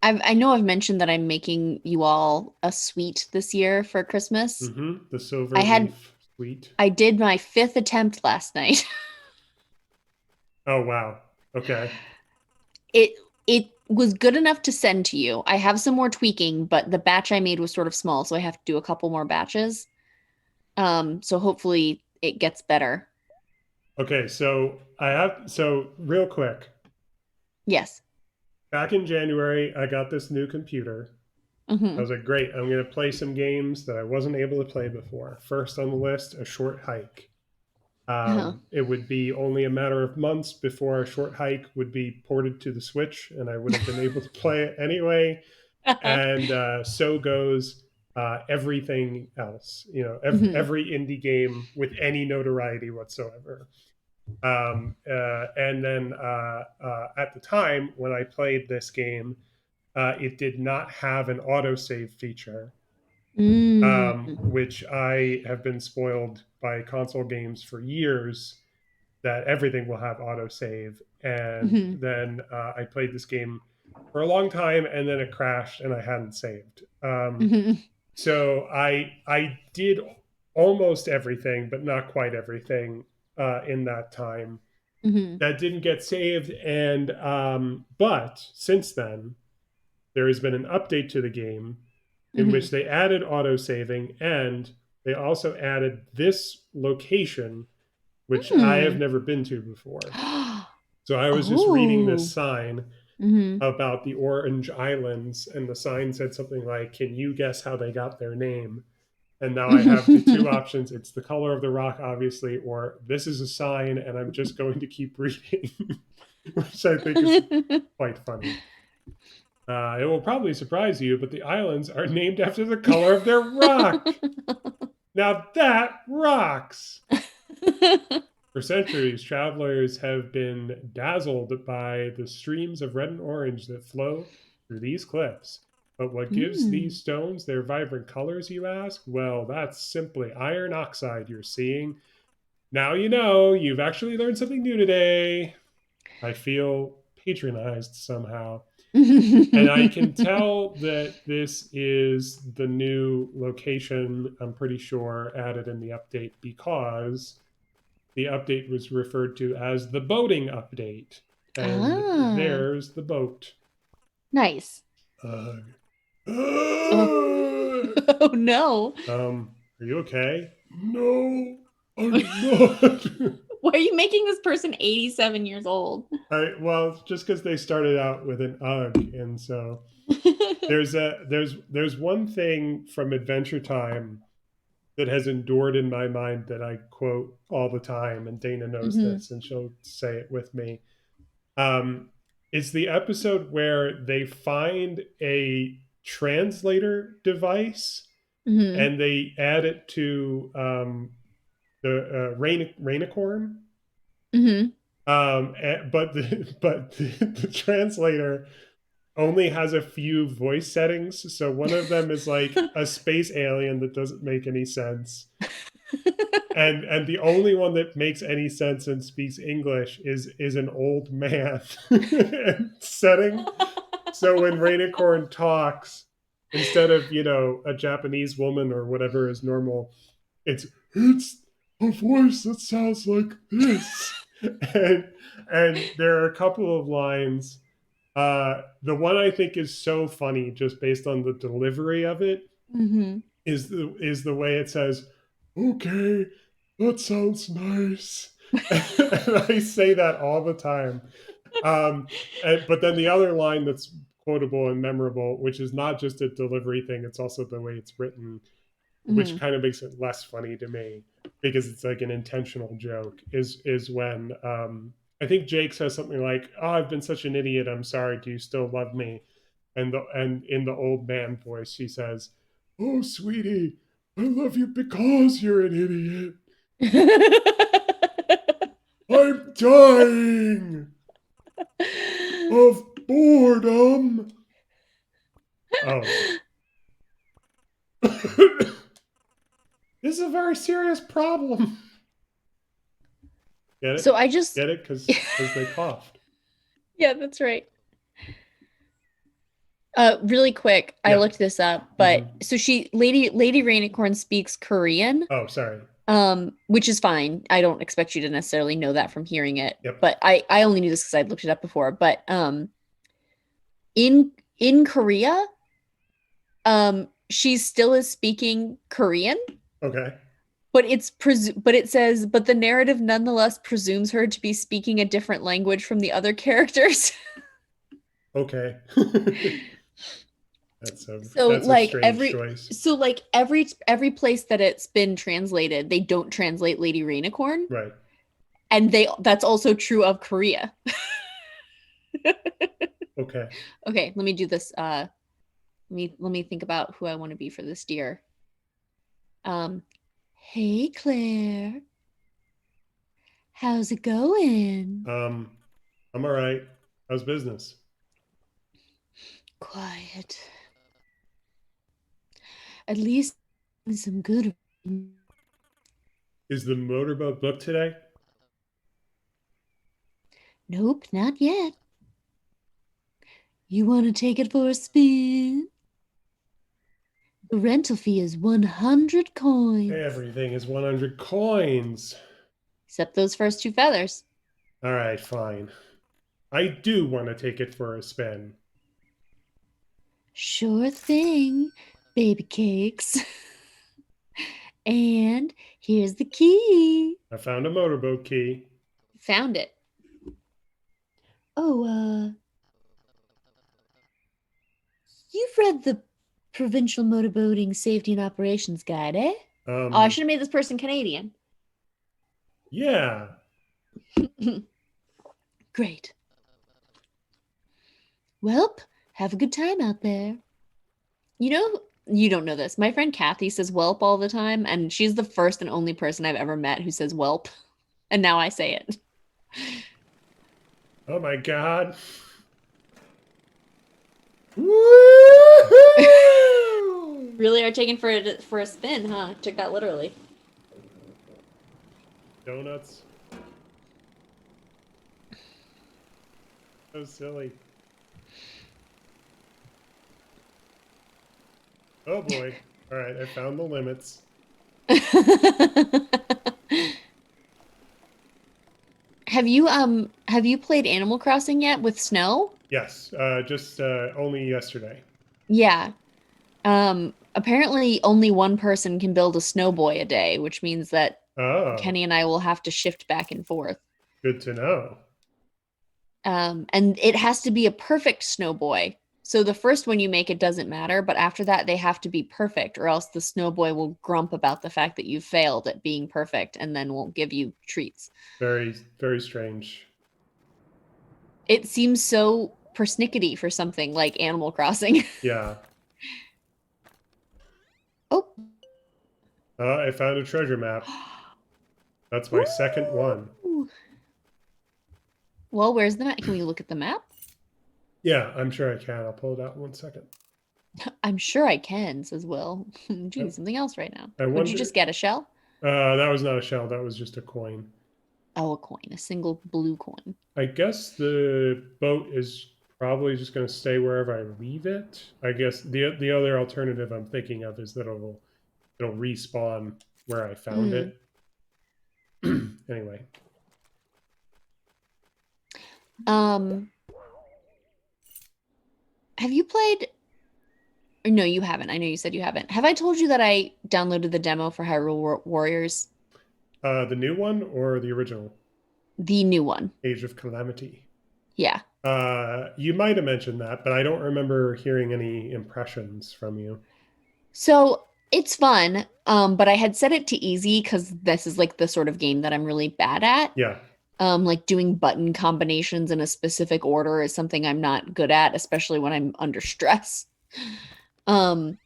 I know I've mentioned that I'm making you all a sweet this year for Christmas. Mm-hmm. The I Silver had Leaf Suite. I did my fifth attempt last night. Oh wow. Okay. It it was good enough to send to you. I have some more tweaking, but the batch I made was sort of small, so I have to do a couple more batches. So hopefully it gets better. Okay. So real quick. Yes. Back in January, I got this new computer. I Mm-hmm. was like, great, I'm going to play some games that I wasn't able to play before. First on the list, a short hike. Uh-huh. It would be only a matter of months before a short hike would be ported to the Switch, and I would have been able to play it anyway. Uh-huh. And so goes everything else. You know, Mm-hmm. every indie game with any notoriety whatsoever. And then at the time when I played this game, it did not have an autosave feature, Mm. which I have been spoiled by console games for years that everything will have autosave. And Mm-hmm. then I played this game for a long time, and then it crashed, and I hadn't saved. Mm-hmm. So I did almost everything, but not quite everything in that time. Mm-hmm. That didn't get saved, and but since then there has been an update to the game in Mm-hmm. which they added auto saving, and they also added this location which I have Mm. never been to before. So I was just reading this Oh. sign Mm-hmm. about the Orange Islands, and the sign said something like, "Can you guess how they got their name?" And now I have the two options. It's the color of the rock, obviously, or this is a sign, and I'm just going to keep reading, which I think is quite funny. It will probably surprise you, but the islands are named after the color of their rock. Now that rocks. For centuries, travelers have been dazzled by the streams of red and orange that flow through these cliffs. But what gives Mm. these stones their vibrant colors, you ask? Well, that's simply iron oxide you're seeing. Now you know, you've actually learned something new today. I feel patronized somehow. And I can tell that this is the new location, I'm pretty sure, added in the update because the update was referred to as the boating update. And Ah, there's the boat. nice. Uh, Oh, oh no. are you okay? No, I'm not. Why are you making this person 87 years old? Well, just because they started out with an UG, and so there's one thing from Adventure Time that has endured in my mind that I quote all the time, and Dana knows Hmm. this, and she'll say it with me. Um, it's the episode where they find a translator device Hmm. and they add it to the Rainicorn. Hmm. But the translator only has a few voice settings. So one of them is like a space alien that doesn't make any sense. And the only one that makes any sense and speaks English is an old man setting So when Rainicorn talks, instead of, a Japanese woman or whatever is normal, it's a voice that sounds like this. and and there are a couple of lines. The one I think is so funny, just based on the delivery of it, Hmm. is the way it says, "Okay, that sounds nice," and I say that all the time. But then the other line that's quotable and memorable, which is not just a delivery thing, it's also the way it's written, which Hmm. kind of makes it less funny to me because it's like an intentional joke. Is when I think Jake says something like, "Oh, I've been such an idiot. I'm sorry. Do you still love me?" And in the old man voice, she says, "Oh, sweetie, I love you because you're an idiot. I'm dying of boredom." Oh, this is a very serious problem. Get So it? I just, Get it? Because they coughed. yeah, that's right. Really quick, I Yeah. looked this up, but Mm-hmm. so Lady Rainicorn speaks Korean, Oh, sorry. which is fine. I don't expect you to necessarily know that from hearing it, Yep. but I only knew this because I'd looked it up before. But in Korea, she still is speaking Korean, Okay. but it says but the narrative nonetheless presumes her to be speaking a different language from the other characters. Okay. that's a So that's a like strange choice. every place that it's been translated, they don't translate Lady Rainicorn, Right. and they that's also true of Korea. Okay. Okay, let me do this. Let me think about who I want to be for this deer. Um, hey Claire, how's it going? Um, I'm all right. How's business? Quiet. At least some good. Is the motorboat booked today? Nope, not yet. You want to take it for a spin? The rental fee is 100 coins. Everything is 100 coins. Except those first two feathers. All right, fine. I do want to take it for a spin. Sure thing, baby cakes. And here's the key. I found a motorboat key. Found it. Oh, you've read the Provincial Motorboating Safety and Operations Guide, eh? Oh, I Um, should have made this person Canadian. yeah. Great. Welp, have a good time out there. You know, you don't know this. My friend Kathy says whelp all the time, and she's the first and only person I've ever met who says whelp. And now I say it. Oh my god. Woo! Really are taken for a spin, huh? Took that literally. Donuts. So silly. Oh boy. All right, I found the limits. Have you played Animal Crossing yet with snow? Yes, just only yesterday. Yeah. Apparently only one person can build a snowboy a day, which means that Oh, Kenny and I will have to shift back and forth. good to know. And it has to be a perfect snowboy. So the first one you make, it doesn't matter, but after that, they have to be perfect, or else the snowboy will grump about the fact that you failed at being perfect and then won't give you treats. Very, very strange. It seems so persnickety for something like Animal Crossing. Yeah. Oh. I found a treasure map. That's my second one. Ooh. Well, where's the map? Can we look at the map? Yeah, I'm sure I can. I'll pull it out in 1 second. I'm sure I can, says Will. I'm I, doing something else right now. I Would you wonder. just get a shell? That was not a shell. That was just a coin. Oh, a coin, a single blue coin. I guess the boat is probably just going to stay wherever I leave it. I guess the other alternative I'm thinking of is that it'll respawn where I found Mm. it. Anyway, Um, have you played? Or no, you haven't. I know you said you haven't. Have I told you that I downloaded the demo for Warriors, the new one or the original the new one? Age of Calamity? Yeah. You might have mentioned that, but I don't remember hearing any impressions from you. So it's fun, but I had set it to easy because this is like the sort of game that I'm really bad at. Yeah. Like doing button combinations in a specific order is something I'm not good at, especially when I'm under stress. Um,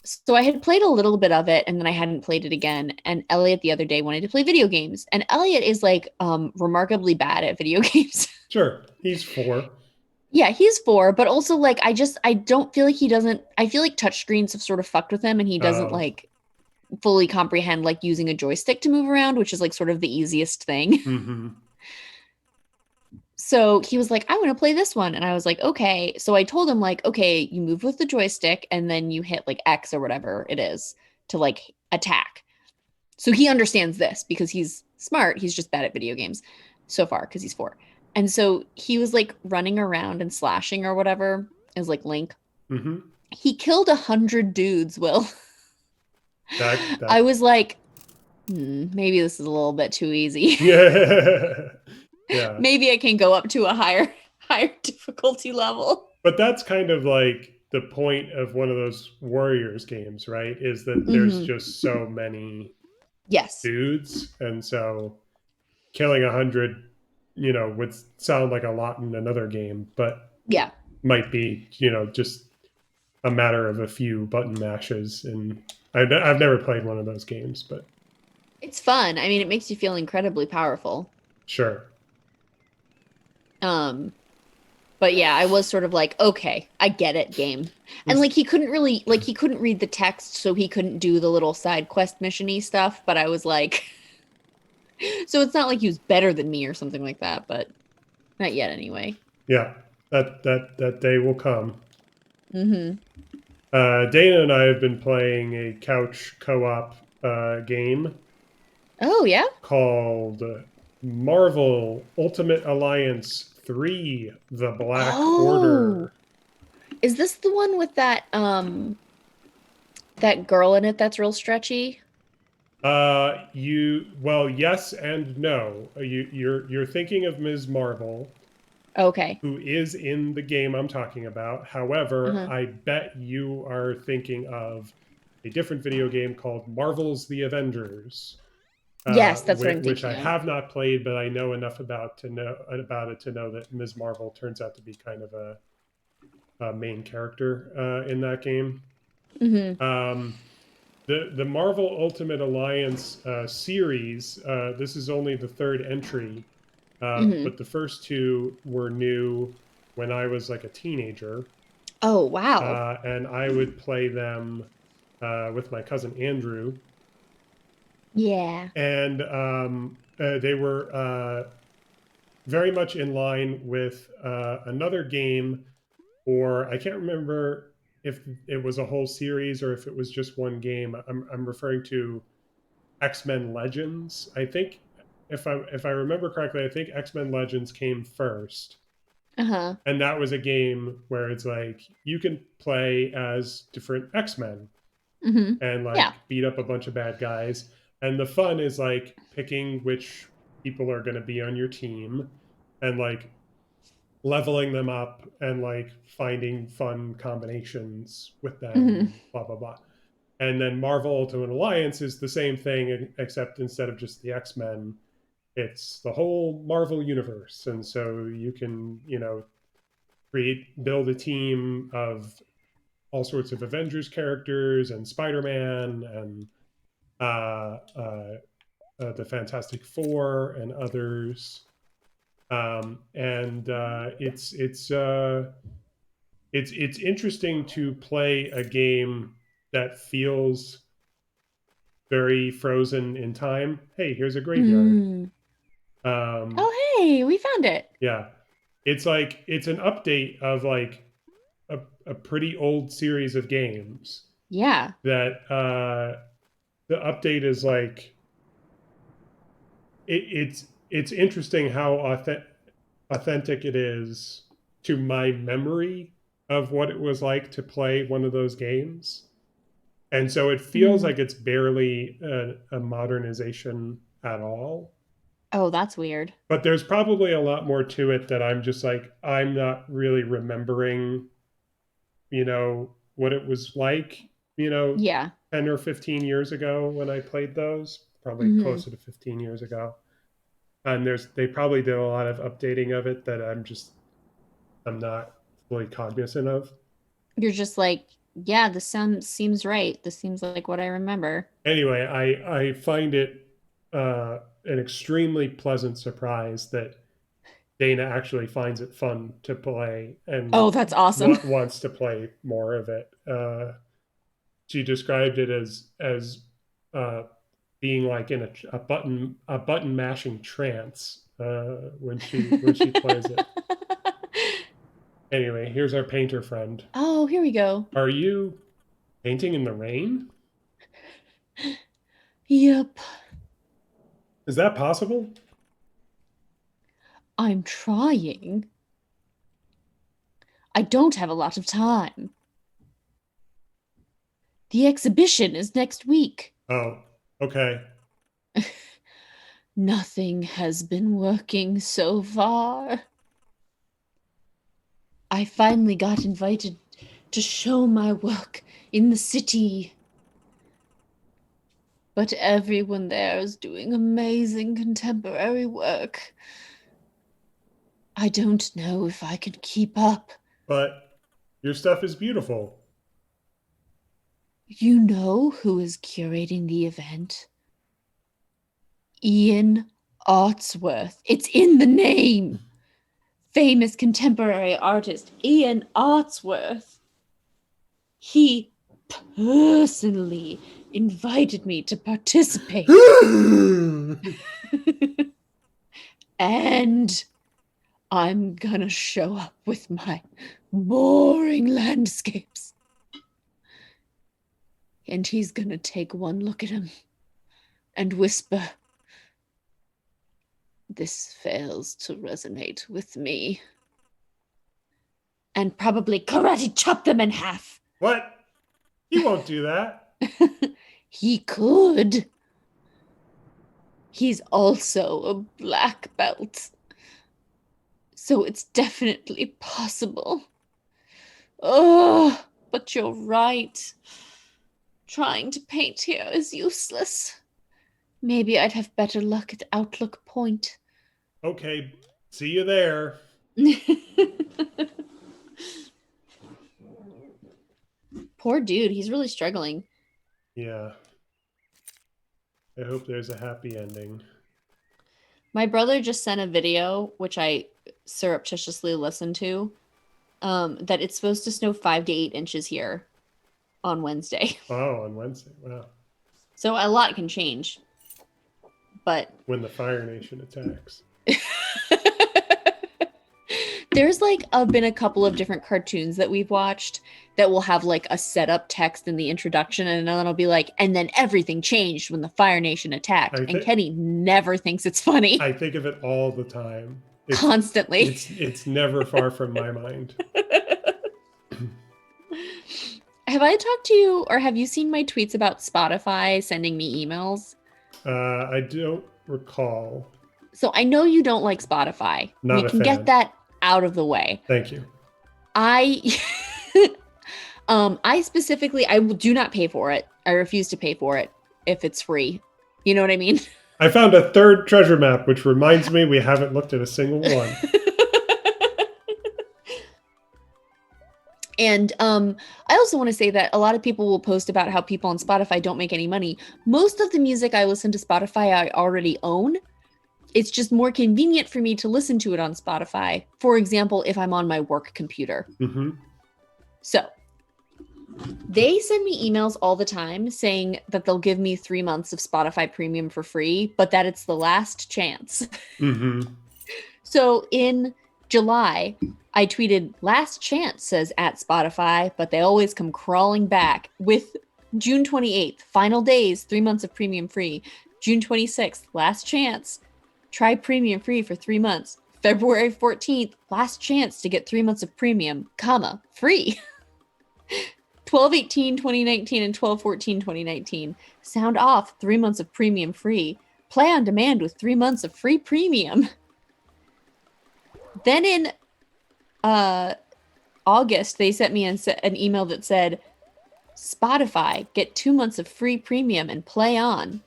so I had played a little bit of it and then I hadn't played it again. And Elliot the other day wanted to play video games. And Elliot is like remarkably bad at video games. Sure. He's 4. Yeah, he's 4, but also like I don't feel like he doesn't I feel like touchscreens have sort of fucked with him and he doesn't Oh. like fully comprehend like using a joystick to move around, which is like sort of the easiest thing. Mm-hmm. So he was like, I want to play this one. And I was like, okay. So I told him, like, okay, you move with the joystick and then you hit like X or whatever it is to like attack. So he understands this because he's smart. He's just bad at video games so far because he's 4. And so he was like running around and slashing or whatever as like Link. Mm-hmm. He killed 100 dudes, Will. I That was like, maybe this is a little bit too easy. yeah. Yeah. Maybe I can go up to a higher difficulty level. But that's kind of like the point of one of those Warriors games, right? Is that there's Hmm. just so many Yes. dudes, and so killing 100, would sound like a lot in another game, but Yeah. might be, just a matter of a few button mashes. And I've never played one of those games, but It's fun. I mean, it makes you feel incredibly powerful. sure. Um, but yeah, I was sort of like, okay, I get it, game. And like he couldn't read the text, so he couldn't do the little side quest missiony stuff, but I was like so it's not like he was better than me or something like that, but not yet anyway. Yeah, that day will come. Mm-hmm. Dana and I have been playing a couch co-op game Oh yeah? called Marvel Ultimate Alliance 3: The Black Oh. Order. Is this the one with that girl in it that's real stretchy? Yes and no. You're thinking of Ms. Marvel, Okay. who is in the game I'm talking about. However, Uh-huh. I bet you are thinking of a different video game called Marvel's The Avengers, Yes, that's what I'm which I thinking of. have not played, but I know enough about it to know that Ms. Marvel turns out to be kind of a main character in that game. Mm-hmm. Um, the Marvel Ultimate Alliance series. This is only the third entry, Mm-hmm. but the first two were new when I was like a teenager, Oh, wow. and I would play them with my cousin Andrew, Yeah. and they were very much in line with another game, or I can't remember if it was a whole series or if it was just one game. I'm referring to X-Men Legends. I think if I remember correctly, I think X-Men Legends came first. Uh-huh. And that was a game where it's like you can play as different X-Men Mm-hmm. and Yeah. like beat up a bunch of bad guys. And the fun is like picking which people are going to be on your team and like leveling them up and like finding fun combinations with them Mm-hmm. and blah blah blah. And then Marvel Ultimate Alliance is the same thing, except instead of just the X-Men, it's the whole Marvel universe. And so you can, build a team of all sorts of Avengers characters and Spider-Man and the Fantastic Four and others. And it's interesting to play a game that feels very frozen in time. Hey, here's a graveyard. Mm. Um, Oh, hey, we found it. yeah, it's like it's an update of like a pretty old series of games Yeah. that the update is like it's interesting how authentic it is to my memory of what it was like to play one of those games. And so it feels Mhm. like it's barely a modernization at all. Oh, that's weird. But there's probably a lot more to it that I'm just like, I'm not really remembering, what it was like, you know, Yeah. 10 or 15 years ago when I played those, probably Hmm. closer to 15 years ago. And they probably did a lot of updating of it that I'm not fully cognizant of. You're just like, yeah, this sound seems right. This seems like what I remember. Anyway, I find it an extremely pleasant surprise that Dana actually finds it fun to play and Oh, that's awesome. wants to play more of it. She described it as uh, being like in a button mashing trance when she plays it. Anyway, here's our painter friend. Oh, here we go. Are you painting in the rain? Yep, Is that possible? I'm trying. I don't have a lot of time. The exhibition is next week. Oh, okay. Nothing has been working so far. I finally got invited to show my work in the city. But everyone there is doing amazing contemporary work. I don't know if I can keep up. But your stuff is beautiful. You know who is curating the event? Ian Artsworth. It's in the name. Famous contemporary artist Ian Artsworth. He personally invited me to participate. And I'm gonna show up with my boring landscapes. And he's gonna take one look at him and whisper, "This fails to resonate with me." And probably karate chop them in half. What? He won't do that. He could. He's also a black belt. So it's definitely possible. Oh, but you're right. Trying to paint here is useless. Maybe I'd have better luck at Outlook Point. Okay, see you there. Poor dude, he's really struggling. Yeah, I hope there's a happy ending. My brother just sent a video, which I surreptitiously listened to, that it's supposed to snow 5 to 8 inches here on Wednesday. Oh, on Wednesday. Wow. So a lot can change. But When the Fire Nation attacks. there's like been a couple of different cartoons that we've watched that will have like a setup text in the introduction, and then it'll be like, and then everything changed when the Fire Nation attacked. I And think Kenny never thinks it's funny. I think of it all the time. It's Constantly. it's never far from my mind. Have I talked to you or have you seen my tweets about Spotify sending me emails? I don't recall. So I know you don't like Spotify. We Not a can get fan. that out of the way. Thank you. I I specifically I do not pay for it. I refuse to pay for it if it's free. You know what I mean? I found a third treasure map, which reminds me we haven't looked at a single one. And I also want to say that a lot of people will post about how people on Spotify don't make any money. Most of the music I listen to Spotify I already own. It's just more convenient for me to listen to it on Spotify. For example, if I'm on my work computer. Mm-hmm. So they send me emails all the time saying that they'll give me 3 months of Spotify Premium for free, but that it's the last chance. Mm-hmm. So in July, I tweeted, last chance, says at Spotify, but they always come crawling back with June 28th, final days, 3 months of premium free. June 26th, last chance, try premium free for 3 months. February 14th, last chance to get 3 months of premium, comma, free. 12/18/2019 and 12/14/2019. Sound off, 3 months of premium free. Play on demand with 3 months of free premium. Then in uh August, they sent me an email that said, Spotify, get 2 months of free premium and play on.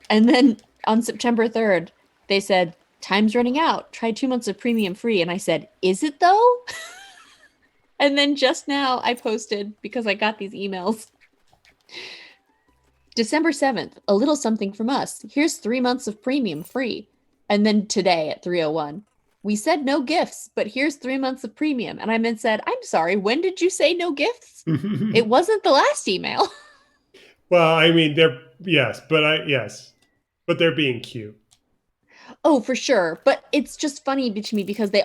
And then on September 3rd, they said, time's running out. Try 2 months of premium free. And I said, is it though? And then just now I posted, because I got these emails, December 7th, a little something from us. Here's 3 months of premium free. And then today at 3:01, we said no gifts, but here's 3 months of premium. And I then said, I'm sorry, when did you say no gifts? It wasn't the last email. Well, I mean, yes, but they're being cute. Oh, for sure. But it's just funny to me because they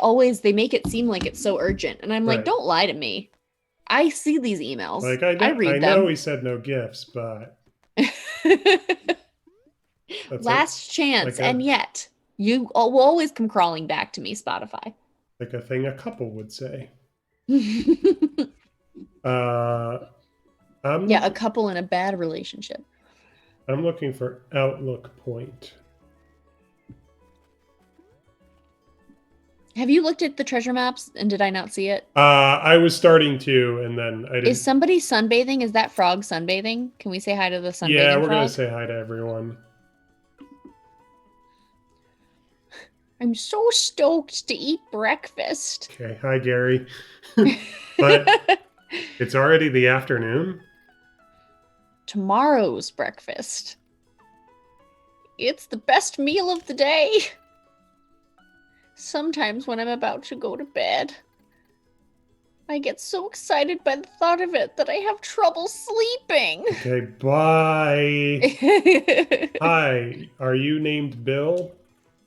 make it seem like it's so urgent. And I'm like, Right. don't lie to me. I see these emails. Like I I read know them. we said no gifts, but that's Last chance, like and a yet you will always come crawling back to me, Spotify. like a thing a couple would say. Yeah, Uh, a I'm couple in a bad relationship. I'm looking for Outlook point. Have you looked at the treasure maps and did I not see it? I was starting to, and then I Is didn't. somebody sunbathing? Is that frog sunbathing? Can we say hi to the Yeah, sunbathing we're gonna frog? say hi to everyone. I'm so stoked to eat breakfast. Okay, hi Gary. But it's already the afternoon. Tomorrow's breakfast. It's the best meal of the day. Sometimes when I'm about to go to bed, I get so excited by the thought of it that I have trouble sleeping. Okay, bye. Hi, are you named Bill?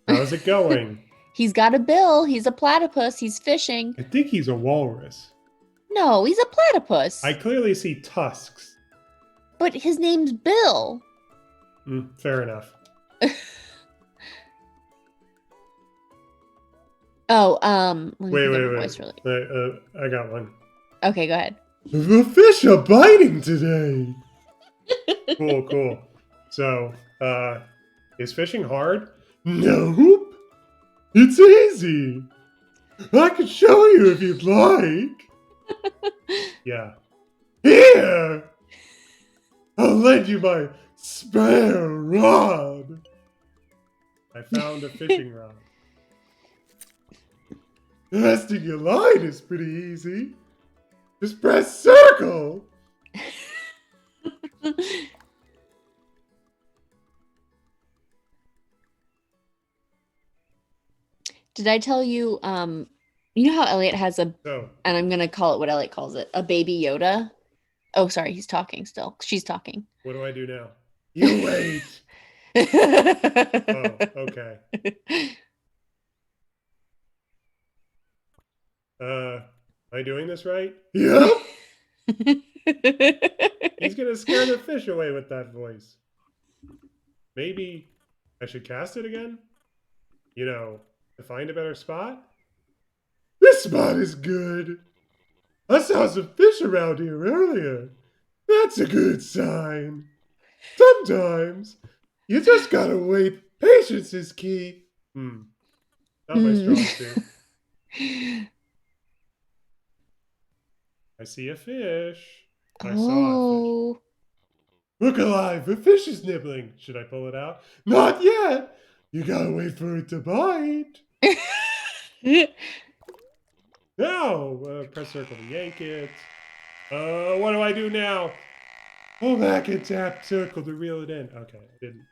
How's it going? He's got a bill. He's a platypus. He's fishing. I think he's a walrus. No, he's a I platypus. clearly see tusks. But his name's Bill. Fair enough. Oh, let me Wait, think of wait, a wait. voice really. I got one. Okay, go ahead. The fish are biting today. Cool, cool. So, is fishing hard? Nope. It's easy. I can show you if you'd like. Yeah. Here! I'll lend you my spare rod. I found a fishing rod. Casting your line is pretty easy. Just press circle. Did I tell you, you know how Elliot has So, and I'm gonna call it what Elliot calls it, a baby Yoda? Oh, sorry, he's talking still. She's talking. what do I do now? You wait. Oh, okay. Am I doing this right? Yep. He's gonna scare the fish away with that voice. Maybe I should cast it again? To find a better spot? This spot is good. I saw some fish around here earlier. That's a good sign. Sometimes you just gotta wait. Patience is key. Not my strong suit. I see a fish. I saw a fish. Oh. Look alive, a fish is nibbling. Should I pull it out? Not yet. You gotta wait for it to bite. Now, press circle to yank it. What do I do now? Pull back and tap circle to reel it in. Okay, I didn't.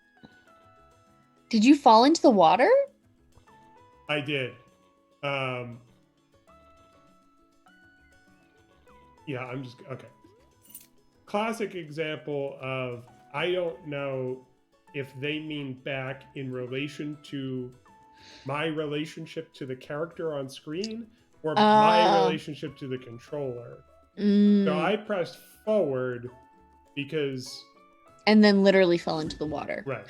Did you fall into the water? I did. Yeah, I'm just okay. Classic example of I don't know if they mean back in relation to my relationship to the character on screen or my Uh, relationship to the controller. So mm, I pressed forward because, and then literally fell into the water. right.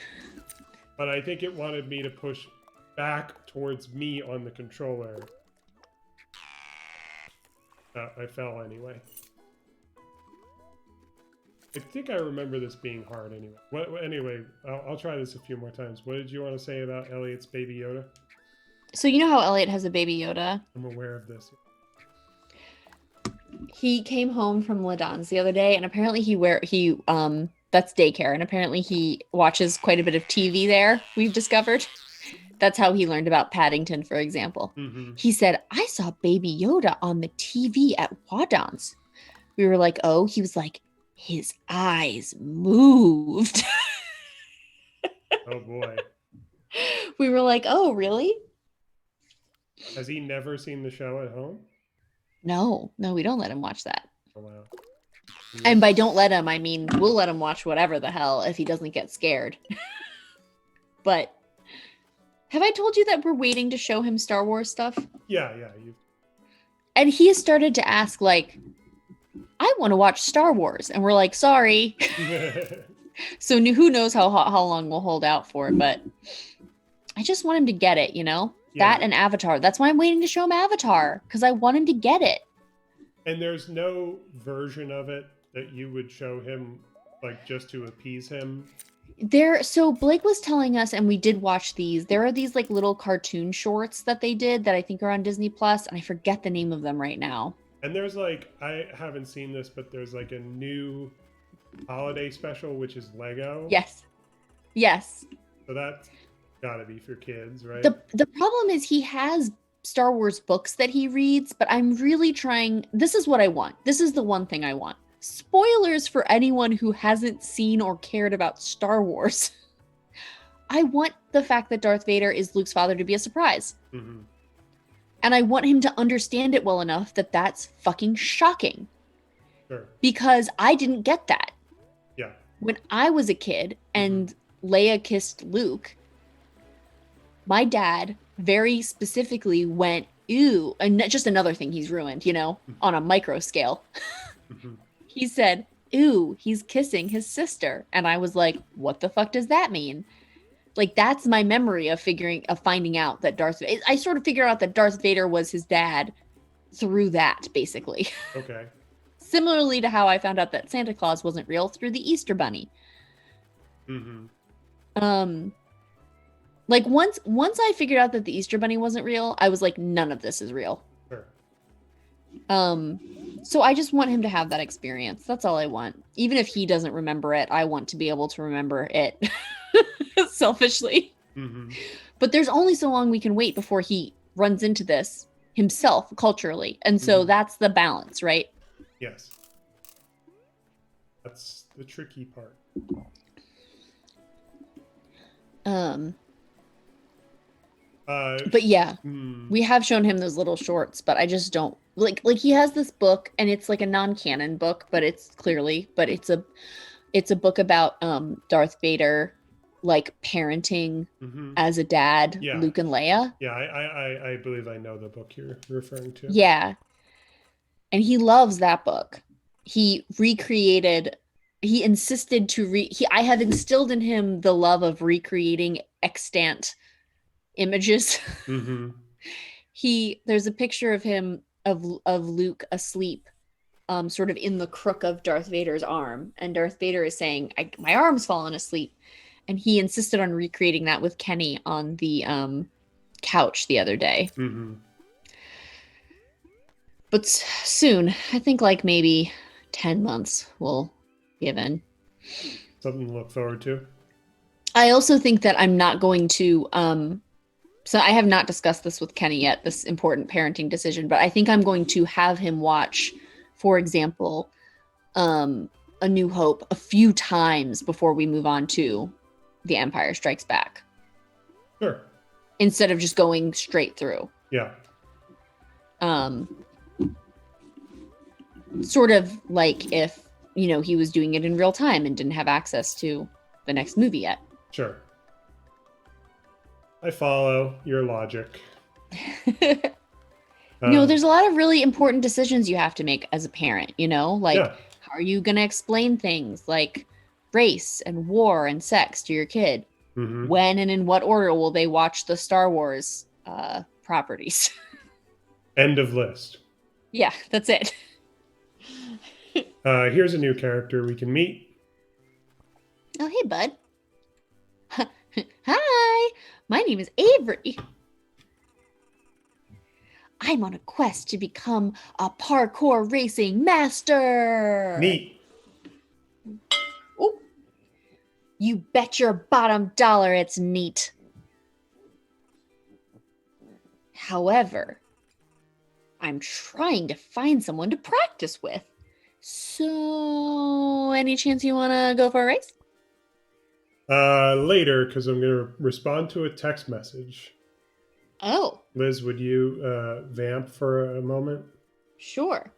But I think it wanted me to push back towards me on the controller. I fell anyway. I think I remember this being hard anyway. Anyway, I'll try this a few more times. What did you want to say about Elliot's Baby Yoda? So you know how Elliot has a baby Yoda? I'm aware of this. He came home from Ladon's the other day, and apparently he that's daycare, and apparently he watches quite a bit of TV there, we've discovered. That's how he learned about Paddington, for example. Mm-hmm. He said, I saw Baby Yoda on the TV at Wadon's. We were like, oh, he was like, his eyes moved. Oh boy. We were like, oh, really? Has he never seen the show at home? No, we don't let him watch that. Oh wow. And by don't let him, I mean, we'll let him watch whatever the hell if he doesn't get scared. But have I told you that we're waiting to show him Star Wars stuff? Yeah. And he has started to ask, like, I want to watch Star Wars. And we're like, sorry. So who knows how long we'll hold out for, but I just want him to get it, you know? Yeah. That and Avatar. That's why I'm waiting to show him Avatar, because I want him to get it. And there's no version of it that you would show him, like, just to appease him? So Blake was telling us, and we did watch these, there are these like little cartoon shorts that they did that I think are on Disney Plus, and I forget the name of them right now. And there's like, I haven't seen this, but there's like a new holiday special, which is Lego. Yes. So that's gotta be for kids, right? The problem is he has Star Wars books that he reads, but I'm really trying. This is what I want. This is the one thing I want. Spoilers for anyone who hasn't seen or cared about Star Wars. I want the fact that Darth Vader is Luke's father to be a surprise. Mm-hmm. And I want him to understand it well enough that that's fucking shocking. Sure. Because I didn't get that. Yeah. When I was a kid and Leia kissed Luke, my dad very specifically went, ew. And just another thing he's ruined, you know, on a micro scale. He said, ew, he's kissing his sister. And I was like, what the fuck does that mean? Like, that's my memory of finding out that I sort of figured out that Darth Vader was his dad through that, basically. Okay. Similarly to how I found out that Santa Claus wasn't real through the Easter Bunny. Mm-hmm. Like once I figured out that the Easter Bunny wasn't real, I was like, none of this is real. Sure. So I just want him to have that experience. That's all I want. Even if he doesn't remember it, I want to be able to remember it selfishly. Mm-hmm. But there's only so long we can wait before he runs into this himself culturally. And so that's the balance, right? Yes. That's the tricky part. But yeah, we have shown him those little shorts, but I just don't like he has this book and it's like a non-canon book, but it's a book about Darth Vader like parenting as a dad, Yeah. Luke and Leia. Yeah, I believe I know the book you're referring to. Yeah. And he loves that book. He insisted to I have instilled in him the love of recreating extant images. Mm-hmm. There's a picture of him of Luke asleep, sort of in the crook of Darth Vader's arm, and Darth Vader is saying, my arm's fallen asleep. And he insisted on recreating that with Kenny on the couch the other day. Mm-hmm. But soon, I think like maybe 10 months will give in. Something to look forward to. I also think that I'm not going to so I have not discussed this with Kenny yet, this important parenting decision, but I think I'm going to have him watch, for example, A New Hope a few times before we move on to The Empire Strikes Back. Sure. Instead of just going straight through. Yeah. Sort of like if, he was doing it in real time and didn't have access to the next movie yet. Sure. I follow your logic. There's a lot of really important decisions you have to make as a parent, like Yeah. how are you going to explain things like race and war and sex to your kid? Hmm. When and in what order will they watch the Star Wars properties? End of list. Yeah, that's it. Here's a new character we can meet. Oh, hey, bud. Hi, my name is Avery. I'm on a quest to become a parkour racing master. Neat. Oh, you bet your bottom dollar it's neat. However, I'm trying to find someone to practice with. So, any chance you want to go for a race? Later, because I'm going to respond to a text message. Oh, Liz, would you vamp for a moment? sure.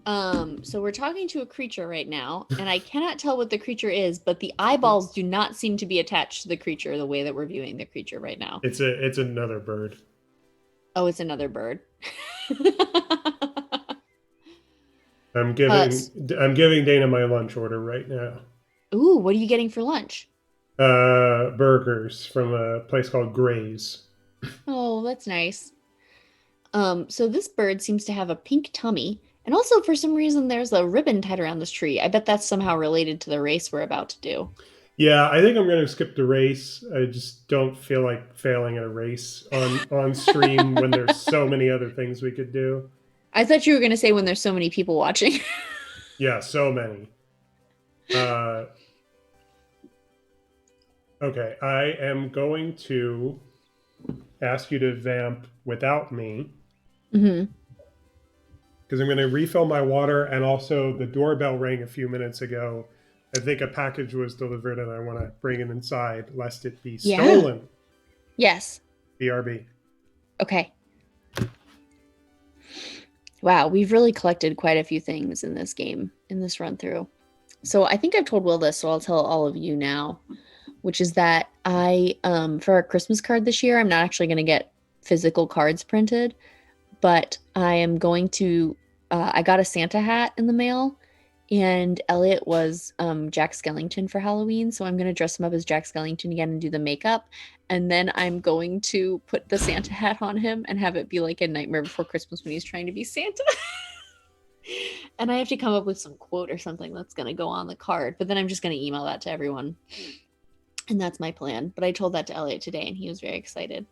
So we're talking to a creature right now, and I cannot tell what the creature is, but the eyeballs do not seem to be attached to the creature the way that we're viewing the creature right now. It's another bird. Oh, it's another bird. I'm uh, giving I'm giving Dana my lunch order right now. ooh, what are you getting for lunch? Burgers from a place called Gray's. Oh, that's nice. So this bird seems to have a pink tummy, and also for some reason there's a ribbon tied around this tree. I bet that's somehow related to the race we're about to do. Yeah, I think I'm going to skip the race. I just don't feel like failing at a race on stream when there's so many other things we could do. I thought you were gonna say when there's so many people watching. Yeah, so many. Uh, okay, I am going to ask you to vamp without me Hmm. because I'm going to refill my water, and also the doorbell rang a few minutes ago. I think a package was delivered, and I want to bring it inside lest it be Yeah. stolen. Yes. BRB. Okay. Wow, we've really collected quite a few things in this game, in this run through. So I think I've told Will this, so I'll tell all of you now, which is that for our Christmas card this year, I'm not actually going to get physical cards printed, but I am going to. I got a Santa hat in the mail, and Elliot was Jack Skellington for Halloween, so I'm going to dress him up as Jack Skellington again and do the makeup, and then I'm going to put the Santa hat on him and have it be like a Nightmare Before Christmas when he's trying to be Santa. And I have to come up with some quote or something that's going to go on the card, but then I'm just going to email that to everyone, and that's my plan. But I told that to Elliot today, and he was very excited.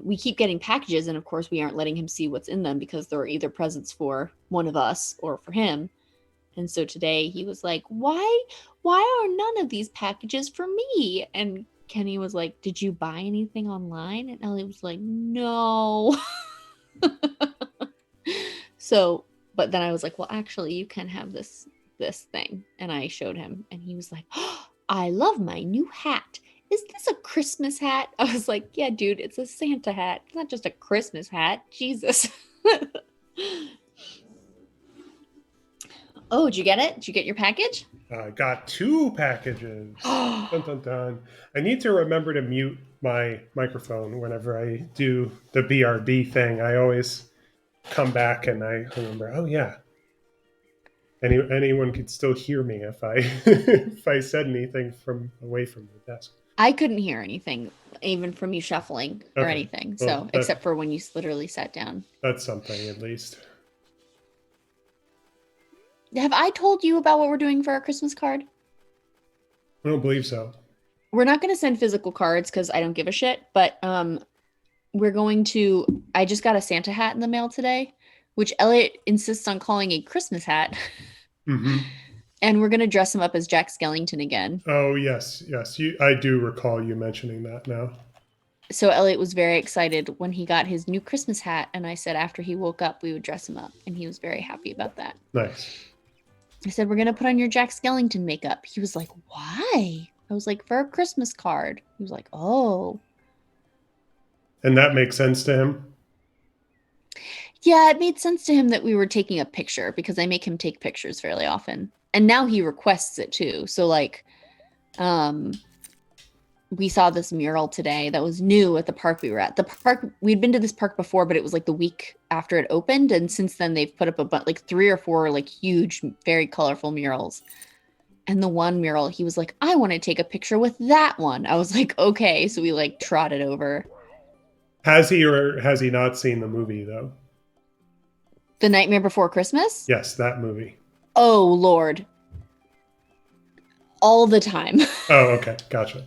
We keep getting packages, and of course, we aren't letting him see what's in them because they're either presents for one of us or for him. And so today he was like, why are none of these packages for me? And Kenny was like, did you buy anything online? And Ellie was like, no. So, but then I was like, well, actually, you can have this thing. And I showed him, and he was like, oh, I love my new hat. Is this a Christmas hat? I was like, yeah, dude, it's a Santa hat. It's not just a Christmas hat. Jesus. Oh, did you get it? Did you get your package? Got two packages. Dun, dun, dun. I need to remember to mute my microphone whenever I do the BRB thing. I always come back and I remember, oh yeah, anyone could still hear me if I if I said anything from away from the desk. I couldn't hear anything, even from you shuffling or Okay, anything. well So, except for when you literally sat down. that's something at least. Have I told you about what we're doing for our Christmas card? I don't believe so. We're not going to send physical cards because I don't give a shit, but we're going to. I just got a Santa hat in the mail today, which Elliot insists on calling a Christmas hat. Mm-hmm. And we're going to dress him up as Jack Skellington again. Oh yes, yes. I do recall you mentioning that now. So Elliot was very excited when he got his new Christmas hat, and I said after he woke up we would dress him up, and he was very happy about that. Nice. I said, we're going to put on your Jack Skellington makeup. He was like, why? I was like, for a Christmas card. He was like, oh. And that makes sense to him. Yeah, it made sense to him that we were taking a picture because I make him take pictures fairly often. And now he requests it too. So, um, we saw this mural today that was new at the park we were at. The park, we'd been to this park before, but it was like the week after it opened. And since then, they've put up a bunch, like three or four, like huge, very colorful murals. And the one mural, he was like, I want to take a picture with that one. I was like, okay. So we like trotted over. Has he or has he not seen the movie though? The Nightmare Before Christmas? Yes, that movie. Oh, Lord. All the time. Oh, okay, gotcha.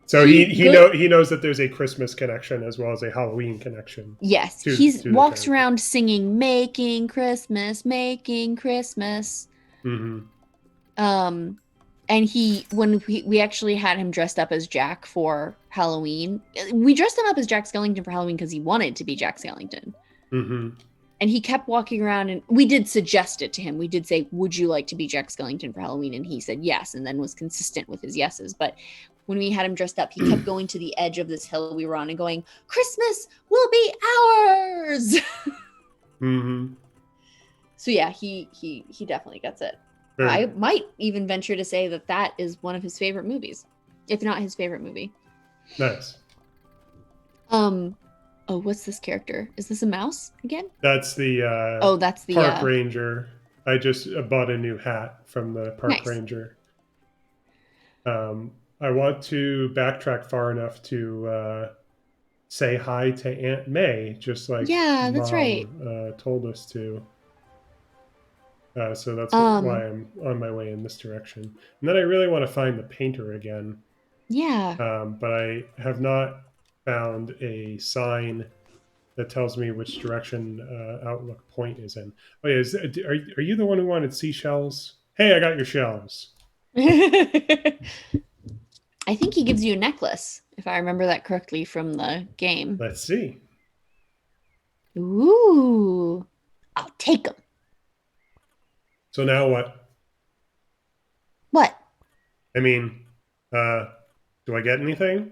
So he good he knows that there's a Christmas connection as well as a Halloween connection Yes, he to the walks character. around singing Making Christmas, Making Christmas. Mm-hmm. Um and he when we actually had him dressed up as Jack for Halloween. We dressed him up as Jack Skellington for Halloween because he wanted to be Jack Skellington. Mm-hmm. And he kept walking around, and we did suggest it to him. We did say, would you like to be Jack Skellington for Halloween? And he said yes, and then was consistent with his yeses. But when we had him dressed up, he kept going to the edge of this hill we were on and going, Christmas will be ours. Mm-hmm. So yeah, he definitely gets it. Very I might even venture to say that that is one of his favorite movies, if not his favorite movie. nice. Um, oh, what's this character? Is this a mouse again? That's the Oh, that's the park ranger. I just bought a new hat from the park nice. ranger. I want to backtrack far enough to say hi to Aunt May, just like Yeah, that's right. Mom told us to. So that's Um, why I'm on my way in this direction. And then I really want to find the painter again, yeah. but I have not found a sign that tells me which direction Outlook Point is in. Oh yeah, are you the one who wanted seashells? Hey, I got your shells. I think he gives you a necklace, if I remember that correctly from the game. Let's see. Ooh, I'll take them. So now what? What? I mean, uh, do I get anything?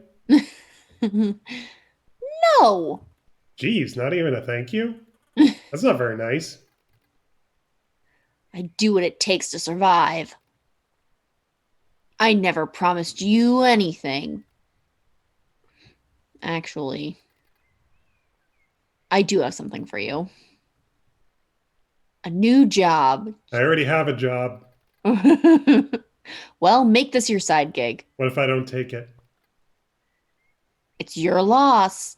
No. Geez, not even a thank you? That's not very nice. I do what it takes to survive. I never promised you anything. Actually, I do have something for you. A new job. I already have a job. Well, make this your side gig. What if I don't take it? It's your loss.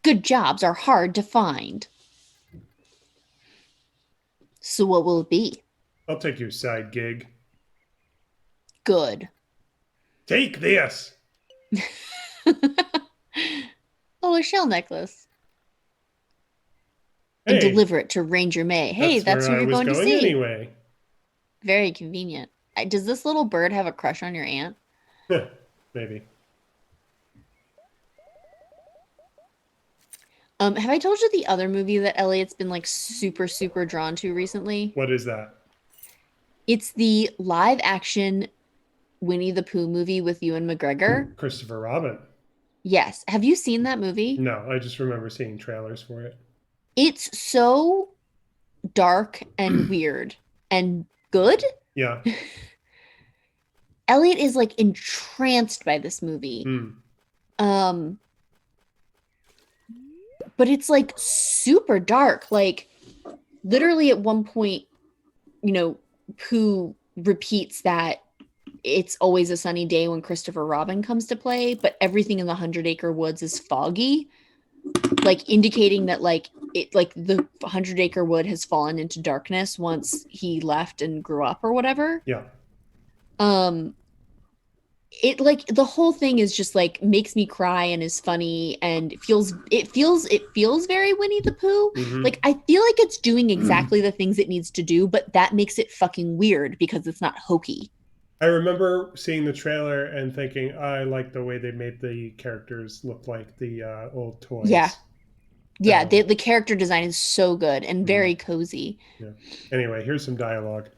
Good jobs are hard to find. So, what will it be? I'll take your side gig. Good. Take this. Oh, a shell necklace. And Hey, deliver it to Ranger May. Hey, that's that's where who I you're was going to going see. anyway. Very convenient. Does this little bird have a crush on your aunt? Maybe. Have I told you the other movie that Elliot's been like super, super drawn to recently? What is that? It's the live action Winnie the Pooh movie with Ewan McGregor. Christopher Robin. Yes. Have you seen that movie? No, I just remember seeing trailers for it. It's so dark and weird and good. Yeah. Elliot is like entranced by this movie. Hmm. Um, but it's like super dark. Like literally at one point, you know, Pooh repeats that it's always a sunny day when Christopher Robin comes to play, but everything in the 100 Acre Woods is foggy, like indicating that like the 100 Acre Wood has fallen into darkness once he left and grew up or whatever. Yeah. Um it like the whole thing is just like makes me cry and is funny and it feels very Winnie the Pooh. Hmm. Like I feel like it's doing exactly the things it needs to do, but that makes it fucking weird because it's not hokey. I remember seeing the trailer and thinking I like the way they made the characters look like the old Yeah. toys. Yeah, the character design is so good and Mm, very cozy. yeah. Anyway, here's some dialogue.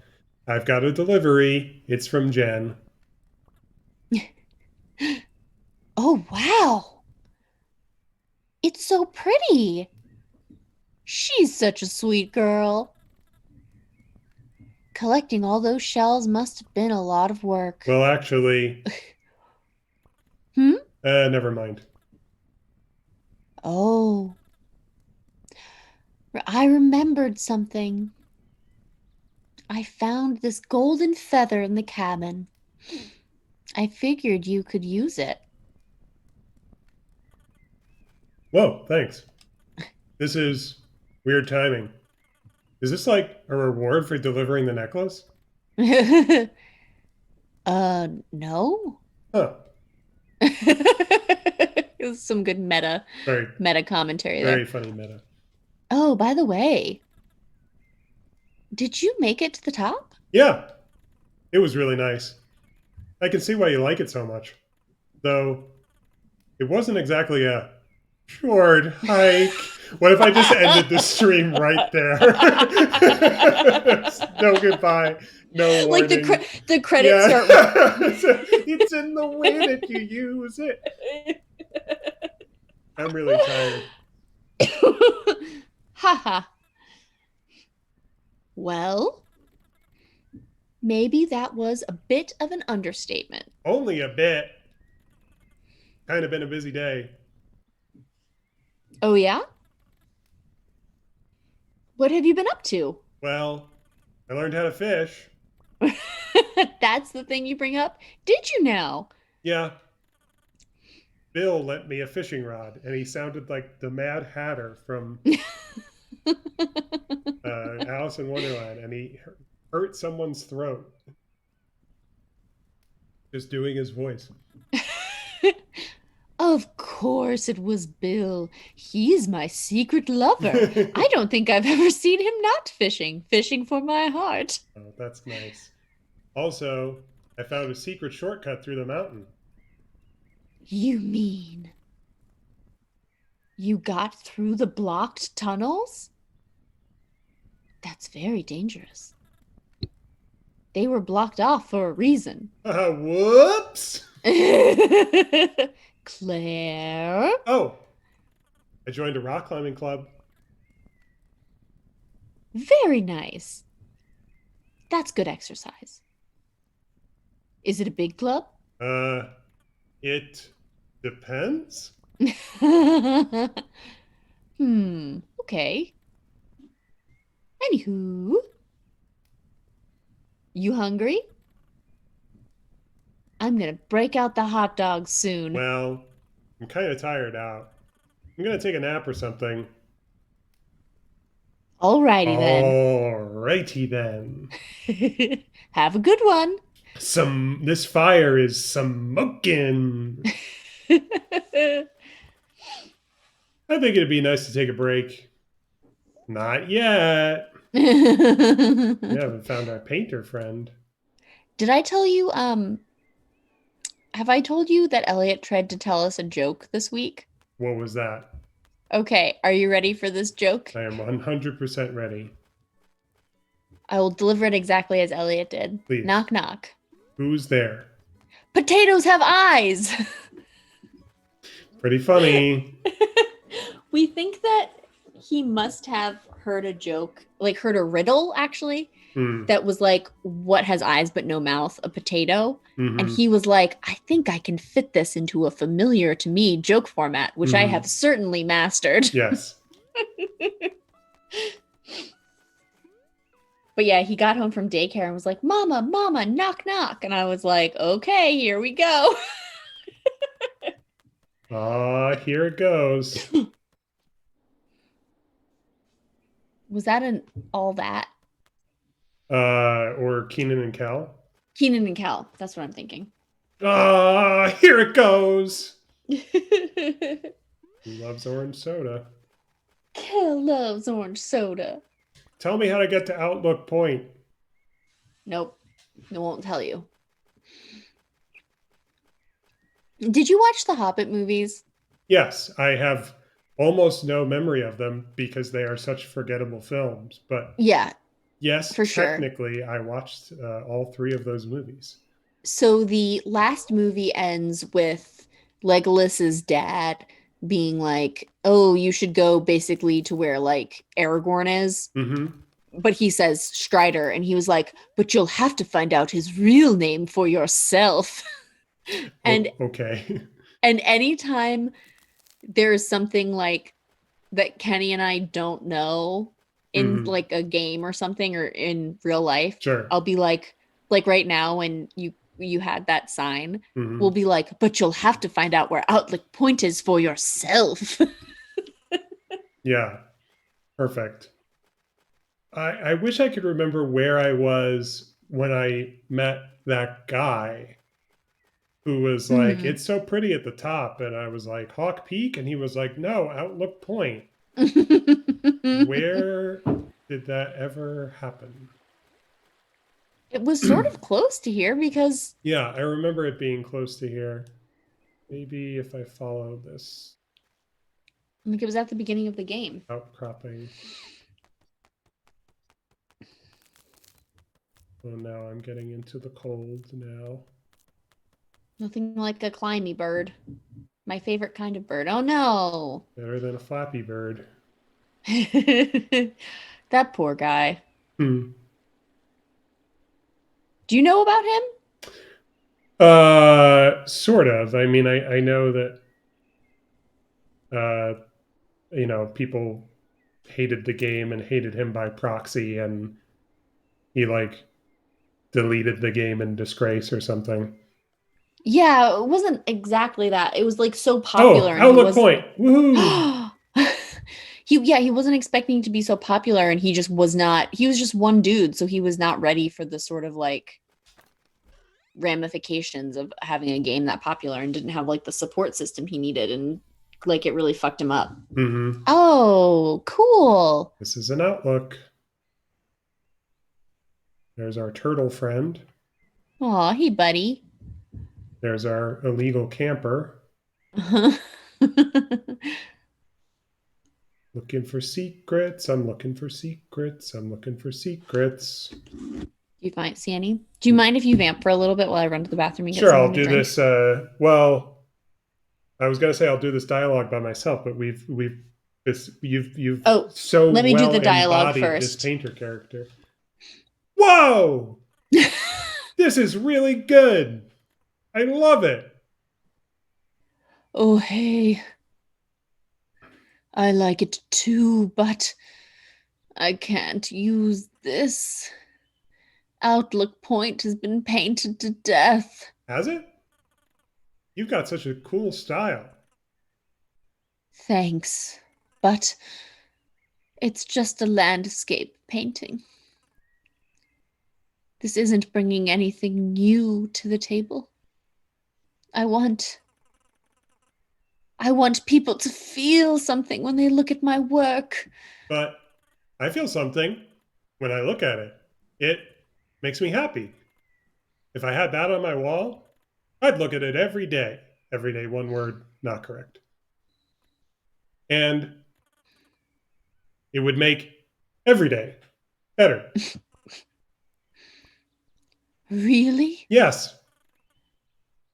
I've got a delivery. It's from Jen. Oh, wow. It's so pretty. She's such a sweet girl. Collecting all those shells must have been a lot of work. Well, actually, Never mind. Oh, I remembered something. I found this golden feather in the cabin. I figured you could use it. Whoa, thanks. This is weird timing. Is this like a reward for delivering the necklace? No. Huh. It was some good Very, meta commentary very there. funny meta. Oh, by the way, did you make it to the top? Yeah, it was really nice. I can see why you like it so much. Though it wasn't exactly a short hike. What if I just ended the stream right there? No goodbye, no Like warning. the credits Yeah, start. it's in the way that you use it. I'm really tired. Haha. Well, maybe that was a bit of an understatement. Only a bit. Kind of been a busy day. Oh, yeah? What have you been up to? Well, I learned how to fish. That's the thing you bring up? Did you now? Yeah, Bill lent me a fishing rod, and he sounded like the Mad Hatter from Alice in Wonderland, and he hurt someone's throat just doing his voice. Of course it was Bill. He's my secret lover. I don't think I've ever seen him not fishing, fishing for my heart. Oh, that's nice. Also, I found a secret shortcut through the mountain. You mean you got through the blocked tunnels? That's very dangerous. They were blocked off for a reason. Whoops! Claire? Oh, I joined a rock climbing club. Very nice. That's good exercise. Is it a big club? Uh, it depends. Okay. Anywho, you hungry? I'm gonna break out the hot dogs soon. Well, I'm kind of tired out. I'm gonna take a nap or something. Alrighty then. Alrighty then. Have a good one. This fire is smoking. I think it'd be nice to take a break. Not yet. We haven't found our painter friend. Did I tell you, have I told you that Elliot tried to tell us a joke this week? What was that? Okay, are you ready for this joke? I am 100% ready. I will deliver it exactly as Elliot did. Please. Knock, knock. Who's there? Potatoes have eyes! Pretty funny. We think that he must have heard a joke, like heard a riddle actually, Hmm. that was like, what has eyes but no mouth? A potato. And Mm-hmm. he was like, I think I can fit this into a familiar to me joke format, which I Mm-hmm. have certainly mastered. Yes. But yeah, he got home from daycare and was like, Mama, Mama, knock, knock. And I was like, okay, here we go. Here it goes. Was that an all that? Or Keenan and Kel. Keenan and Kel. That's what I'm thinking. Here it goes. Who loves orange soda? Kel loves orange soda. Tell me how to get to Outlook Point. Nope. I won't tell you. Did you watch the Hobbit movies? Yes, I have almost no memory of them because they are such forgettable films. But Yeah, yes, for sure. technically, I watched all three of those movies. So the last movie ends with Legolas's dad being like, "Oh, you should go basically to where like Aragorn is." Mm-hmm. But he says Strider and he was like, "But you'll have to find out his real name for yourself." And Oh, okay. And anytime there's something like that Kenny and I don't know in Mhm. like a game or something or in real life, Sure. I'll be like right now when you had that sign, we'll Mhm. be like, but you'll have to find out where Outlook Point is for yourself. Yeah. Perfect. I wish I could remember where I was when I met that guy who was like, Hmm. "It's so pretty at the top," and I was like, "Hawk Peak," and he was like, "No, Outlook Point." Where did that ever happen? It was sort of close to here because Yeah, I remember it being close to here. Maybe if I follow this like it was at the beginning of the game. outcropping. Oh, now I'm getting into the cold now. Nothing like a climby bird. My favorite kind of bird. Oh no. Better than a Flappy Bird. That poor guy. Hmm. Do you know about him? Sort of. I mean, I know that uh, people hated the game and hated him by proxy, and he like deleted the game in disgrace or something. Yeah, it wasn't exactly that. It was like so Oh, popular and he Outlook wasn't Point! Woohoo! he wasn't expecting to be so popular and he just was not he was just one dude, so he was not ready for the sort of like ramifications of having a game that popular and didn't have like the support system he needed and like it really fucked him up. Mm-hmm. Oh, cool. This is an Outlook. There's our turtle friend. Aw, hey buddy. There's our illegal camper looking for secrets. I'm looking for secrets. I'm looking for secrets. Do you find see any? Do you mind if you vamp for a little bit while I run to the bathroom and get Sure, I'll something to do drink? this. Well, I was going to say I'll do this dialogue by myself, but we've this you've Oh, so let me do well the dialogue embodied this first. painter character. Whoa! This is really good. I love it. Oh, hey, I like it too, but I can't use this. Outlook Point has been painted to death. Has it? You've got such a cool style. Thanks, but it's just a landscape painting. This isn't bringing anything new to the table. I want I want people to feel something when they look at my work. But I feel something when I look at it. It makes me happy. If I had that on my wall, I'd look at it every day. Every day, one word, not correct. And it would make every day better. Really? Yes,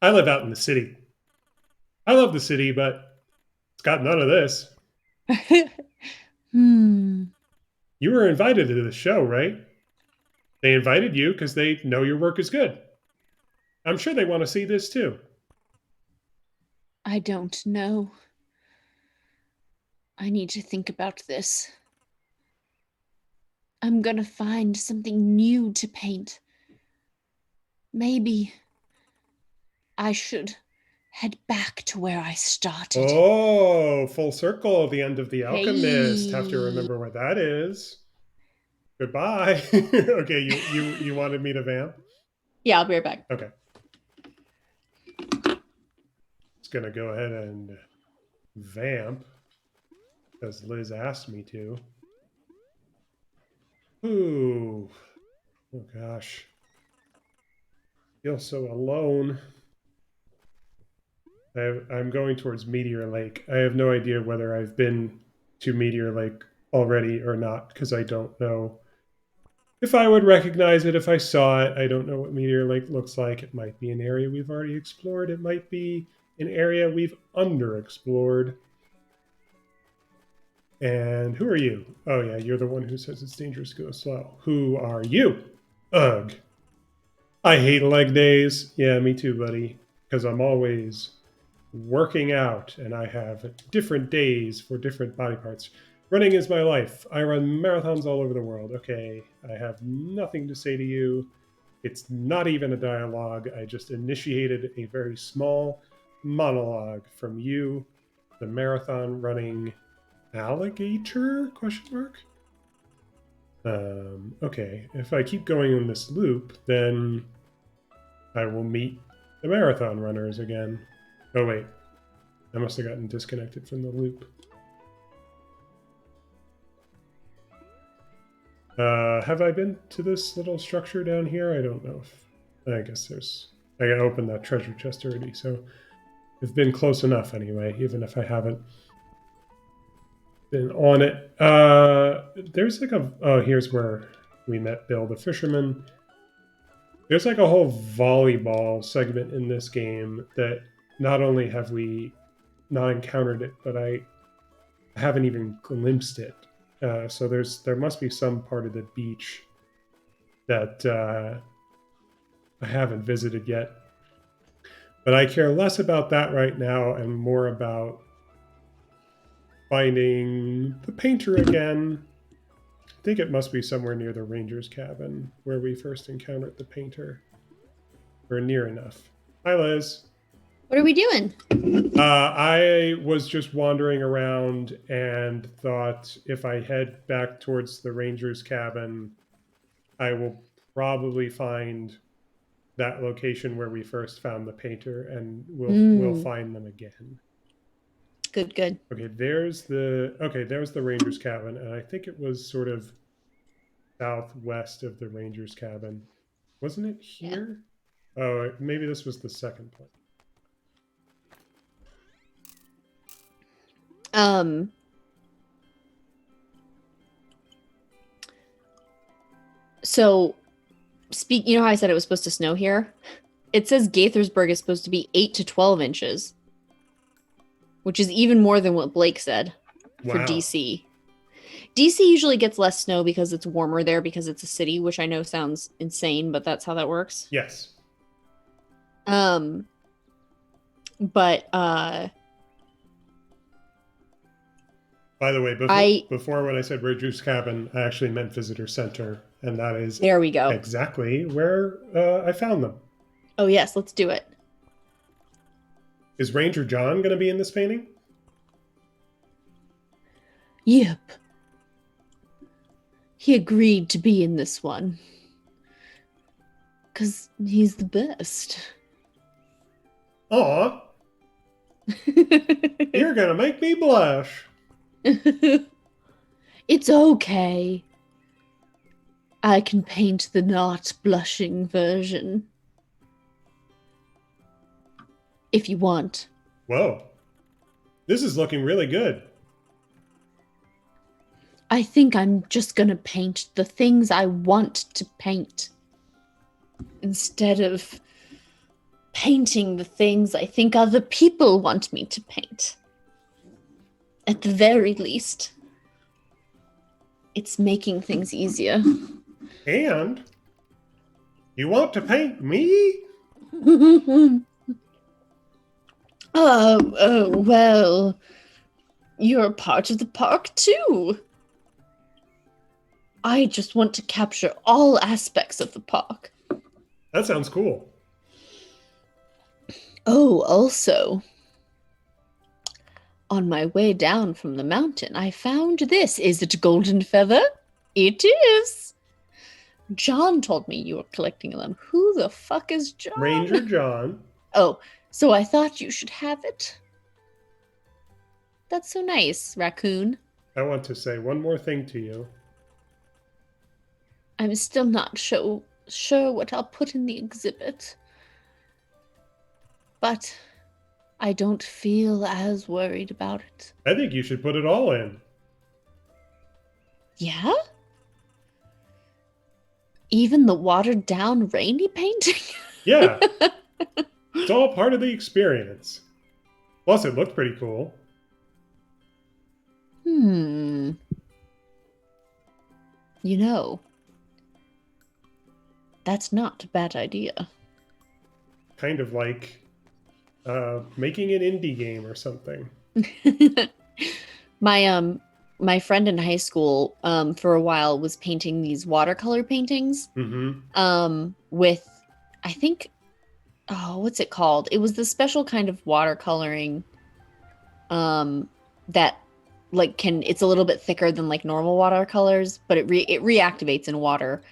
I live out in the city. I love the city, but it's got none of this. Hmm. You were invited to the show, right? They invited you because they know your work is good. I'm sure they want to see this too. I don't know. I need to think about this. I'm gonna find something new to paint. Maybe I should head back to where I started. Oh, full circle, the end of The Alchemist. Have to Hey. remember what that is. Goodbye. Okay, you wanted me to vamp? Yeah, I'll be right back. Okay. Just gonna go ahead and vamp because Liz asked me to. Ooh. Oh gosh. Feel so alone. I'm going towards Meteor Lake. I have no idea whether I've been to Meteor Lake already or not because I don't know if I would recognize it if I saw it. I don't know what Meteor Lake looks like. It might be an area we've already explored. It might be an area we've underexplored. And who are you? Oh, yeah, you're the one who says it's dangerous to go slow. Who are you? Ugh. I hate leg days. Yeah, me too, buddy. Because I'm always working out, and I have different days for different body parts. Running is my life. I run marathons all over the world. Okay, I have nothing to say to you. It's not even a dialogue. I just initiated a very small monologue from you, the marathon running alligator? Question mark. Okay, if I keep going in this loop, then I will meet the marathon runners again. Oh wait, I must have gotten disconnected from the loop. Have I been to this little structure down here? I don't know if. I guess there's. I gotta open that treasure chest already, so I've been close enough anyway, even if I haven't been on it. There's like a. Oh, here's where we met Bill the fisherman. There's like a whole volleyball segment in this game that not only have we not encountered it, but I haven't even glimpsed it. So there must be some part of the beach that I haven't visited yet. But I care less about that right now and more about finding the painter again. I think it must be somewhere near the ranger's cabin where we first encountered the painter. Or near enough. Hi, Liz. What are we doing? I was just wandering around and thought if I head back towards the ranger's cabin, I will probably find that location where we first found the painter, and we'll Mm, find them again. good, good. There's the ranger's cabin, and I think it was sort of southwest of the ranger's cabin. Wasn't it Yeah. here? Oh, maybe this was the second place. Um, so you know how I said it was supposed to snow here? It says Gaithersburg is supposed to be 8 to 12 inches, which is even more than what Blake said for Wow. DC. DC usually gets less snow because it's warmer there because it's a city, which I know sounds insane, but that's how that works. Yes. Um, but By the way, I before when I said Ranger's Cabin, I actually meant Visitor Center, and that is there we go. exactly where I found them. Oh yes, let's do it. Is Ranger John going to be in this painting? Yep. He agreed to be in this one. 'Cause he's the best. Aw, you're going to make me blush. It's okay. I can paint the not blushing version. If you want. Whoa. This is looking really good. I think I'm just gonna paint the things I want to paint. Instead of painting the things I think other people want me to paint. At the very least, it's making things easier. And you want to paint me? Oh, well, you're a part of the park too. I just want to capture all aspects of the park. That sounds cool. Oh, also, on my way down from the mountain, I found this. Is it a golden feather? It is. John told me you were collecting them. Who the fuck is John? Ranger John. Oh, so I thought you should have it. That's so nice, raccoon. I want to say one more thing to you. I'm still not sure what I'll put in the exhibit. But I don't feel as worried about it. I think you should put it all in. Yeah? Even the watered down rainy painting? Yeah. It's all part of the experience. Plus, it looked pretty cool. You know, that's not a bad idea. Kind of like Making an indie game or something. My my friend in high school for a while was painting these watercolor paintings Mm-hmm. with I think oh what's it called? It was the special kind of watercoloring um that like can it's a little bit thicker than like normal watercolors, but it reactivates in water.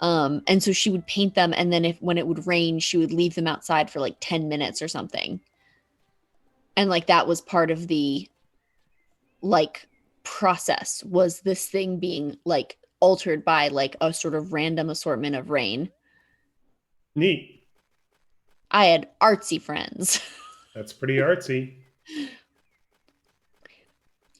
And so she would paint them and then if when it would rain, she would leave them outside for like 10 minutes or something. And like that was part of the like process was this thing being like altered by like a sort of random assortment of rain. Neat. I had artsy friends. That's pretty artsy.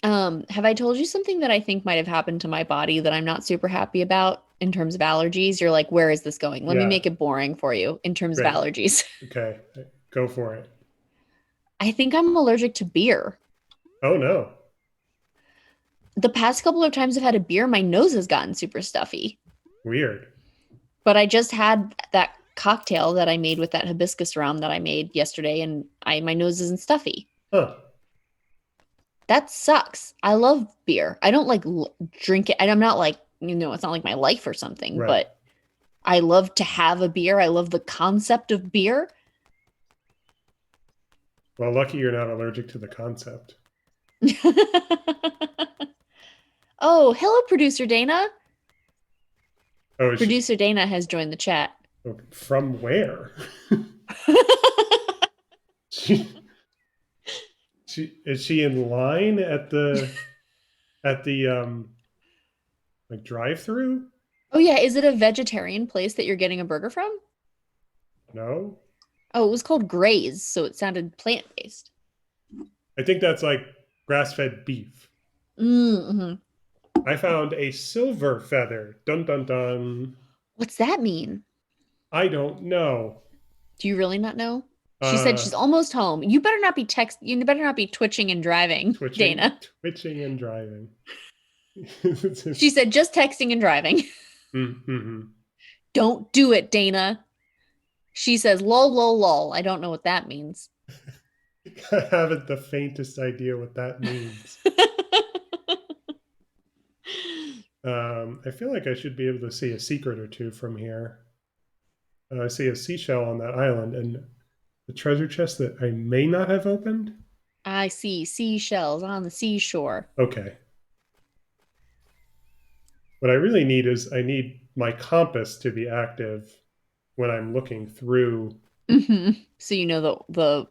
Have I told you something that I think might have happened to my body that I'm not super happy about in terms of allergies? You're like, where is this going? Let me Yeah. make it boring for you in terms of Great. allergies. Okay. Go for it. I think I'm allergic to beer. Oh no. The past couple of times I've had a beer, my nose has gotten super stuffy. Weird. But I just had that cocktail that I made with that hibiscus rum that I made yesterday, and I my nose isn't stuffy. Huh. That sucks. I love beer. I don't like drink it, and I'm not like it's not like my life or something, Right. but I love to have a beer. I love the concept of beer. Well, lucky you're not allergic to the concept. Oh, hello, producer Dana. Oh, is she Producer Dana has joined the chat. from where? she she is she in line at the like drive-through? Oh yeah, is it a vegetarian place that you're getting a burger from? No. Oh, it was called Graze, so it sounded plant-based. I think that's like grass-fed beef. Mm-hmm. I found a silver feather. Dun dun dun. What's that mean? I don't know. Do you really not know? She said Uh she's almost home. You better not be twitching and driving, Dana. twitching and driving. She said just texting and driving. Mm-hmm. Don't do it, Dana. She says lol lol lol. I don't know what that means. I haven't the faintest idea what that means. I feel like I should be able to see a secret or two from here. I see a seashell on that island and the treasure chest that I may not have opened. I see seashells on the seashore. Okay. What I really need is I need my compass to be active when I'm looking through. So you know the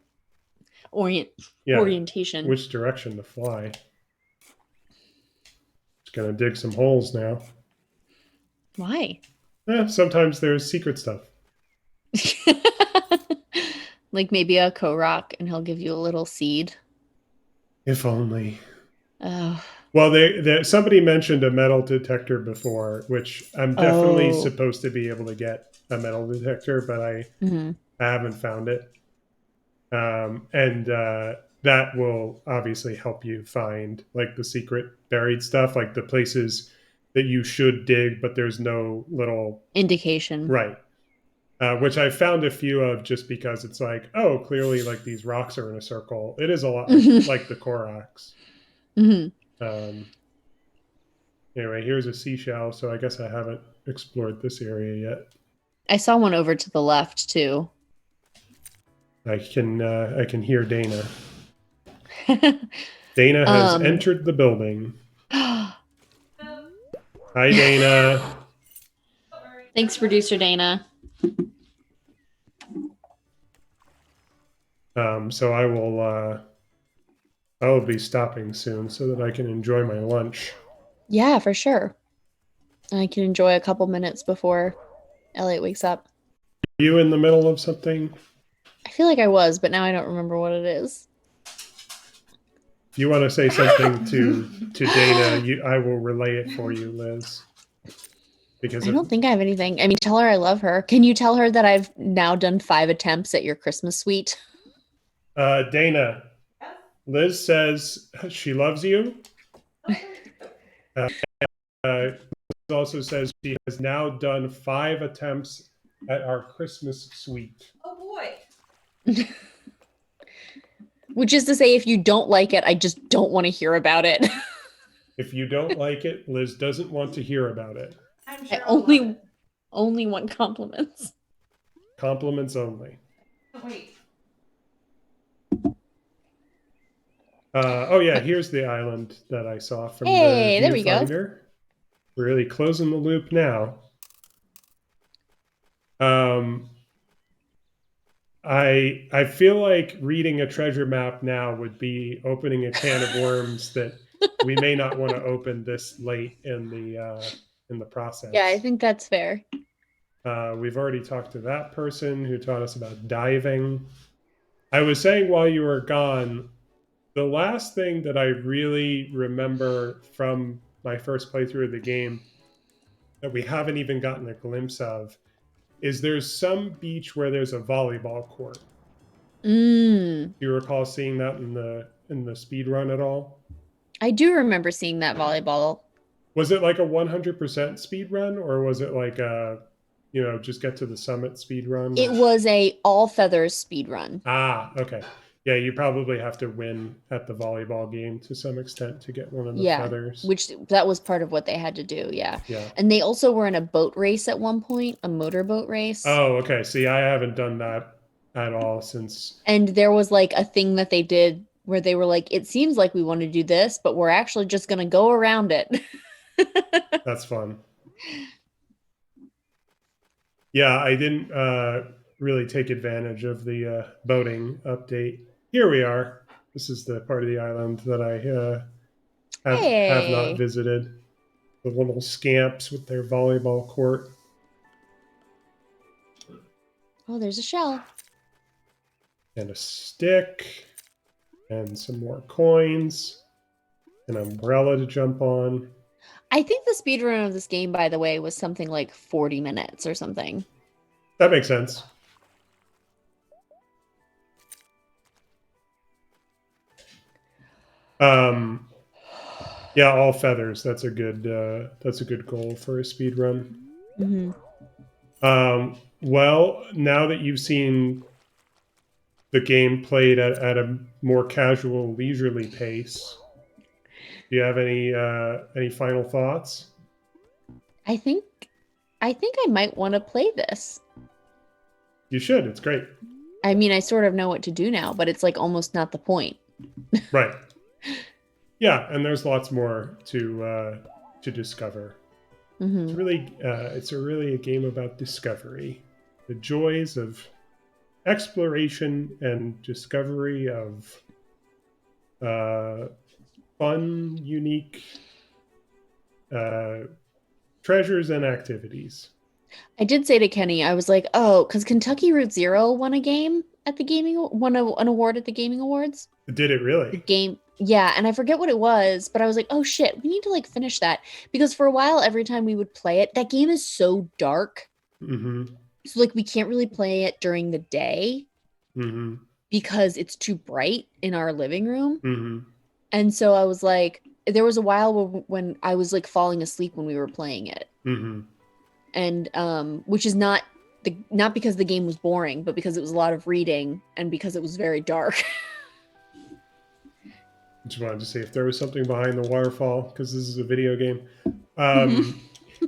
orient Yeah, orientation. which direction to fly. Just gonna dig some holes now. Why? Sometimes there's secret stuff. Like maybe a Korok and he'll give you a little seed. If only. Oh. Well, somebody mentioned a metal detector before, which I'm definitely Oh. supposed to be able to get a metal detector, but Mhm. I haven't found it. And that will obviously help you find like the secret buried stuff, like the places that you should dig, but there's no little Indication. right. Which I found a few of just because it's like, oh, clearly like these rocks are in a circle. It is a lot like the Koroks. Hmm. Um, anyway, here's a seashell, so I guess I haven't explored this area yet. I saw one over to the left too. I can hear Dana. Dana has um entered the building. Hi, Dana. Thanks, producer Dana. So I will be stopping soon so that I can enjoy my lunch. Yeah, for sure. I can enjoy a couple minutes before Elliot wakes up. Are you in the middle of something? I feel like I was, but now I don't remember what it is. If you want to say something to Dana, I will relay it for you, Liz. Because I if don't think I have anything. I mean, tell her I love her. Can you tell her that I've now done 5 attempts at your Christmas suite? Dana, Liz says she loves you. Uh, Liz also says she has now done 5 attempts at our Christmas suite. Oh boy. Which is to say, if you don't like it, I just don't want to hear about it. If you don't like it, Liz doesn't want to hear about it. I'm I sure I'll love it. only want compliments. Compliments only. Oh, wait. Oh yeah, here's the island that I saw from the Hey, there we go. viewfinder. We're really closing the loop now. Um, I feel like reading a treasure map now would be opening a can of worms that we may not want to open this late in the Yeah, I process. think that's fair. We've already talked to that person who taught us about diving. I was saying while you were gone, the last thing that I really remember from my first playthrough of the game that we haven't even gotten a glimpse of is there's some beach where there's a volleyball court. Mm. Do you recall seeing that in the speed run at all? I do remember seeing that volleyball. Was it like a 100% speed run, or was it like a, just get to the summit speed run? It was a all feathers speed run. Okay. Yeah, you probably have to win at the volleyball game to some extent to get one of the Yeah, feathers. which that was part of what they had to do. Yeah. Yeah. And they also were in a boat race at one point, a motorboat race. Oh, okay. See, I haven't done that at all since. And there was like a thing that they did where they were like, it seems like we want to do this, but we're actually just going to go around it. That's fun. Yeah, I didn't really take advantage of the boating update. Here we are. This is the part of the island that I have not Hey. visited. The little scamps with their volleyball court Oh, there's a shell. and a stick and some more coins, an umbrella to jump on. I think the speed run of this game, by the way, was something like 40 minutes or something. That makes sense. Um, yeah, all feathers. That's a good goal for a speed run. Mm-hmm. Well, now that you've seen the game played at a more casual, leisurely pace, do you have any final thoughts? I think I think I might want to play this. You should. It's great. I mean, I sort of know what to do now, but it's like almost not the point. Right. Yeah, and there's lots more to discover. Mm-hmm. It's a really a game about discovery, the joys of exploration and discovery of uh, fun, unique uh, treasures and activities. I did say to Kenny, I was like, oh, because Kentucky Route Zero won a game at the an award at the Gaming Awards. Did it The really? game, yeah, and I forget what it was, but I was like, oh shit, we need to like finish that because for a while, every time we would play it, that game is so dark. Mm-hmm. So like we can't really play it during the day Mm-hmm. because it's too bright in our living room. Mm-hmm. And so I was like, there was a while when I was like falling asleep when we were playing it. Mm-hmm. And which is not because the game was boring, but because it was a lot of reading and because it was very dark. Just wanted to see if there was something behind the waterfall because this is a video game. Mhm.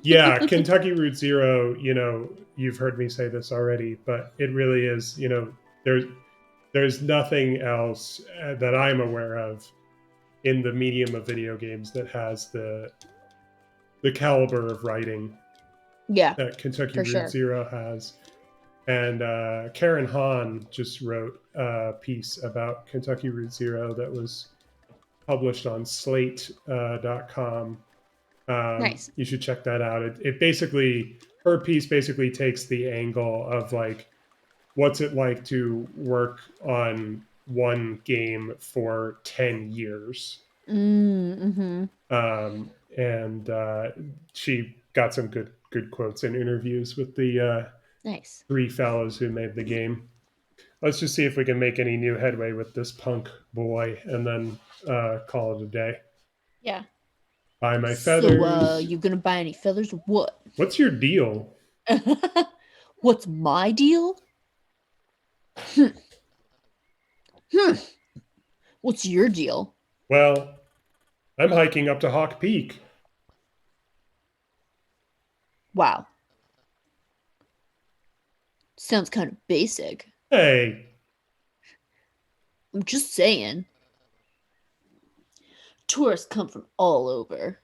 Yeah, Kentucky Route Zero. You've heard me say this already, but it really is. There's nothing else that I'm aware of in the medium of video games that has the caliber of writing Yeah, that Kentucky for Route sure. Zero has. And Karen Hahn just wrote a piece about Kentucky Route Zero that was published on slate.com. Nice. You should check that out. It basically, her piece basically takes the angle of like, what's it like to work on one game for 10 years? Mm-hmm. And she got some good quotes and interviews with the Nice. three fellows who made the game. Let's just see if we can make any new headway with this punk boy and then call it a day. Yeah. Buy my So, feathers. you gonna buy any feathers or what? What's your deal? What's my deal? Hmm. Hmm. What's your deal? Well, I'm hiking up to Hawk Peak. Wow, sounds kind of basic. Hey, I'm just saying. Tourists come from all over.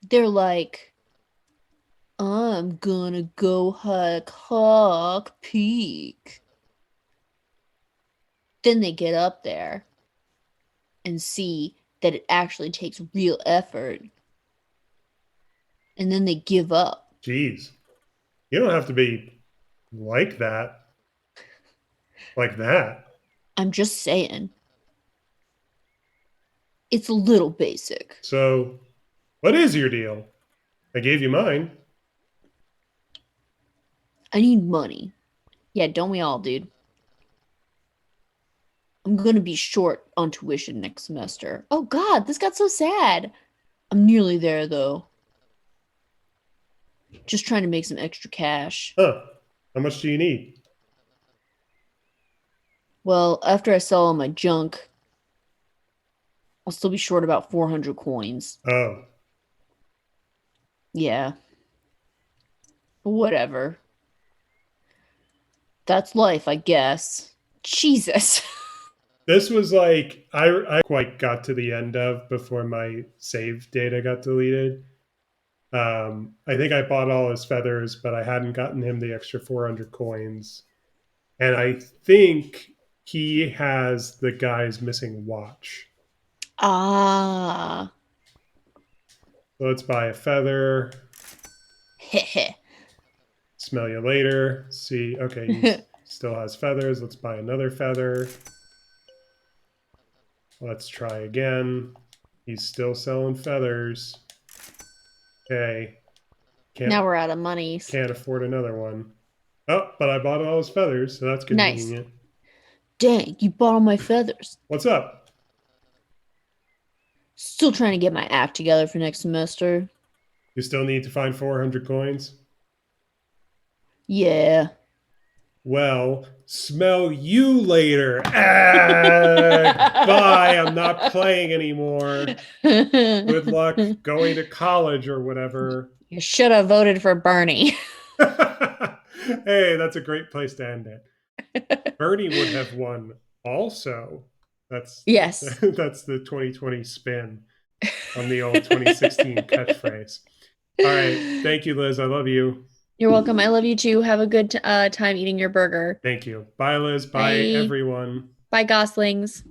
They're like, I'm gonna go hike Hawk Peak. Then they get up there and see that it actually takes real effort, and then they give up. geez, you don't have to be like that, like that. I'm just saying, it's a little basic. So, what is your deal? I gave you mine. I need money. Yeah, don't we all, dude? I'm gonna be short on tuition next semester. Oh God, this got so sad. I'm nearly there though. Just trying to make some extra cash. Huh. How much do you need? Well, after I sell all my junk, I'll still be short about 400 coins. Oh, Yeah, whatever. That's life, I guess. Jesus. this was like I quite got to the end of before my save data got deleted. I think I bought all his feathers, but I hadn't gotten him the extra 400 coins. And I think he has the guy's missing watch. Ah. So let's buy a feather. Heh. Smell you later. See, okay, he still has feathers. Let's buy another feather. Let's try again. He's still selling feathers. Okay, can't Now we're out of monies. can't afford another one. Oh, but I bought all his feathers, so that's Nice. convenient. Dang, you bought all my feathers. What's up? Still trying to get my act together for next semester. You still need to find 400 coins? Yeah. Well, smell you later. Bye. I'm not playing anymore. Good luck going to college or whatever. You should have voted for Bernie. Hey, that's a great place to end it. Bernie would have won also. That's Yes. that's the 2020 spin on the old 2016 catchphrase. All right. Thank you, Liz. I love you. You're welcome. I love you too. Have a good time eating your burger. Thank you. Bye, Liz. Bye, Bye. everyone. Bye, goslings.